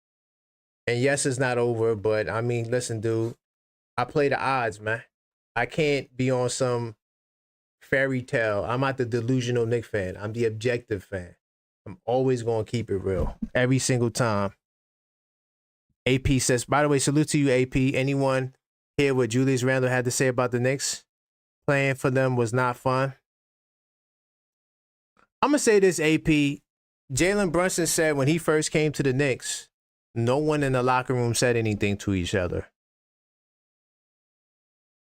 And yes, it's not over, but I mean, listen, dude, I play the odds, man. I can't be on some fairy tale. I'm not the delusional Knicks fan. I'm the objective fan. I'm always going to keep it real every single time. AP says, by the way, salute to you, AP. Anyone hear what Julius Randle had to say about the Knicks? Playing for them was not fun. I'm going to say this, AP. Jalen Brunson said when he first came to the Knicks, no one in the locker room said anything to each other.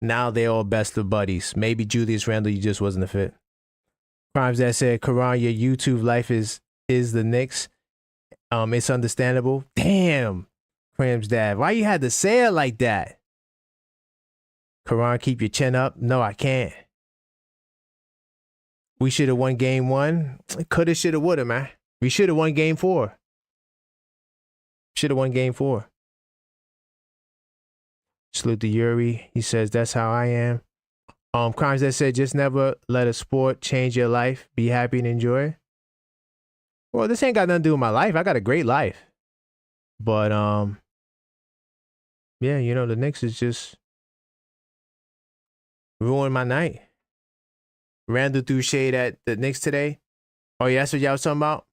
Now they're all best of buddies. Maybe Julius Randle, you just wasn't a fit. Crimes that said, Karan, your YouTube life is the Knicks. It's understandable. Damn, Cram's dad. Why you had to say it like that? Karan, keep your chin up. No, I can't. We should have won game 1. Coulda, shoulda, woulda, man. We should have won game 4. Should have won game 4. Salute to Yuri. He says, that's how I am. Crimes that said, just never let a sport change your life. Be happy and enjoy it. Well, this ain't got nothing to do with my life. I got a great life. But, yeah, the Knicks is just ruined my night. Randall threw shade at the Knicks today. Oh, yeah, that's what y'all was talking about?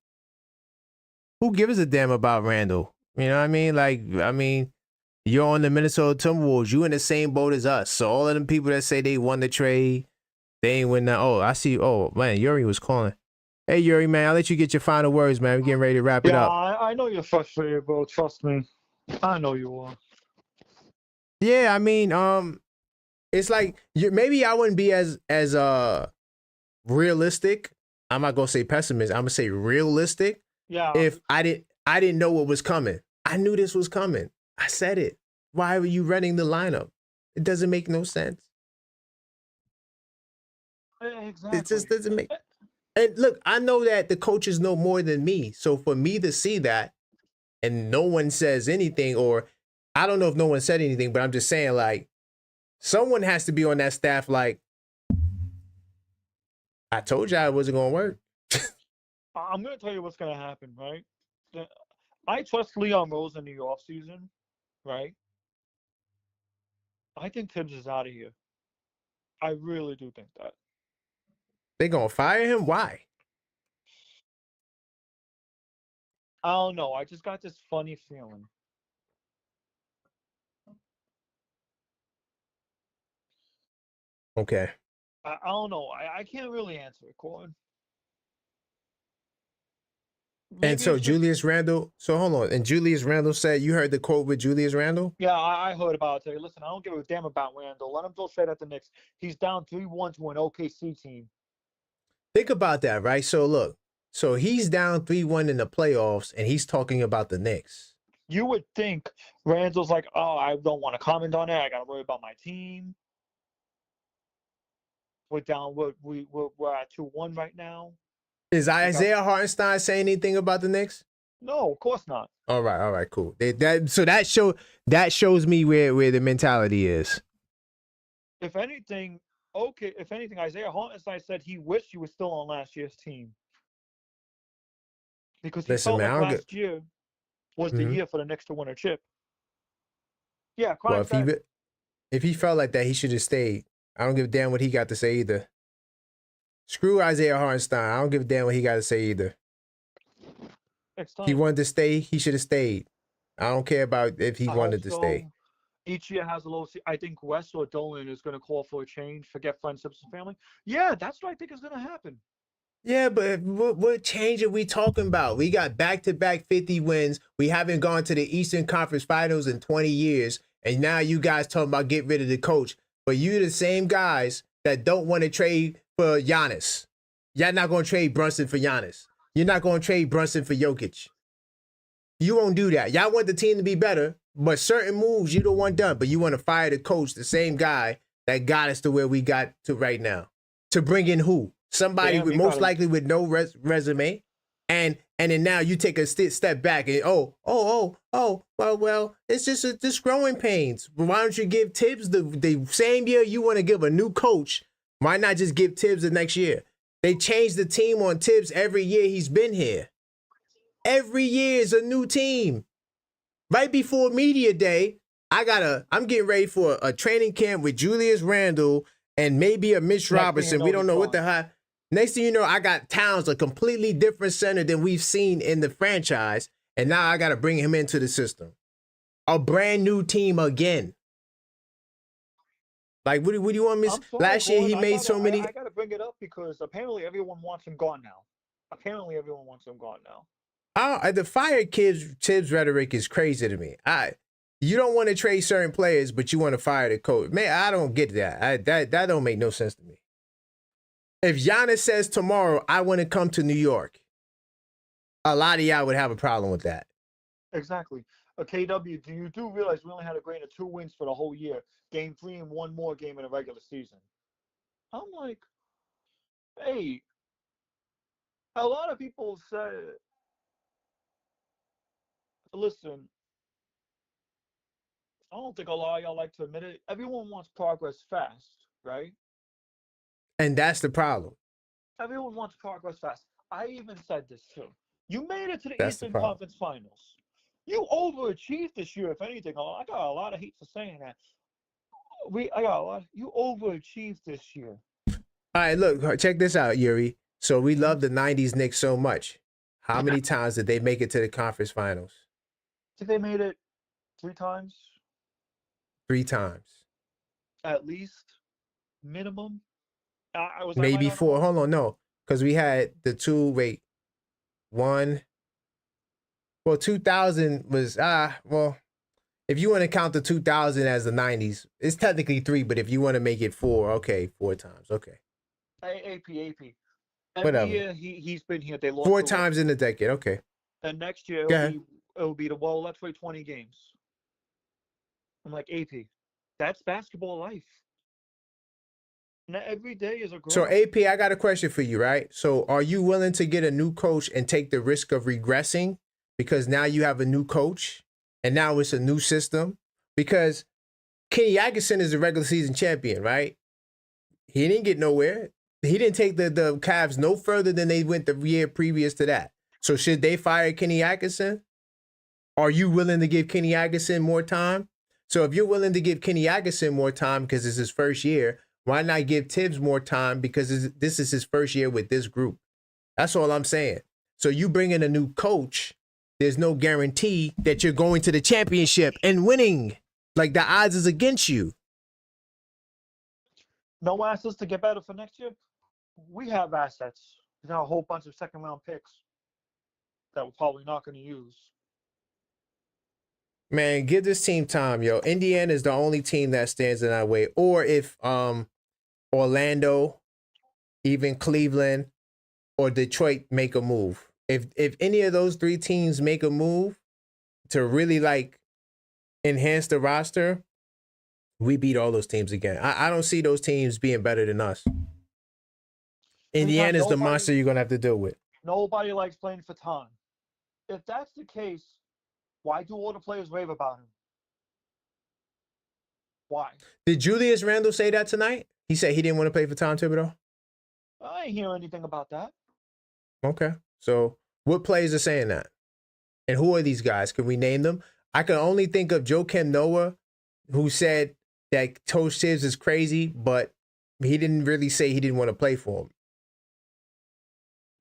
Who gives a damn about Randall? You know what I mean? You're on the Minnesota Timberwolves. You in the same boat as us. So all of them people that say they won the trade, they ain't win that. Oh, I see. Oh, man, Yuri was calling. Hey, Yuri, man, I'll let you get your final words, man. We're getting ready to wrap it up. I know you're frustrated, bro. Trust me. I know you are. Yeah, I mean, it's like maybe I wouldn't be as realistic. I'm not gonna say pessimist. I'm gonna say realistic. Yeah. If I didn't know what was coming. I knew this was coming. I said it. Why were you running the lineup? It doesn't make no sense. Exactly. It just doesn't make. And look, I know that the coaches know more than me. So for me to see that and no one says anything, or I don't know if no one said anything, but I'm just saying, like, someone has to be on that staff like, I told you it wasn't going to work. I'm going to tell you what's going to happen, right? I trust Leon Rose in the offseason, right? I think Tibbs is out of here. I really do think that. They gonna fire him? Why? I don't know. I just got this funny feeling. Okay. I don't know. I can't really answer it, Corn. And so Julius Randle, so hold on. And Julius Randle said, you heard the quote with Julius Randle? Yeah, I heard about it. Listen, I don't give a damn about Randle. Let him go straight at the Knicks. He's down 3-1 to an OKC team. Think about that, right? So look, so he's down 3-1 in the playoffs, and he's talking about the Knicks. You would think Randle's like, oh, I don't want to comment on it. I got to worry about my team. We're down. We're at 2-1 right now. Is Isaiah Hartenstein saying anything about the Knicks? No, of course not. All right, cool. So that shows me where the mentality is. If anything, Isaiah Hartenstein said he wished he was still on last year's team because he felt like last year was the year for the Knicks to win a chip. Yeah, well, if he felt like that, he should have stayed. I don't give a damn what he got to say either. Screw Isaiah Hartenstein. I don't give a damn what he got to say either. He wanted to stay. He should have stayed. I don't care about if he wanted to stay. Each year has a little. I think Wes or Dolan is going to call for a change, forget friendships and family. Yeah, that's what I think is going to happen. Yeah, but what change are we talking about? We got back-to-back 50 wins. We haven't gone to the Eastern Conference Finals in 20 years. And now you guys talking about get rid of the coach. But you the same guys that don't want to trade for Giannis. Y'all not going to trade Brunson for Giannis. You're not going to trade Brunson for Jokic. You won't do that. Y'all want the team to be better, but certain moves you don't want done. But you want to fire the coach, the same guy that got us to where we got to right now. To bring in who? Somebody with most likely with no resume. And then now you take a step back and well, it's just growing pains. But why don't you give Tibbs the same year you want to give a new coach? Why not just give Tibbs the next year? They changed the team on Tibbs every year he's been here. Every year is a new team. Right before media day, I'm getting ready for a training camp with Julius Randle and maybe a Mitch Robinson. We don't know what the hell. Next thing you know, I got Towns, a completely different center than we've seen in the franchise. And now I got to bring him into the system. A brand new team again. Like, what do you want me to say? Last year, he made so many. I got to bring it up because apparently everyone wants him gone now. The fire Tibbs rhetoric is crazy to me. You don't want to trade certain players, but you want to fire the coach. Man, I don't get that. That don't make no sense to me. If Giannis says tomorrow, I want to come to New York, a lot of y'all would have a problem with that. Exactly. KW, do you realize we only had a grain of 2 wins for the whole year? Game 3 and 1 more game in the regular season. I'm like, hey, a lot of people say, listen, I don't think a lot of y'all like to admit it. Everyone wants progress fast, right? And that's the problem. Everyone wants progress fast. I even said this too. You made it to the Eastern Conference Finals. You overachieved this year, if anything. I got a lot of heat for saying that. You overachieved this year. All right, look, check this out, Yuri. So we love the 90s Knicks so much. How many times did they make it to the conference finals? I think they made it 3 times. 3 times. At least. Minimum. Maybe 4. Hold on, no. Because we had the 2, 1. Well, 2000 was, if you want to count the 2000 as the 90s, it's technically 3, but if you want to make it 4, okay, 4 times, okay. AP. Whatever. Every year he's been here. They lost 4 times in the decade, okay. And next year it'll be let's play 20 games. I'm like, AP, that's basketball life. Now, every day is a growth. So, AP, I got a question for you, right? So, are you willing to get a new coach and take the risk of regressing because now you have a new coach and now it's a new system? Because Kenny Atkinson is the regular season champion, right? He didn't get nowhere. He didn't take the Cavs no further than they went the year previous to that. So, should they fire Kenny Atkinson? Are you willing to give Kenny Atkinson more time? So, if you're willing to give Kenny Atkinson more time because it's his first year, Why not give Tibbs more time because this is his first year with this group? That's all I'm saying. So you bring in a new coach, there's no guarantee that you're going to the championship and winning. Like the odds is against you. No assets to get better for next year? We have assets. We got a whole bunch of second-round picks that we're probably not going to use. Man, give this team time, yo. Indiana is the only team that stands in that way. Or if Orlando, even Cleveland, or Detroit make a move. If any of those three teams make a move to really like enhance the roster, we beat all those teams again. I don't see those teams being better than us. Indiana's the monster you're going to have to deal with. Nobody likes playing for time. If that's the case, why do all the players rave about him? Why? Did Julius Randle say that tonight? He said he didn't want to play for Tom Thibodeau? I ain't hear anything about that. Okay. So what players are saying that? And who are these guys? Can we name them? I can only think of Joakim Noah, who said that Coach Tibbs is crazy, but he didn't really say he didn't want to play for him.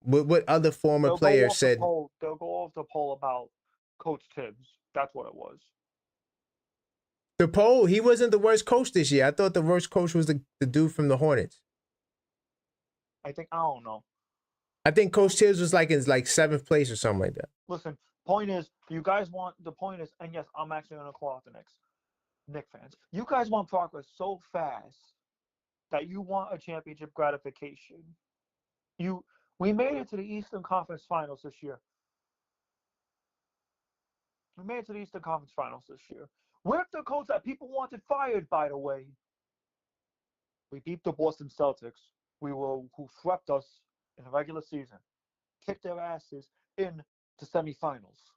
What other former player said? They'll go off the poll about Coach Tibbs. That's what it was. The poll, he wasn't the worst coach this year. I thought the worst coach was the dude from the Hornets. I don't know. I think Coach Tibbs was like in 7th place or something like that. Listen, point is, you guys want, the point is, and yes, I'm actually going to call out the Knicks fans. You guys want progress so fast that you want a championship gratification. We made it to the Eastern Conference Finals this year. With the coach that people wanted fired, by the way. We beat the Boston Celtics, who swept us in the regular season, kicked their asses in the semifinals.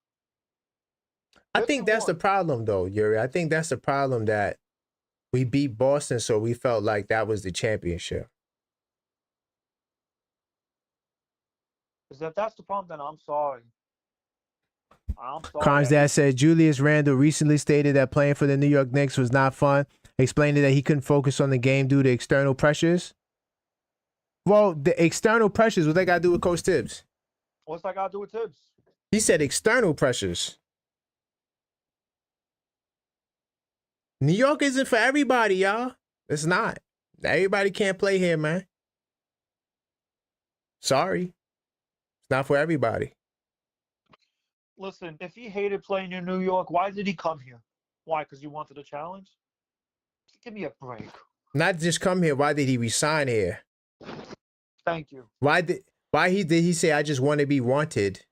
I think that's the problem, though, Yuri. I think that's the problem, that we beat Boston, so we felt like that was the championship. Because if that's the problem, then I'm sorry. Karn's dad said Julius Randle recently stated that playing for the New York Knicks was not fun, explaining that he couldn't focus on the game due to external pressures. Well, the external pressures, what they got to do with Coach Tibbs? What's that got to do with Tibbs? He said external pressures. New York isn't for everybody, y'all. It's not. Everybody can't play here, man. Sorry. It's not for everybody. Listen, if he hated playing in New York, why did he come here? Why? Because he wanted a challenge? Give me a break. Not just come here. Why did he resign here? Thank you. Why did he say, I just want to be wanted?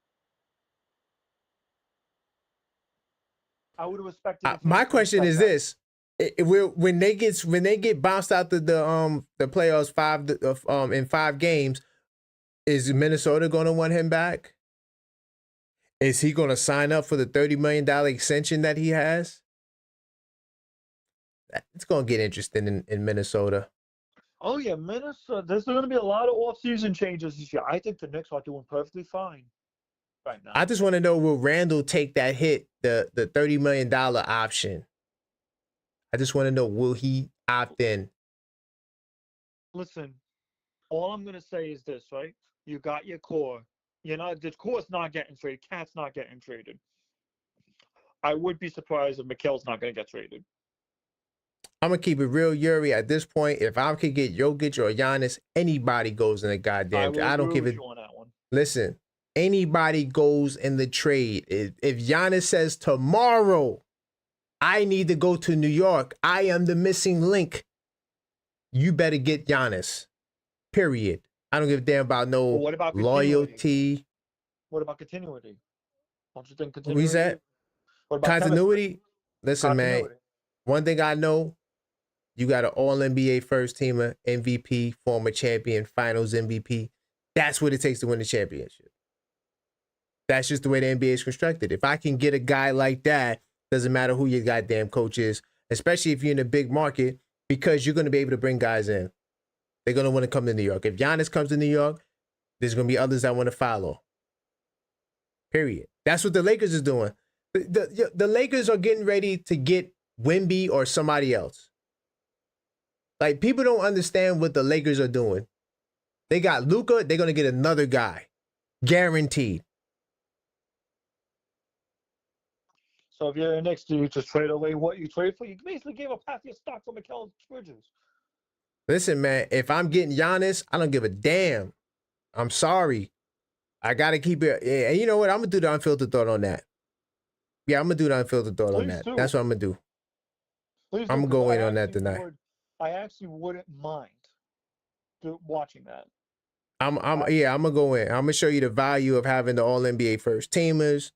I would have expected. My question is this: when they get bounced out the playoffs in 5 games, is Minnesota going to want him back? Is he going to sign up for the $30 million extension that he has? It's going to get interesting in Minnesota. Oh, yeah, Minnesota. There's going to be a lot of off-season changes this year. I think the Knicks are doing perfectly fine right now. I just want to know, will Randle take that hit, the $30 million option? I just want to know, will he opt in? Listen, all I'm going to say is this, right? You got your core. The core's not getting traded. Cat's not getting traded. I would be surprised if Mikal's not going to get traded. I'm going to keep it real, Yuri. At this point, if I could get Jokic or Giannis, anybody goes in the goddamn trade. I don't give it. Listen, anybody goes in the trade. If Giannis says tomorrow, I need to go to New York, I am the missing link, you better get Giannis. Period. I don't give a damn about no loyalty. What about continuity? Don't you think continuity? What is that? Continuity? Listen, man. One thing I know, you got an all-NBA first-teamer, MVP, former champion, finals MVP. That's what it takes to win the championship. That's just the way the NBA is constructed. If I can get a guy like that, doesn't matter who your goddamn coach is, especially if you're in a big market, because you're going to be able to bring guys in. They're going to want to come to New York. If Giannis comes to New York, there's going to be others that want to follow. Period. That's what the Lakers is doing. The Lakers are getting ready to get Wemby or somebody else. Like, people don't understand what the Lakers are doing. They got Luka. They're gonna get another guy, guaranteed. So if you're the Knicks, do you just trade away what you trade for? You basically gave up half your stock for Mikal Bridges. Listen, man, if I'm getting Giannis, I don't give a damn. I'm sorry. I got to keep it. Yeah, and you know what? I'm going to do the unfiltered thought on that. Yeah, I'm going to do the unfiltered thought on that. That's what I'm going to do. Please I'm going to go in on that tonight. I actually wouldn't mind watching that. I'm going to go in. I'm going to show you the value of having the All-NBA first teamers.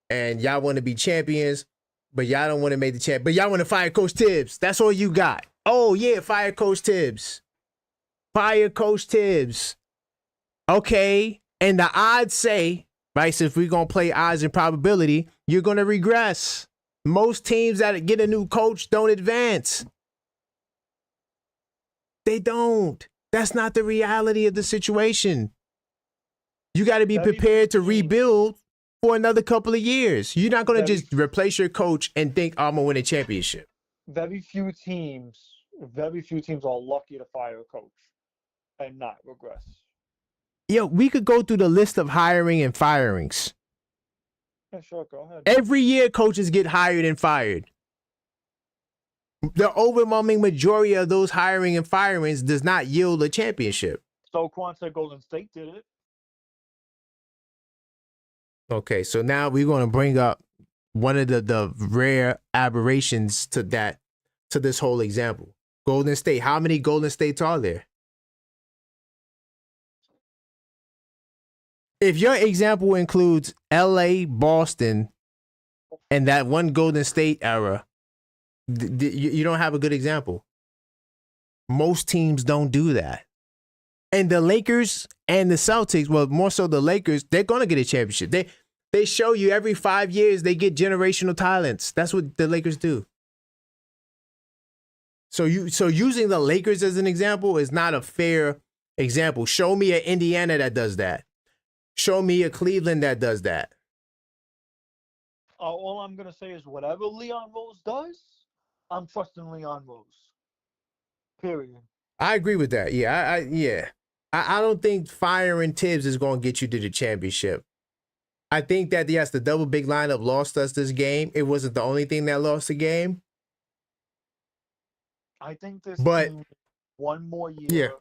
And y'all want to be champions, but y'all don't want to make the champ. But y'all want to fire Coach Tibbs. That's all you got. Oh, yeah, fire Coach Tibbs. Fire Coach Tibbs. Okay. And the odds say, right, so if we're going to play odds and probability, you're going to regress. Most teams that get a new coach don't advance. They don't. That's not the reality of the situation. You got to be prepared to rebuild for another couple of years. You're not going to just replace your coach and think, oh, I'm going to win a championship. Very few teams are lucky to fire a coach and not regress. Yo, we could go through the list of hiring and firings. Yeah, sure, go ahead. Every year, coaches get hired and fired. The overwhelming majority of those hiring and firings does not yield a championship. So Quan said Golden State did it. Okay, so now we're going to bring up one of the rare aberrations to this whole example. Golden State. How many Golden States are there? If your example includes LA, Boston, and that one Golden State era, you don't have a good example. Most teams don't do that. And the Lakers and the Celtics, well, more so the Lakers, they're going to get a championship. They show you every 5 years they get generational talents. That's what the Lakers do. So using the Lakers as an example is not a fair example. Show me an Indiana that does that. Show me a Cleveland that does that. All I'm going to say is whatever Leon Rose does, I'm trusting Leon Rose. Period. I agree with that. Yeah, I don't think firing Tibbs is going to get you to the championship. I think that, yes, the double big lineup lost us this game. It wasn't the only thing that lost the game. I think this team needs one more year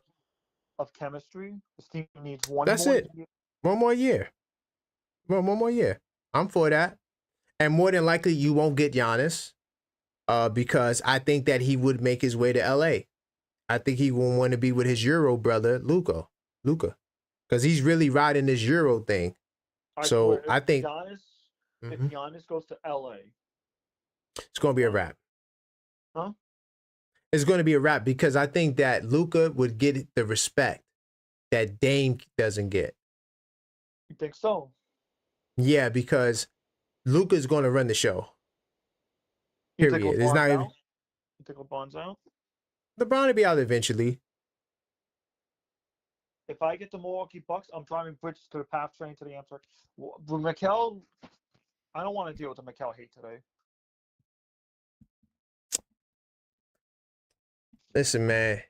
of chemistry. This team needs one more year. One more year. One more year. I'm for that. And more than likely, you won't get Giannis because I think that he would make his way to L.A. I think he will want to be with his Euro brother, Luka, because he's really riding this Euro thing. So I think if Giannis goes to LA, it's going to be a wrap. Huh? It's going to be a wrap because I think that Luka would get the respect that Dame doesn't get. You think so? Yeah, because Luka's going to run the show. Period. It's not even. You think LeBron's out? LeBron will be out eventually. If I get the Milwaukee Bucks, I'm driving Bridges to the PATH train to the answer. With Mikal, I don't want to deal with the Mikal hate today. Listen, man.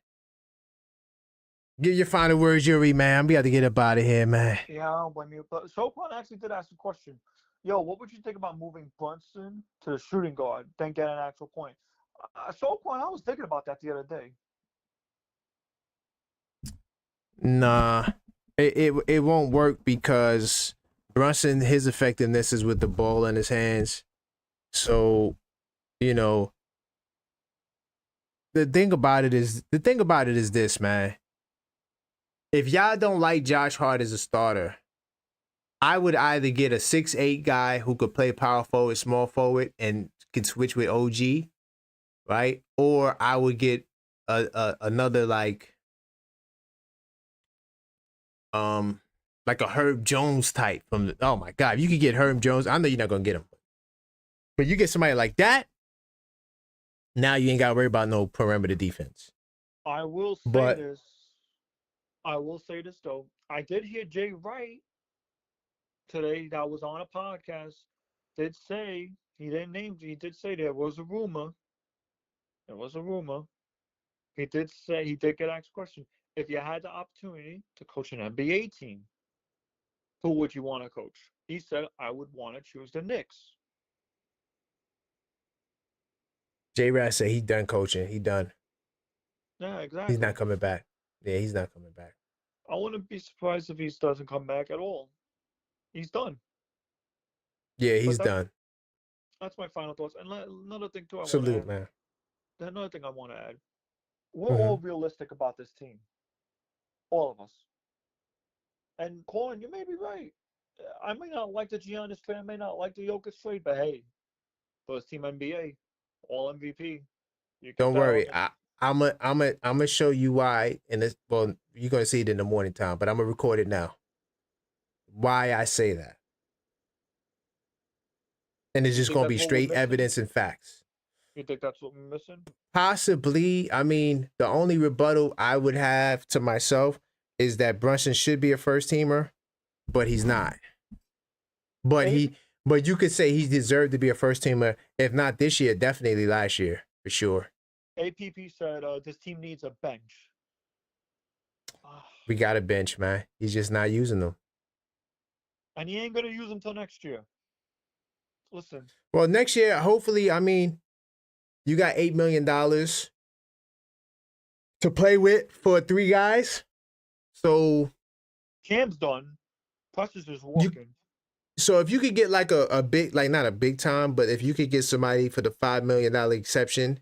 Give your final words, Yuri, man. We got to get up out of here, man. Yeah, I don't blame you. But Chopin actually did ask a question. Yo, what would you think about moving Brunson to the shooting guard, then get an actual point? Chopin, I was thinking about that the other day. Nah, it won't work because Brunson, his effectiveness is with the ball in his hands. So, you know, the thing about it is this, man. If y'all don't like Josh Hart as a starter, I would either get a 6'8" guy who could play power forward, small forward, and can switch with OG, right? Or I would get another like a Herb Jones type from oh my God, if you could get Herb Jones, I know you're not gonna get him. But you get somebody like that, now you ain't gotta worry about no perimeter defense. I will say this though. I did hear Jay Wright today that was on a podcast did say he did say there was a rumor. There was a rumor He did get asked a question. If you had the opportunity to coach an NBA team, who would you want to coach? He said, I would want to choose the Knicks. J-Rat said he done coaching. He done. Yeah, exactly. He's not coming back. Yeah, he's not coming back. I wouldn't be surprised if he doesn't come back at all. He's done. Yeah, he's done. That's my final thoughts. And another thing too, Salute, man. Another thing I want to add. We're all realistic about this team. All of us. And Colin, you may be right. I may not like the Giannis trade. I may not like the Jokic trade, but hey, first team NBA, all MVP. Don't worry. I'm a show you why. And this, well, you're gonna see it in the morning time, but I'm gonna record it now. Why I say that, and it's just gonna be straight evidence and facts. You think that's what we're missing? Possibly. I mean, the only rebuttal I would have to myself is that Brunson should be a first teamer, but he's not. But you could say he deserved to be a first teamer, if not this year, definitely last year for sure. APP said this team needs a bench. We got a bench, man. He's just not using them. And he ain't gonna use them till next year. Listen. Well, next year, hopefully, I mean, you got $8 million to play with for 3 guys. So Cam's done. Precious is working. So if you could get like a big, like not a big time, but if you could get somebody for the $5 million exception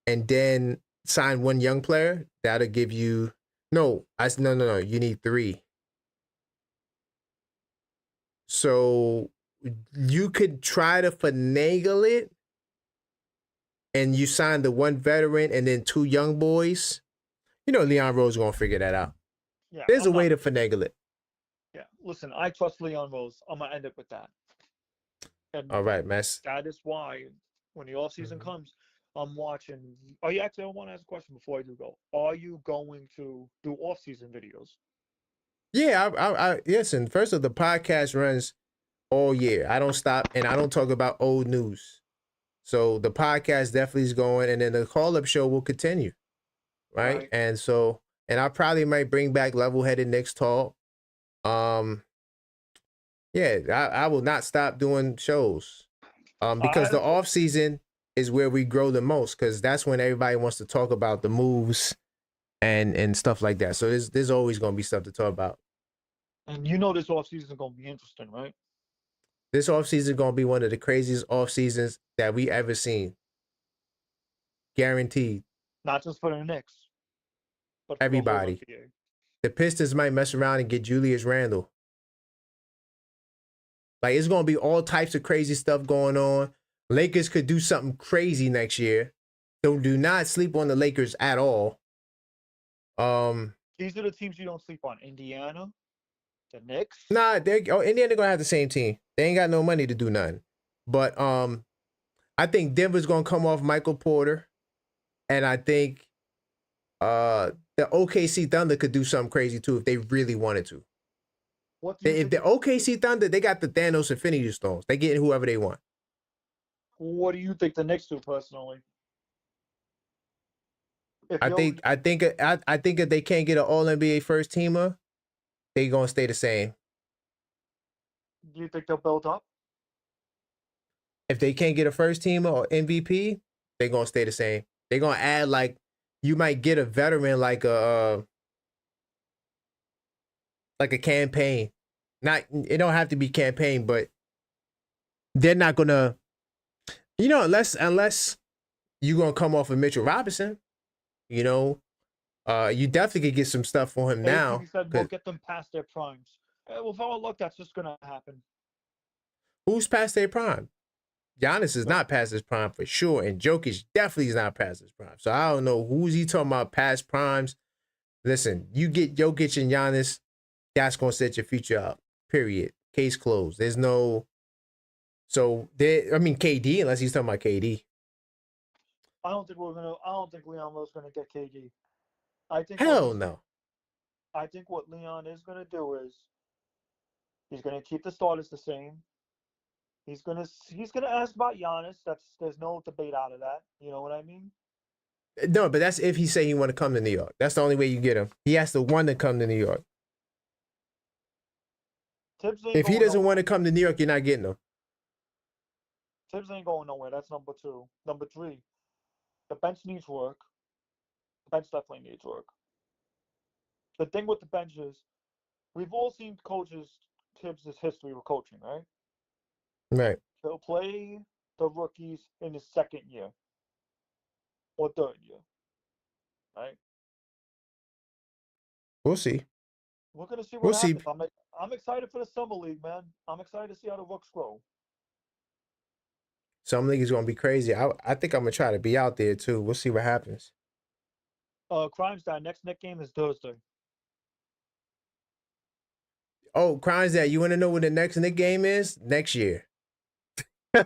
and then sign one young player, that'll give you no. You need 3. So you could try to finagle it, and you sign the 1 veteran and then 2 young boys. You know Leon Rose gonna figure that out. Yeah, there's a way to finagle it. Yeah, listen, I trust Leon Rose. I'm gonna end it with that. And all right, man. That is why when the off season comes, I'm watching. Are you actually? I want to ask a question before I do go. Are you going to do off season videos? Yeah, I listen. First of the podcast runs all year. I don't stop, and I don't talk about old news. So the podcast definitely is going, and then the call-up show will continue, right? And so, and I probably might bring back level-headed Knicks talk. Yeah, I will not stop doing shows, because the off season is where we grow the most, because that's when everybody wants to talk about the moves and stuff like that. So there's always going to be stuff to talk about. And you know this off season is going to be interesting, right? This off season is going to be one of the craziest off seasons that we ever seen. Guaranteed. Not just for the Knicks, but for everybody. The Pistons might mess around and get Julius Randle. Like, it's going to be all types of crazy stuff going on. Lakers could do something crazy next year. So do not sleep on the Lakers at all. These are the teams you don't sleep on. Indiana, the Knicks. Nah, Indiana gonna have the same team. They ain't got no money to do nothing. But I think Denver's gonna come off Michael Porter, and I think the OKC Thunder could do something crazy too if they really wanted to. If the OKC Thunder, they got the Thanos Infinity Stones. They get whoever they want. What do you think the Knicks do personally? I think if they can't get an All NBA first teamer, they gonna stay the same. Do you think they'll build up? If they can't get a first teamer or MVP, they gonna stay the same. They gonna add, like, you might get a veteran like a campaign. Not, it don't have to be campaign, but they're not gonna, unless you're gonna come off of Mitchell Robinson. You definitely could get some stuff for him now. He said we'll get them past their primes. With our luck, that's just gonna happen. Who's past their prime? Giannis is not past his prime for sure, and Jokic definitely is not past his prime. So I don't know who's he talking about past primes. Listen, you get Jokic and Giannis, that's gonna set your future up. Period. Case closed. There's no. So KD, unless he's talking about KD. I don't think Leon Rose gonna get KD. Hell no. I think what Leon is gonna do is he's gonna keep the starters the same. He's gonna ask about Giannis. There's no debate out of that. You know what I mean? No, but that's if he say he want to come to New York. That's the only way you get him. He has to want to come to New York. Tibbs ain't If he going doesn't nowhere. want to come to New York, you're not getting him. Tibbs ain't going nowhere. That's number 2. Number 3, the bench needs work. The bench definitely needs work. The thing with the bench is, we've all seen Tibbs' history with coaching, right? Right. He'll play the rookies in his second year or third year, right? We'll see. We're gonna see what We'll see. happens. I'm excited for the summer league, man. I'm excited to see how the Rooks grow. Some league is gonna be crazy. I think I'm gonna try to be out there too. We'll see what happens. Crimes Time. Next Knicks game is Thursday. Oh, Crimes Dad, you want to know what the next Knicks game is? Next year. All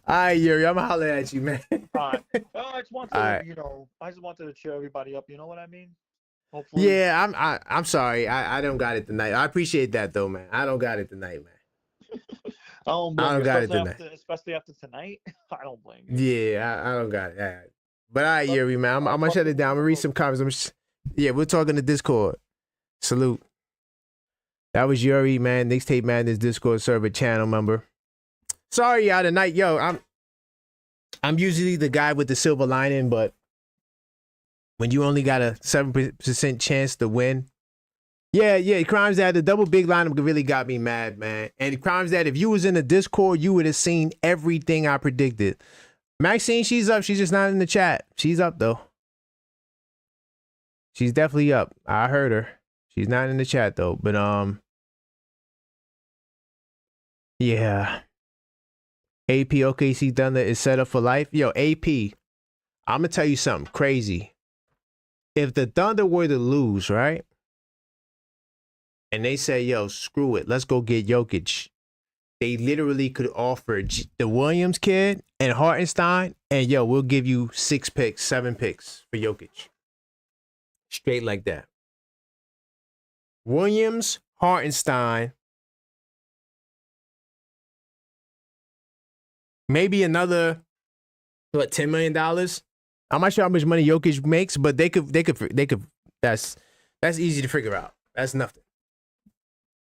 right, Yuri, I'm gonna holler at you, man. All right. I just wanted to, All right. I just wanted to cheer everybody up. You know what I mean? Hopefully. Yeah, I'm sorry. I don't got it tonight. I appreciate that though, man. I don't got it tonight, man. I don't got it tonight. Especially after tonight. I don't blame you. Yeah, I don't got it. All right. But all right, Yuri, man. I'm gonna shut it down. I'm gonna read some comments. We're talking to Discord. Salute. That was Yuri, man. Knicks Tape Madness Discord server channel member. Sorry, y'all, tonight. Yo, I'm usually the guy with the silver lining, but when you only got a 7% chance to win. Yeah, Crimes Dad, the double big lineup really got me mad, man. And Crimes Dad, if you was in the Discord, you would have seen everything I predicted. Maxine, she's up. She's just not in the chat. She's up, though. She's definitely up. I heard her. She's not in the chat, though. But, yeah. AP OKC Thunder is set up for life. Yo, AP, I'm going to tell you something crazy. If the Thunder were to lose, right? And they say, yo, screw it. Let's go get Jokic. They literally could offer the Williams kid and Hartenstein, and yo, we'll give you 6 picks, 7 picks for Jokic. Straight like that. Williams, Hartenstein, maybe another, what, $10 million? I'm not sure how much money Jokic makes, but they could. That's easy to figure out. That's nothing.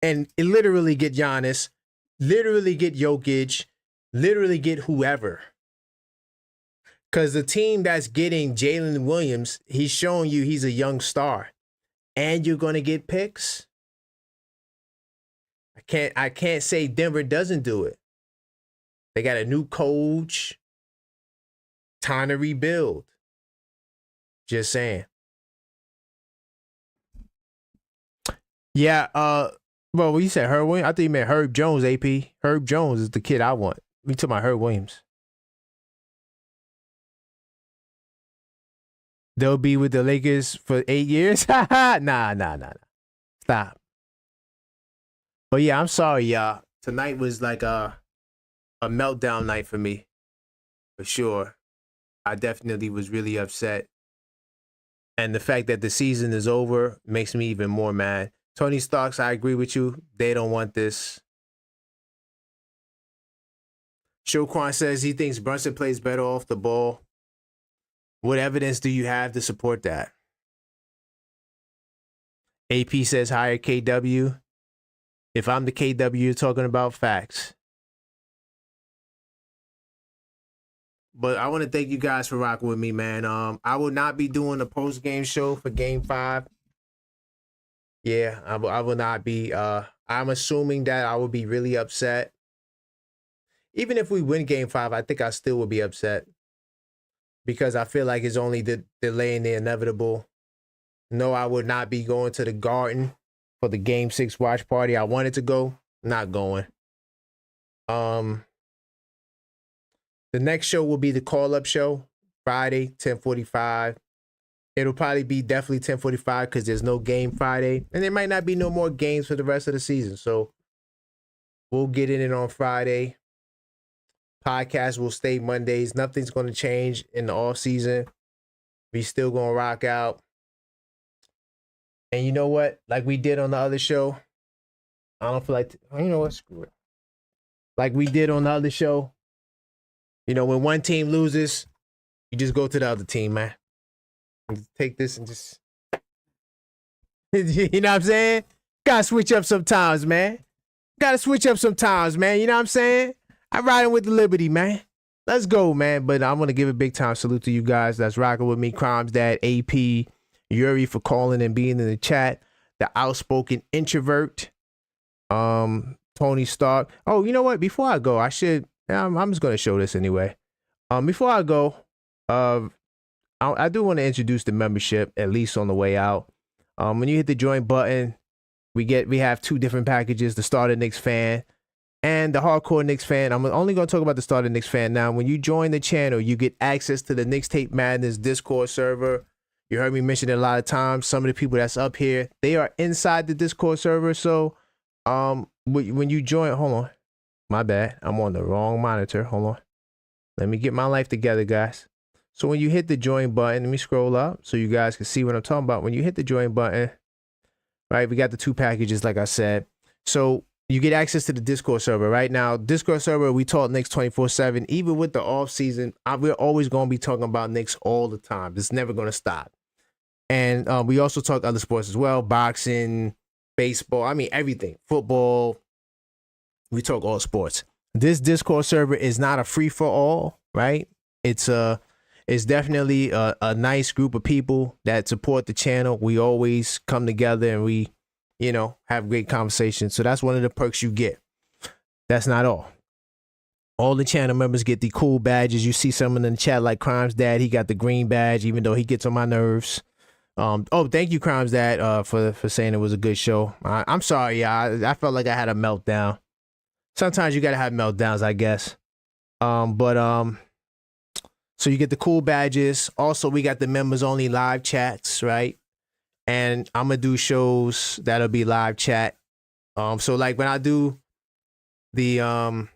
And literally get Giannis, literally get Jokic, literally get whoever. Because the team that's getting Jalen Williams, he's showing you he's a young star. And you're going to get picks? I can't say Denver doesn't do it. They got a new coach. Time to rebuild. Just saying. Yeah, well, what you said, Herb Williams? I thought you meant Herb Jones, AP. Herb Jones is the kid I want. We talking about Herb Williams. They'll be with the Lakers for 8 years? Nah. Stop. But yeah, I'm sorry, y'all. Tonight was like a meltdown night for me. For sure. I definitely was really upset. And the fact that the season is over makes me even more mad. Tony Starks, I agree with you. They don't want this. Shoquan says he thinks Brunson plays better off the ball. What evidence do you have to support that? AP says hire KW. If I'm the KW, you're talking about facts. But I want to thank you guys for rocking with me, man. I will not be doing a post-game show for Game 5. Yeah, I will not be. I'm assuming that I will be really upset. Even if we win Game 5, I think I still will be upset. Because I feel like it's only delaying the inevitable. No, I would not be going to the Garden for the Game 6 watch party. I wanted to go. Not going. The next show will be the call-up show. Friday, 10:45. It'll probably be definitely 10:45 because there's no game Friday. And there might not be no more games for the rest of the season. So we'll get in it on Friday. Podcast will stay Mondays. Nothing's going to change in the off season. We still going to rock out. And you know what? Like we did on the other show. I don't feel like, you know what? Screw it. Like we did on the other show. You know, when one team loses, You just go to the other team, man. And take this and just, you know what I'm saying? Gotta switch up sometimes, man. Gotta switch up sometimes, man. You know what I'm saying? I'm riding with the Liberty, man. Let's go, man. But I'm gonna give a big time salute to you guys that's rocking with me. Crimes Dad, AP, Yuri for calling and being in the chat. The outspoken introvert. Tony Stark. Oh, you know what? Before I go, I'm just gonna show this anyway. Before I go, I do want to introduce the membership, at least on the way out. When you hit the join button, we have two different packages: the Starter Knicks fan and the Hardcore Knicks fan. I'm only gonna talk about the Starter Knicks fan now. When you join the channel, you get access to the Knicks Tape Madness Discord server. You heard me mention it a lot of times. Some of the people that's up here, they are inside the Discord server. So, when you join, hold on, my bad, I'm on the wrong monitor. Hold on, let me get my life together, guys. So when you hit the join button, let me scroll up so you guys can see what I'm talking about. When you hit the join button, right, we got the two packages, like I said. So you get access to the Discord server. Right now, Discord server, we talk Knicks 24/7. Even with the off season, we're always going to be talking about Knicks all the time. It's never going to stop. And we also talk other sports as well, boxing, baseball, I mean, everything, football. We talk all sports. This Discord server is not a free for all, right? It's definitely a nice group of people that support the channel. We always come together and we, have great conversations. So that's one of the perks you get. That's not all. All the channel members get the cool badges. You see someone in the chat like Crimes Dad. He got the green badge, even though he gets on my nerves. Thank you, Crimes Dad, for saying it was a good show. I'm sorry, y'all. I felt like I had a meltdown. Sometimes you gotta have meltdowns, I guess. So you get the cool badges. Also, we got the members only live chats, right? And I'm gonna do shows that'll be live chat. So like when I do the I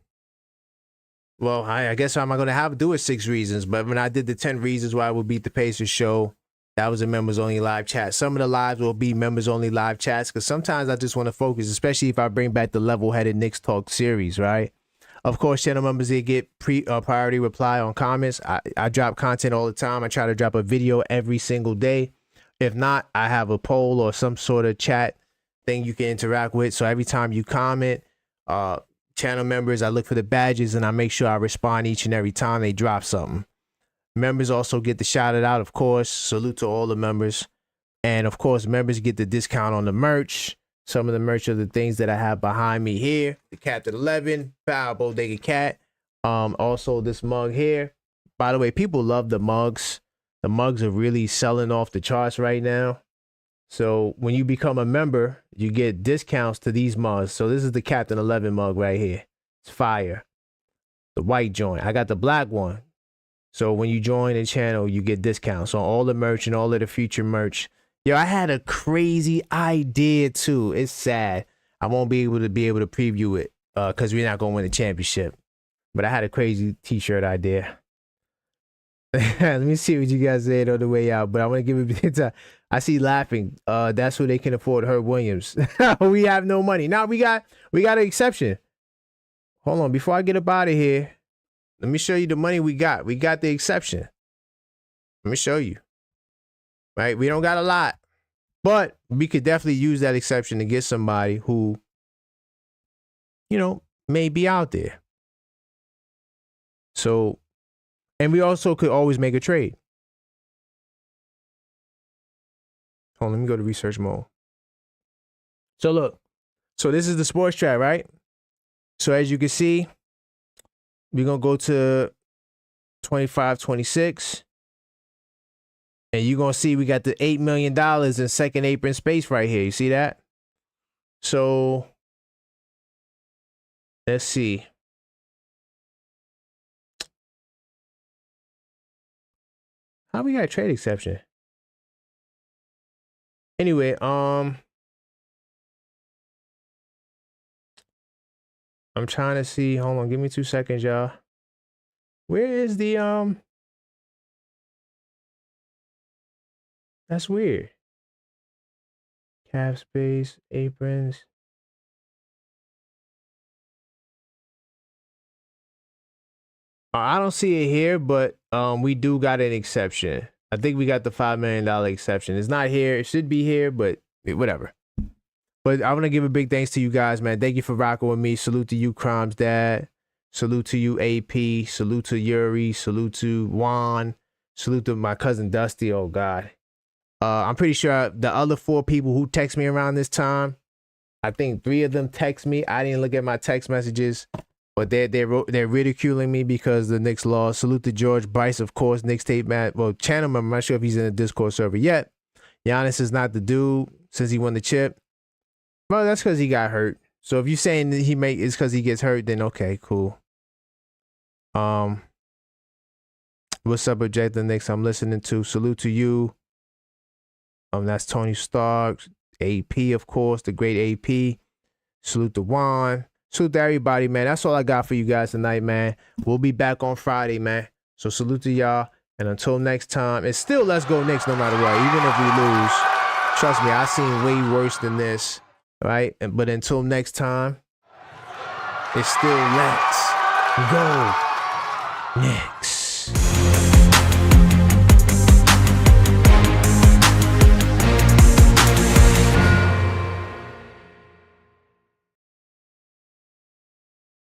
guess I'm gonna do it 6 reasons, but when I did the 10 reasons why I would beat the Pacers show, that was a members only live chat. Some of the lives will be members only live chats because sometimes I just want to focus, especially if I bring back the level headed Knicks Talk series, right? Of course, channel members, they get priority reply on comments. I drop content all the time. I try to drop a video every single day. If not, I have a poll or some sort of chat thing you can interact with. So every time you comment, channel members, I look for the badges and I make sure I respond each and every time they drop something. Members also get the shouted out, of course. Salute to all the members. And of course, members get the discount on the merch. Some of the merch are the things that I have behind me here. The Captain 11, Power Bodega Cat. Also this mug here. By the way, people love the mugs. The mugs are really selling off the charts right now. So when you become a member, you get discounts to these mugs. So this is the Captain 11 mug right here. It's fire. The white joint. I got the black one. So when you join the channel, you get discounts on all the merch and all of the future merch. Yo, I had a crazy idea too. It's sad. I won't be able to preview it because we're not going to win the championship. But I had a crazy t-shirt idea. Let me see what you guys said on the way out. But I want to give it a big time. I see laughing. That's who they can afford, Herb Williams. We have no money. Now we got an exception. Hold on. Before I get up out of here, let me show you the money we got. We got the exception. Let me show you. Right? We don't got a lot. But we could definitely use that exception to get somebody who, may be out there. So, and we also could always make a trade. Hold on, let me go to research mode. So look. So this is the sports track, right? So as you can see, we're going to go to 25-26. And you're going to see we got the $8 million in second apron space right here. You see that? So let's see. How we got a trade exception? Anyway, I'm trying to see. Hold on, give me 2 seconds, y'all. Where is the That's weird. Cap space, aprons. I don't see it here, but we do got an exception. I think we got the $5 million exception. It's not here. It should be here, but whatever. But I want to give a big thanks to you guys, man. Thank you for rocking with me. Salute to you, Crime's dad. Salute to you, AP. Salute to Yuri. Salute to Juan. Salute to my cousin Dusty. Oh, God. I'm pretty sure the other 4 people who text me around this time, I think 3 of them text me. I didn't look at my text messages, but they're ridiculing me because the Knicks lost. Salute to George Bryce, of course, Knicks tape man. Well, channel member. I'm not sure if he's in the Discord server yet. Giannis is not the dude since he won the chip. Well, that's because he got hurt. So if you're saying that it's because he gets hurt, then okay, cool. What's up, Objective Knicks? I'm listening to. Salute to you. That's Tony Stark, AP, of course, the great AP. Salute to Juan. Salute to everybody, man. That's all I got for you guys tonight, man. We'll be back on Friday, man. So salute to y'all. And until next time, it's still Let's Go Knicks no matter what. Even if we lose, trust me, I've seen way worse than this. Right? But until next time, it's still Let's Go Knicks.